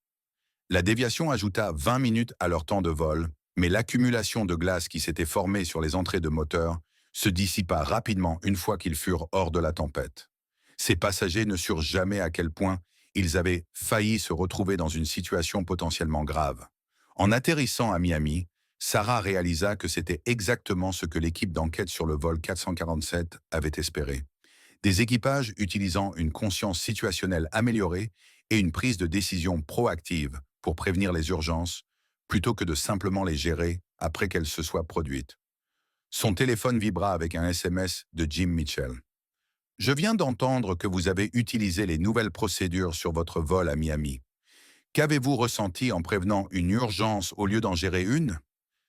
La déviation ajouta 20 minutes à leur temps de vol, mais l'accumulation de glace qui s'était formée sur les entrées de moteur se dissipa rapidement une fois qu'ils furent hors de la tempête. Ces passagers ne surent jamais à quel point ils avaient failli se retrouver dans une situation potentiellement grave. En atterrissant à Miami, Sarah réalisa que c'était exactement ce que l'équipe d'enquête sur le vol 447 avait espéré. Des équipages utilisant une conscience situationnelle améliorée et une prise de décision proactive pour prévenir les urgences, plutôt que de simplement les gérer après qu'elles se soient produites. Son téléphone vibra avec un SMS de Jim Mitchell. « Je viens d'entendre que vous avez utilisé les nouvelles procédures sur votre vol à Miami. Qu'avez-vous ressenti en prévenant une urgence au lieu d'en gérer une ?»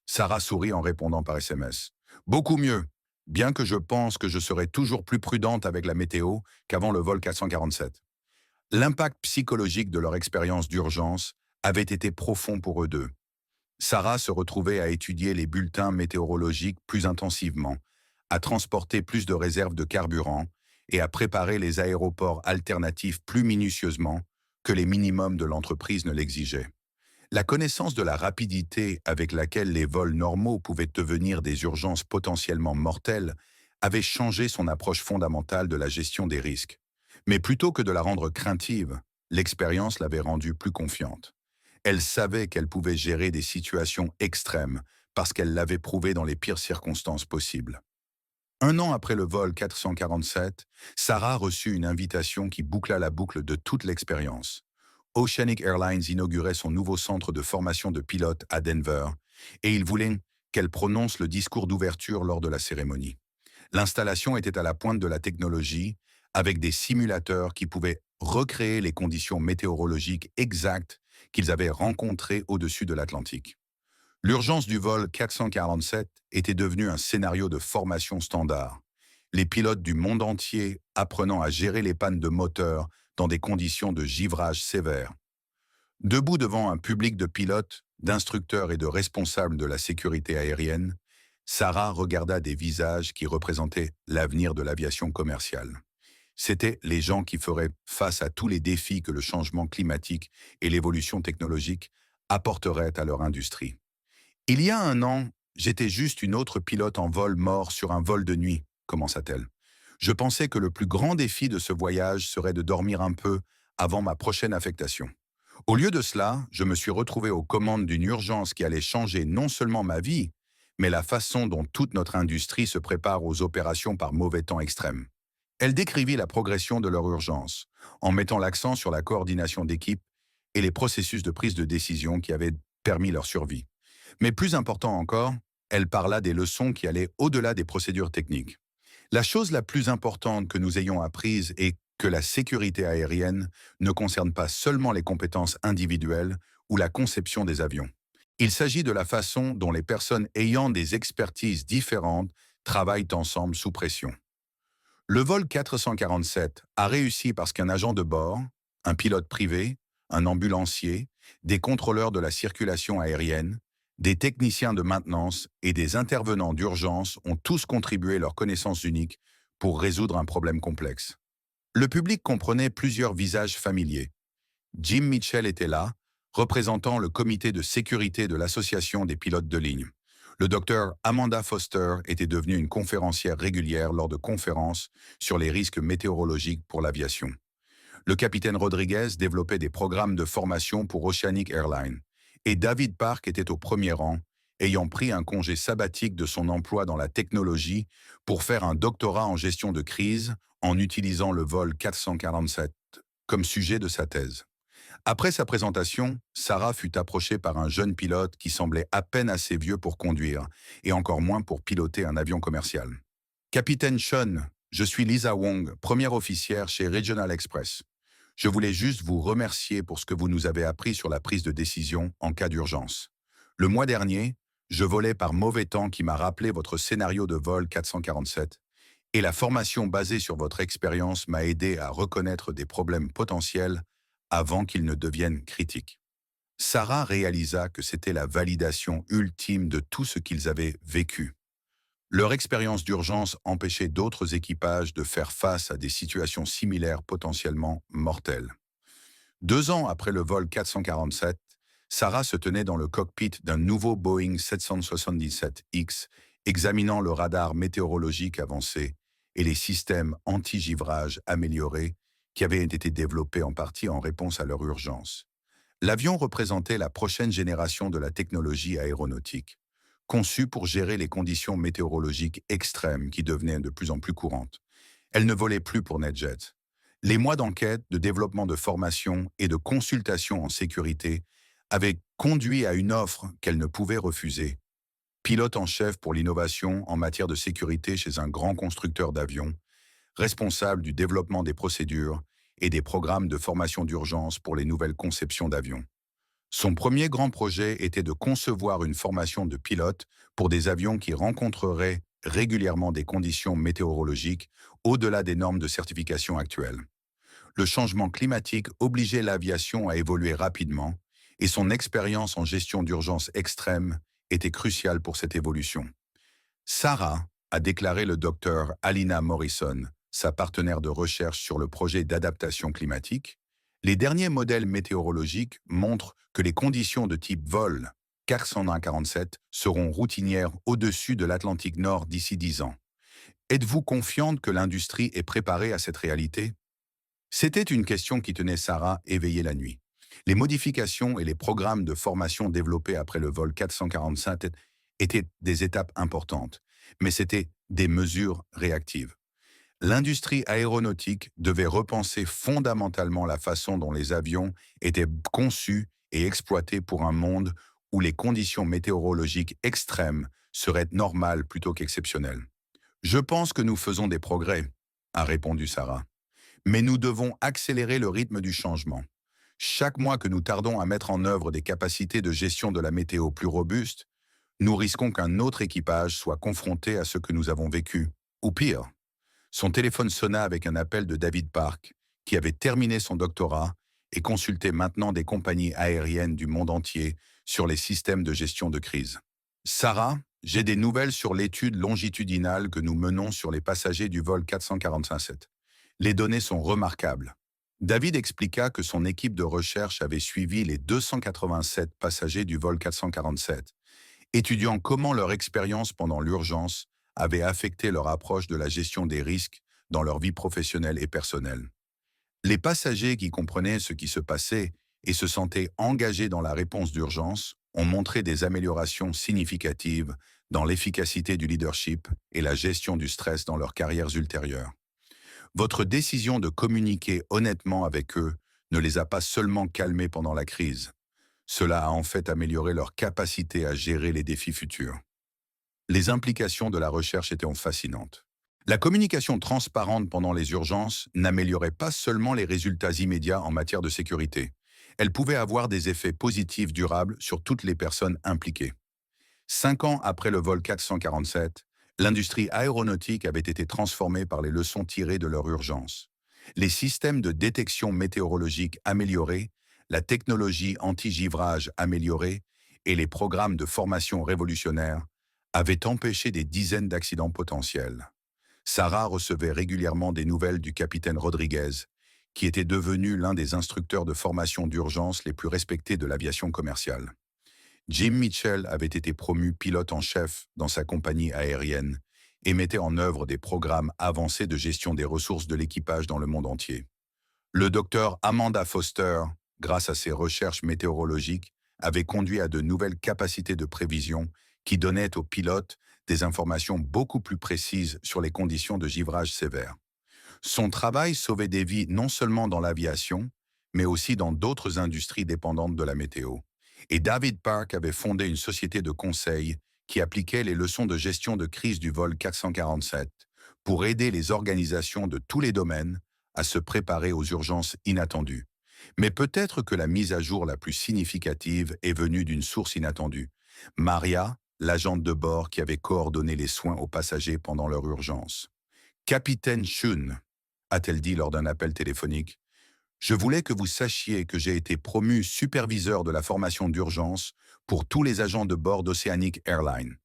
Sarah sourit en répondant par SMS. « Beaucoup mieux, bien que je pense que je serai toujours plus prudente avec la météo qu'avant le vol 447. » L'impact psychologique de leur expérience d'urgence avait été profond pour eux deux. Sarah se retrouvait à étudier les bulletins météorologiques plus intensivement, à transporter plus de réserves de carburant et à préparer les aéroports alternatifs plus minutieusement que les minimums de l'entreprise ne l'exigeaient. La connaissance de la rapidité avec laquelle les vols normaux pouvaient devenir des urgences potentiellement mortelles avait changé son approche fondamentale de la gestion des risques. Mais plutôt que de la rendre craintive, l'expérience l'avait rendue plus confiante. Elle savait qu'elle pouvait gérer des situations extrêmes parce qu'elle l'avait prouvé dans les pires circonstances possibles. 1 an après le vol 447, Sarah reçut une invitation qui boucla la boucle de toute l'expérience. Oceanic Airlines inaugurait son nouveau centre de formation de pilotes à Denver et il voulait qu'elle prononce le discours d'ouverture lors de la cérémonie. L'installation était à la pointe de la technologie, avec des simulateurs qui pouvaient recréer les conditions météorologiques exactes qu'ils avaient rencontrées au-dessus de l'Atlantique. L'urgence du vol 447 était devenue un scénario de formation standard, les pilotes du monde entier apprenant à gérer les pannes de moteur dans des conditions de givrage sévères. Debout devant un public de pilotes, d'instructeurs et de responsables de la sécurité aérienne, Sarah regarda des visages qui représentaient l'avenir de l'aviation commerciale. C'étaient les gens qui feraient face à tous les défis que le changement climatique et l'évolution technologique apporteraient à leur industrie. Il y a un an, j'étais juste une autre pilote en vol mort sur un vol de nuit, commença-t-elle. Je pensais que le plus grand défi de ce voyage serait de dormir un peu avant ma prochaine affectation. Au lieu de cela, je me suis retrouvé aux commandes d'une urgence qui allait changer non seulement ma vie, mais la façon dont toute notre industrie se prépare aux opérations par mauvais temps extrême. Elle décrivit la progression de leur urgence, en mettant l'accent sur la coordination d'équipe et les processus de prise de décision qui avaient permis leur survie. Mais plus important encore, elle parla des leçons qui allaient au-delà des procédures techniques. La chose la plus importante que nous ayons apprise est que la sécurité aérienne ne concerne pas seulement les compétences individuelles ou la conception des avions. Il s'agit de la façon dont les personnes ayant des expertises différentes travaillent ensemble sous pression. Le vol 447 a réussi parce qu'un agent de bord, un pilote privé, un ambulancier, des contrôleurs de la circulation aérienne, des techniciens de maintenance et des intervenants d'urgence ont tous contribué leurs connaissances uniques pour résoudre un problème complexe. Le public comprenait plusieurs visages familiers. Jim Mitchell était là, représentant le comité de sécurité de l'Association des pilotes de ligne. Le docteur Amanda Foster était devenue une conférencière régulière lors de conférences sur les risques météorologiques pour l'aviation. Le capitaine Rodriguez développait des programmes de formation pour Oceanic Airlines. Et David Park était au premier rang, ayant pris un congé sabbatique de son emploi dans la technologie pour faire un doctorat en gestion de crise en utilisant le vol 447 comme sujet de sa thèse. Après sa présentation, Sarah fut approchée par un jeune pilote qui semblait à peine assez vieux pour conduire, et encore moins pour piloter un avion commercial. Capitaine Sean, je suis Lisa Wong, première officière chez Regional Express. Je voulais juste vous remercier pour ce que vous nous avez appris sur la prise de décision en cas d'urgence. Le mois dernier, je volais par mauvais temps qui m'a rappelé votre scénario de vol 447, et la formation basée sur votre expérience m'a aidé à reconnaître des problèmes potentiels avant qu'ils ne deviennent critiques. Sarah réalisa que c'était la validation ultime de tout ce qu'ils avaient vécu. Leur expérience d'urgence empêchait d'autres équipages de faire face à des situations similaires potentiellement mortelles. 2 ans après le vol 447, Sarah se tenait dans le cockpit d'un nouveau Boeing 777X, examinant le radar météorologique avancé et les systèmes anti-givrage améliorés qui avaient été développés en partie en réponse à leur urgence. L'avion représentait la prochaine génération de la technologie aéronautique, conçue pour gérer les conditions météorologiques extrêmes qui devenaient de plus en plus courantes. Elle ne volait plus pour NetJet. Les mois d'enquête, de développement de formation et de consultation en sécurité avaient conduit à une offre qu'elle ne pouvait refuser. Pilote en chef pour l'innovation en matière de sécurité chez un grand constructeur d'avions, responsable du développement des procédures et des programmes de formation d'urgence pour les nouvelles conceptions d'avions. Son premier grand projet était de concevoir une formation de pilotes pour des avions qui rencontreraient régulièrement des conditions météorologiques au-delà des normes de certification actuelles. Le changement climatique obligeait l'aviation à évoluer rapidement et son expérience en gestion d'urgence extrême était cruciale pour cette évolution. Sarah a déclaré le docteur Alina Morrison, sa partenaire de recherche sur le projet d'adaptation climatique. Les derniers modèles météorologiques montrent que les conditions de type vol 447 seront routinières au-dessus de l'Atlantique Nord d'ici 10 ans. Êtes-vous confiante que l'industrie est préparée à cette réalité? C'était une question qui tenait Sarah éveillée la nuit. Les modifications et les programmes de formation développés après le vol 445 étaient des étapes importantes, mais c'était des mesures réactives. L'industrie aéronautique devait repenser fondamentalement la façon dont les avions étaient conçus et exploités pour un monde où les conditions météorologiques extrêmes seraient normales plutôt qu'exceptionnelles. Je pense que nous faisons des progrès, a répondu Sarah. Mais nous devons accélérer le rythme du changement. Chaque mois que nous tardons à mettre en œuvre des capacités de gestion de la météo plus robustes, nous risquons qu'un autre équipage soit confronté à ce que nous avons vécu, ou pire. Son téléphone sonna avec un appel de David Park, qui avait terminé son doctorat et consultait maintenant des compagnies aériennes du monde entier sur les systèmes de gestion de crise. Sarah, j'ai des nouvelles sur l'étude longitudinale que nous menons sur les passagers du vol 445. Les données sont remarquables. David expliqua que son équipe de recherche avait suivi les 287 passagers du vol 447, étudiant comment leur expérience pendant l'urgence avait affecté leur approche de la gestion des risques dans leur vie professionnelle et personnelle. Les passagers qui comprenaient ce qui se passait et se sentaient engagés dans la réponse d'urgence ont montré des améliorations significatives dans l'efficacité du leadership et la gestion du stress dans leurs carrières ultérieures. Votre décision de communiquer honnêtement avec eux ne les a pas seulement calmés pendant la crise. Cela a en fait amélioré leur capacité à gérer les défis futurs. Les implications de la recherche étaient fascinantes. La communication transparente pendant les urgences n'améliorait pas seulement les résultats immédiats en matière de sécurité. Elle pouvait avoir des effets positifs durables sur toutes les personnes impliquées. 5 ans après le vol 447, l'industrie aéronautique avait été transformée par les leçons tirées de leur urgence. Les systèmes de détection météorologique améliorés, la technologie anti-givrage améliorée et les programmes de formation révolutionnaires avaient empêché des dizaines d'accidents potentiels. Sarah recevait régulièrement des nouvelles du capitaine Rodriguez, qui était devenu l'un des instructeurs de formation d'urgence les plus respectés de l'aviation commerciale. Jim Mitchell avait été promu pilote en chef dans sa compagnie aérienne et mettait en œuvre des programmes avancés de gestion des ressources de l'équipage dans le monde entier. Le docteur Amanda Foster, grâce à ses recherches météorologiques, avait conduit à de nouvelles capacités de prévision qui donnaient aux pilotes des informations beaucoup plus précises sur les conditions de givrage sévères. Son travail sauvait des vies non seulement dans l'aviation, mais aussi dans d'autres industries dépendantes de la météo. Et David Park avait fondé une société de conseil qui appliquait les leçons de gestion de crise du vol 447 pour aider les organisations de tous les domaines à se préparer aux urgences inattendues. Mais peut-être que la mise à jour la plus significative est venue d'une source inattendue. Maria, l'agente de bord qui avait coordonné les soins aux passagers pendant leur urgence. Capitaine Shun, a-t-elle dit lors d'un appel téléphonique, je voulais que vous sachiez que j'ai été promu superviseur de la formation d'urgence pour tous les agents de bord d'Oceanic Airlines.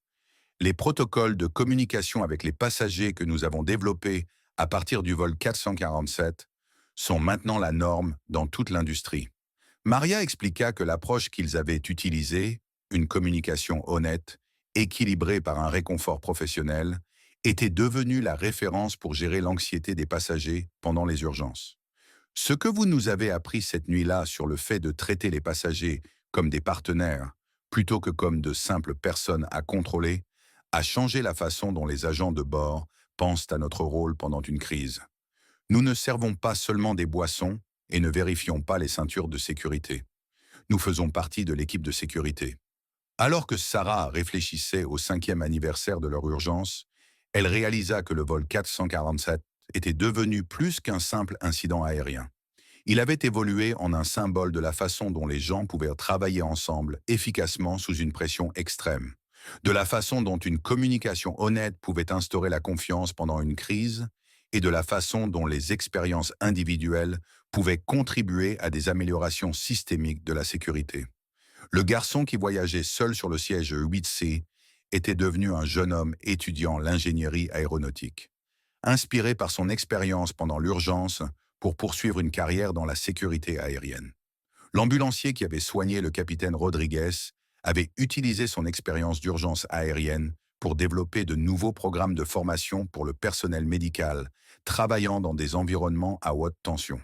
Les protocoles de communication avec les passagers que nous avons développés à partir du vol 447 sont maintenant la norme dans toute l'industrie. Maria expliqua que l'approche qu'ils avaient utilisée, une communication honnête, équilibrée par un réconfort professionnel, était devenue la référence pour gérer l'anxiété des passagers pendant les urgences. Ce que vous nous avez appris cette nuit-là sur le fait de traiter les passagers comme des partenaires, plutôt que comme de simples personnes à contrôler, a changé la façon dont les agents de bord pensent à notre rôle pendant une crise. Nous ne servons pas seulement des boissons et ne vérifions pas les ceintures de sécurité. Nous faisons partie de l'équipe de sécurité. Alors que Sarah réfléchissait au 5e anniversaire de leur urgence, elle réalisa que le vol 447 était devenu plus qu'un simple incident aérien. Il avait évolué en un symbole de la façon dont les gens pouvaient travailler ensemble efficacement sous une pression extrême, de la façon dont une communication honnête pouvait instaurer la confiance pendant une crise, et de la façon dont les expériences individuelles pouvaient contribuer à des améliorations systémiques de la sécurité. Le garçon qui voyageait seul sur le siège 8C était devenu un jeune homme étudiant l'ingénierie aéronautique. Inspiré par son expérience pendant l'urgence pour poursuivre une carrière dans la sécurité aérienne. L'ambulancier qui avait soigné le capitaine Rodriguez avait utilisé son expérience d'urgence aérienne pour développer de nouveaux programmes de formation pour le personnel médical travaillant dans des environnements à haute tension.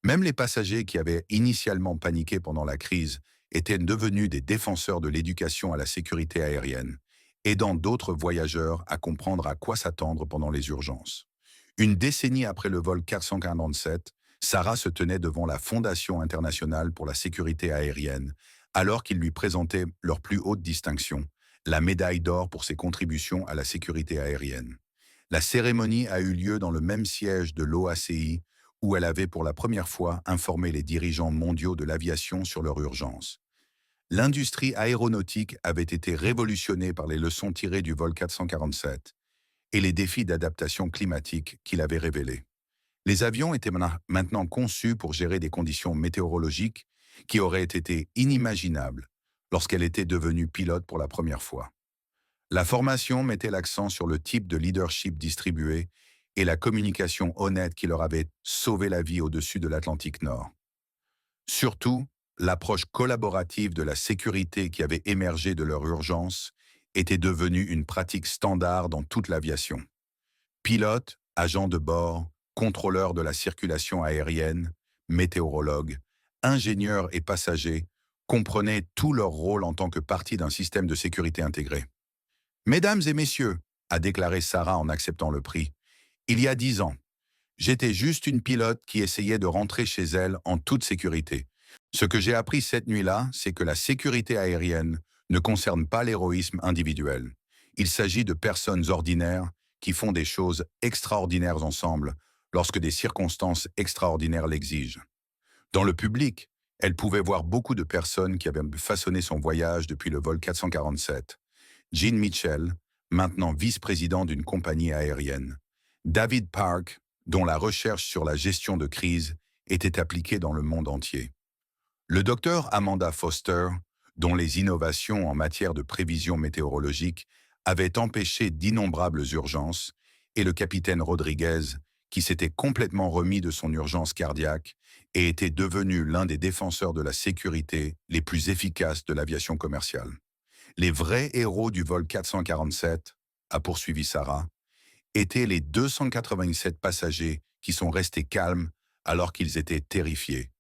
Même les passagers qui avaient initialement paniqué pendant la crise étaient devenus des défenseurs de l'éducation à la sécurité aérienne, aidant d'autres voyageurs à comprendre à quoi s'attendre pendant les urgences. Une décennie après le vol 447, Sarah se tenait devant la Fondation internationale pour la sécurité aérienne, alors qu'ils lui présentaient leur plus haute distinction, la médaille d'or pour ses contributions à la sécurité aérienne. La cérémonie a eu lieu dans le même siège de l'OACI, où elle avait pour la première fois informé les dirigeants mondiaux de l'aviation sur leur urgence. L'industrie aéronautique avait été révolutionnée par les leçons tirées du vol 447 et les défis d'adaptation climatique qu'il avait révélés. Les avions étaient maintenant conçus pour gérer des conditions météorologiques qui auraient été inimaginables lorsqu'elle était devenue pilote pour la première fois. La formation mettait l'accent sur le type de leadership distribué et la communication honnête qui leur avait sauvé la vie au-dessus de l'Atlantique Nord. Surtout, l'approche collaborative de la sécurité qui avait émergé de leur urgence était devenue une pratique standard dans toute l'aviation. Pilotes, agents de bord, contrôleurs de la circulation aérienne, météorologues, ingénieurs et passagers comprenaient tout leur rôle en tant que partie d'un système de sécurité intégré. Mesdames et messieurs, a déclaré Sarah en acceptant le prix, il y a 10 ans, j'étais juste une pilote qui essayait de rentrer chez elle en toute sécurité. Ce que j'ai appris cette nuit-là, c'est que la sécurité aérienne ne concerne pas l'héroïsme individuel. Il s'agit de personnes ordinaires qui font des choses extraordinaires ensemble lorsque des circonstances extraordinaires l'exigent. Dans le public, elle pouvait voir beaucoup de personnes qui avaient façonné son voyage depuis le vol 447. Gene Mitchell, maintenant vice-président d'une compagnie aérienne. David Park, dont la recherche sur la gestion de crise était appliquée dans le monde entier. Le docteur Amanda Foster, dont les innovations en matière de prévision météorologique avaient empêché d'innombrables urgences, et le capitaine Rodriguez, qui s'était complètement remis de son urgence cardiaque et était devenu l'un des défenseurs de la sécurité les plus efficaces de l'aviation commerciale. Les vrais héros du vol 447, a poursuivi Sarah, étaient les 287 passagers qui sont restés calmes alors qu'ils étaient terrifiés.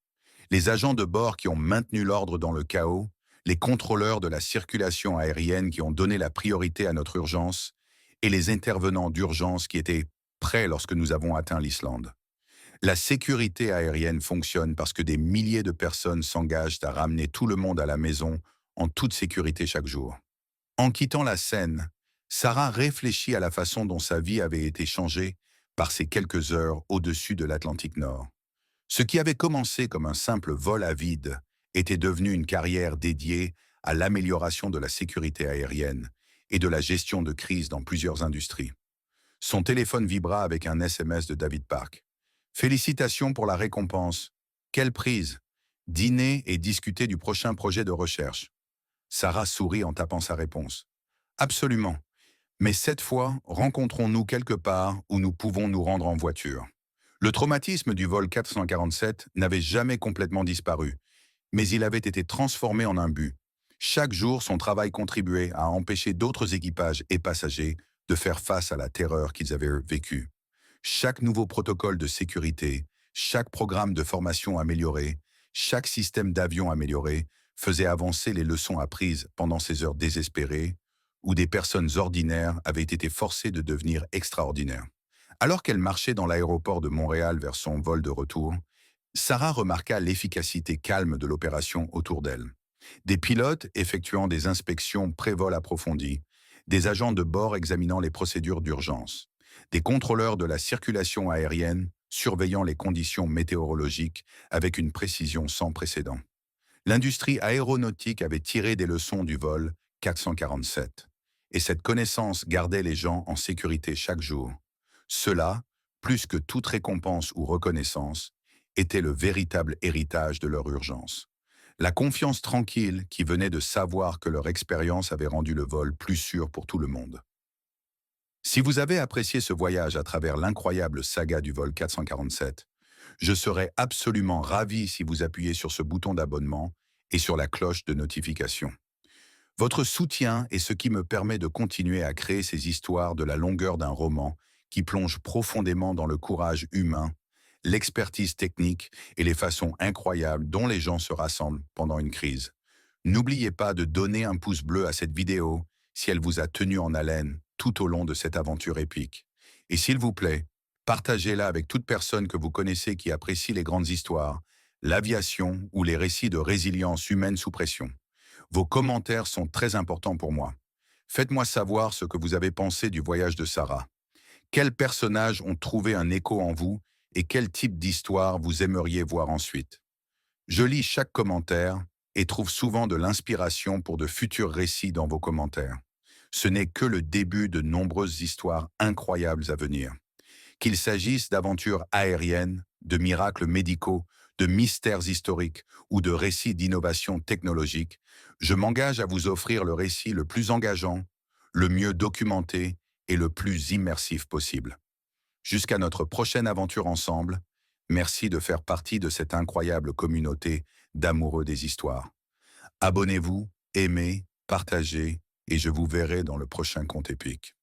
Les agents de bord qui ont maintenu l'ordre dans le chaos, les contrôleurs de la circulation aérienne qui ont donné la priorité à notre urgence, et les intervenants d'urgence qui étaient prêts lorsque nous avons atteint l'Islande. La sécurité aérienne fonctionne parce que des milliers de personnes s'engagent à ramener tout le monde à la maison en toute sécurité chaque jour. En quittant la scène, Sarah réfléchit à la façon dont sa vie avait été changée par ces quelques heures au-dessus de l'Atlantique Nord. Ce qui avait commencé comme un simple vol à vide était devenu une carrière dédiée à l'amélioration de la sécurité aérienne et de la gestion de crise dans plusieurs industries. Son téléphone vibra avec un SMS de David Park. « Félicitations pour la récompense. Quelle prise! Dîner et discuter du prochain projet de recherche. » Sarah sourit en tapant sa réponse. « Absolument. Mais cette fois, rencontrons-nous quelque part où nous pouvons nous rendre en voiture. » Le traumatisme du vol 447 n'avait jamais complètement disparu, mais il avait été transformé en un but. Chaque jour, son travail contribuait à empêcher d'autres équipages et passagers de faire face à la terreur qu'ils avaient vécue. Chaque nouveau protocole de sécurité, chaque programme de formation amélioré, chaque système d'avion amélioré faisait avancer les leçons apprises pendant ces heures désespérées où des personnes ordinaires avaient été forcées de devenir extraordinaires. Alors qu'elle marchait dans l'aéroport de Montréal vers son vol de retour, Sarah remarqua l'efficacité calme de l'opération autour d'elle. Des pilotes effectuant des inspections pré-vol approfondies, des agents de bord examinant les procédures d'urgence, des contrôleurs de la circulation aérienne surveillant les conditions météorologiques avec une précision sans précédent. L'industrie aéronautique avait tiré des leçons du vol 447, et cette connaissance gardait les gens en sécurité chaque jour. Cela, plus que toute récompense ou reconnaissance, était le véritable héritage de leur urgence. La confiance tranquille qui venait de savoir que leur expérience avait rendu le vol plus sûr pour tout le monde. Si vous avez apprécié ce voyage à travers l'incroyable saga du vol 447, je serais absolument ravi si vous appuyez sur ce bouton d'abonnement et sur la cloche de notification. Votre soutien est ce qui me permet de continuer à créer ces histoires de la longueur d'un roman qui plonge profondément dans le courage humain, l'expertise technique et les façons incroyables dont les gens se rassemblent pendant une crise. N'oubliez pas de donner un pouce bleu à cette vidéo si elle vous a tenu en haleine tout au long de cette aventure épique. Et s'il vous plaît, partagez-la avec toute personne que vous connaissez qui apprécie les grandes histoires, l'aviation ou les récits de résilience humaine sous pression. Vos commentaires sont très importants pour moi. Faites-moi savoir ce que vous avez pensé du voyage de Sarah. Quels personnages ont trouvé un écho en vous et quel type d'histoire vous aimeriez voir ensuite? Je lis chaque commentaire et trouve souvent de l'inspiration pour de futurs récits dans vos commentaires. Ce n'est que le début de nombreuses histoires incroyables à venir. Qu'il s'agisse d'aventures aériennes, de miracles médicaux, de mystères historiques ou de récits d'innovation technologique, je m'engage à vous offrir le récit le plus engageant, le mieux documenté et le plus immersif possible. Jusqu'à notre prochaine aventure ensemble, merci de faire partie de cette incroyable communauté d'amoureux des histoires. Abonnez-vous, aimez, partagez, et je vous verrai dans le prochain conte épique.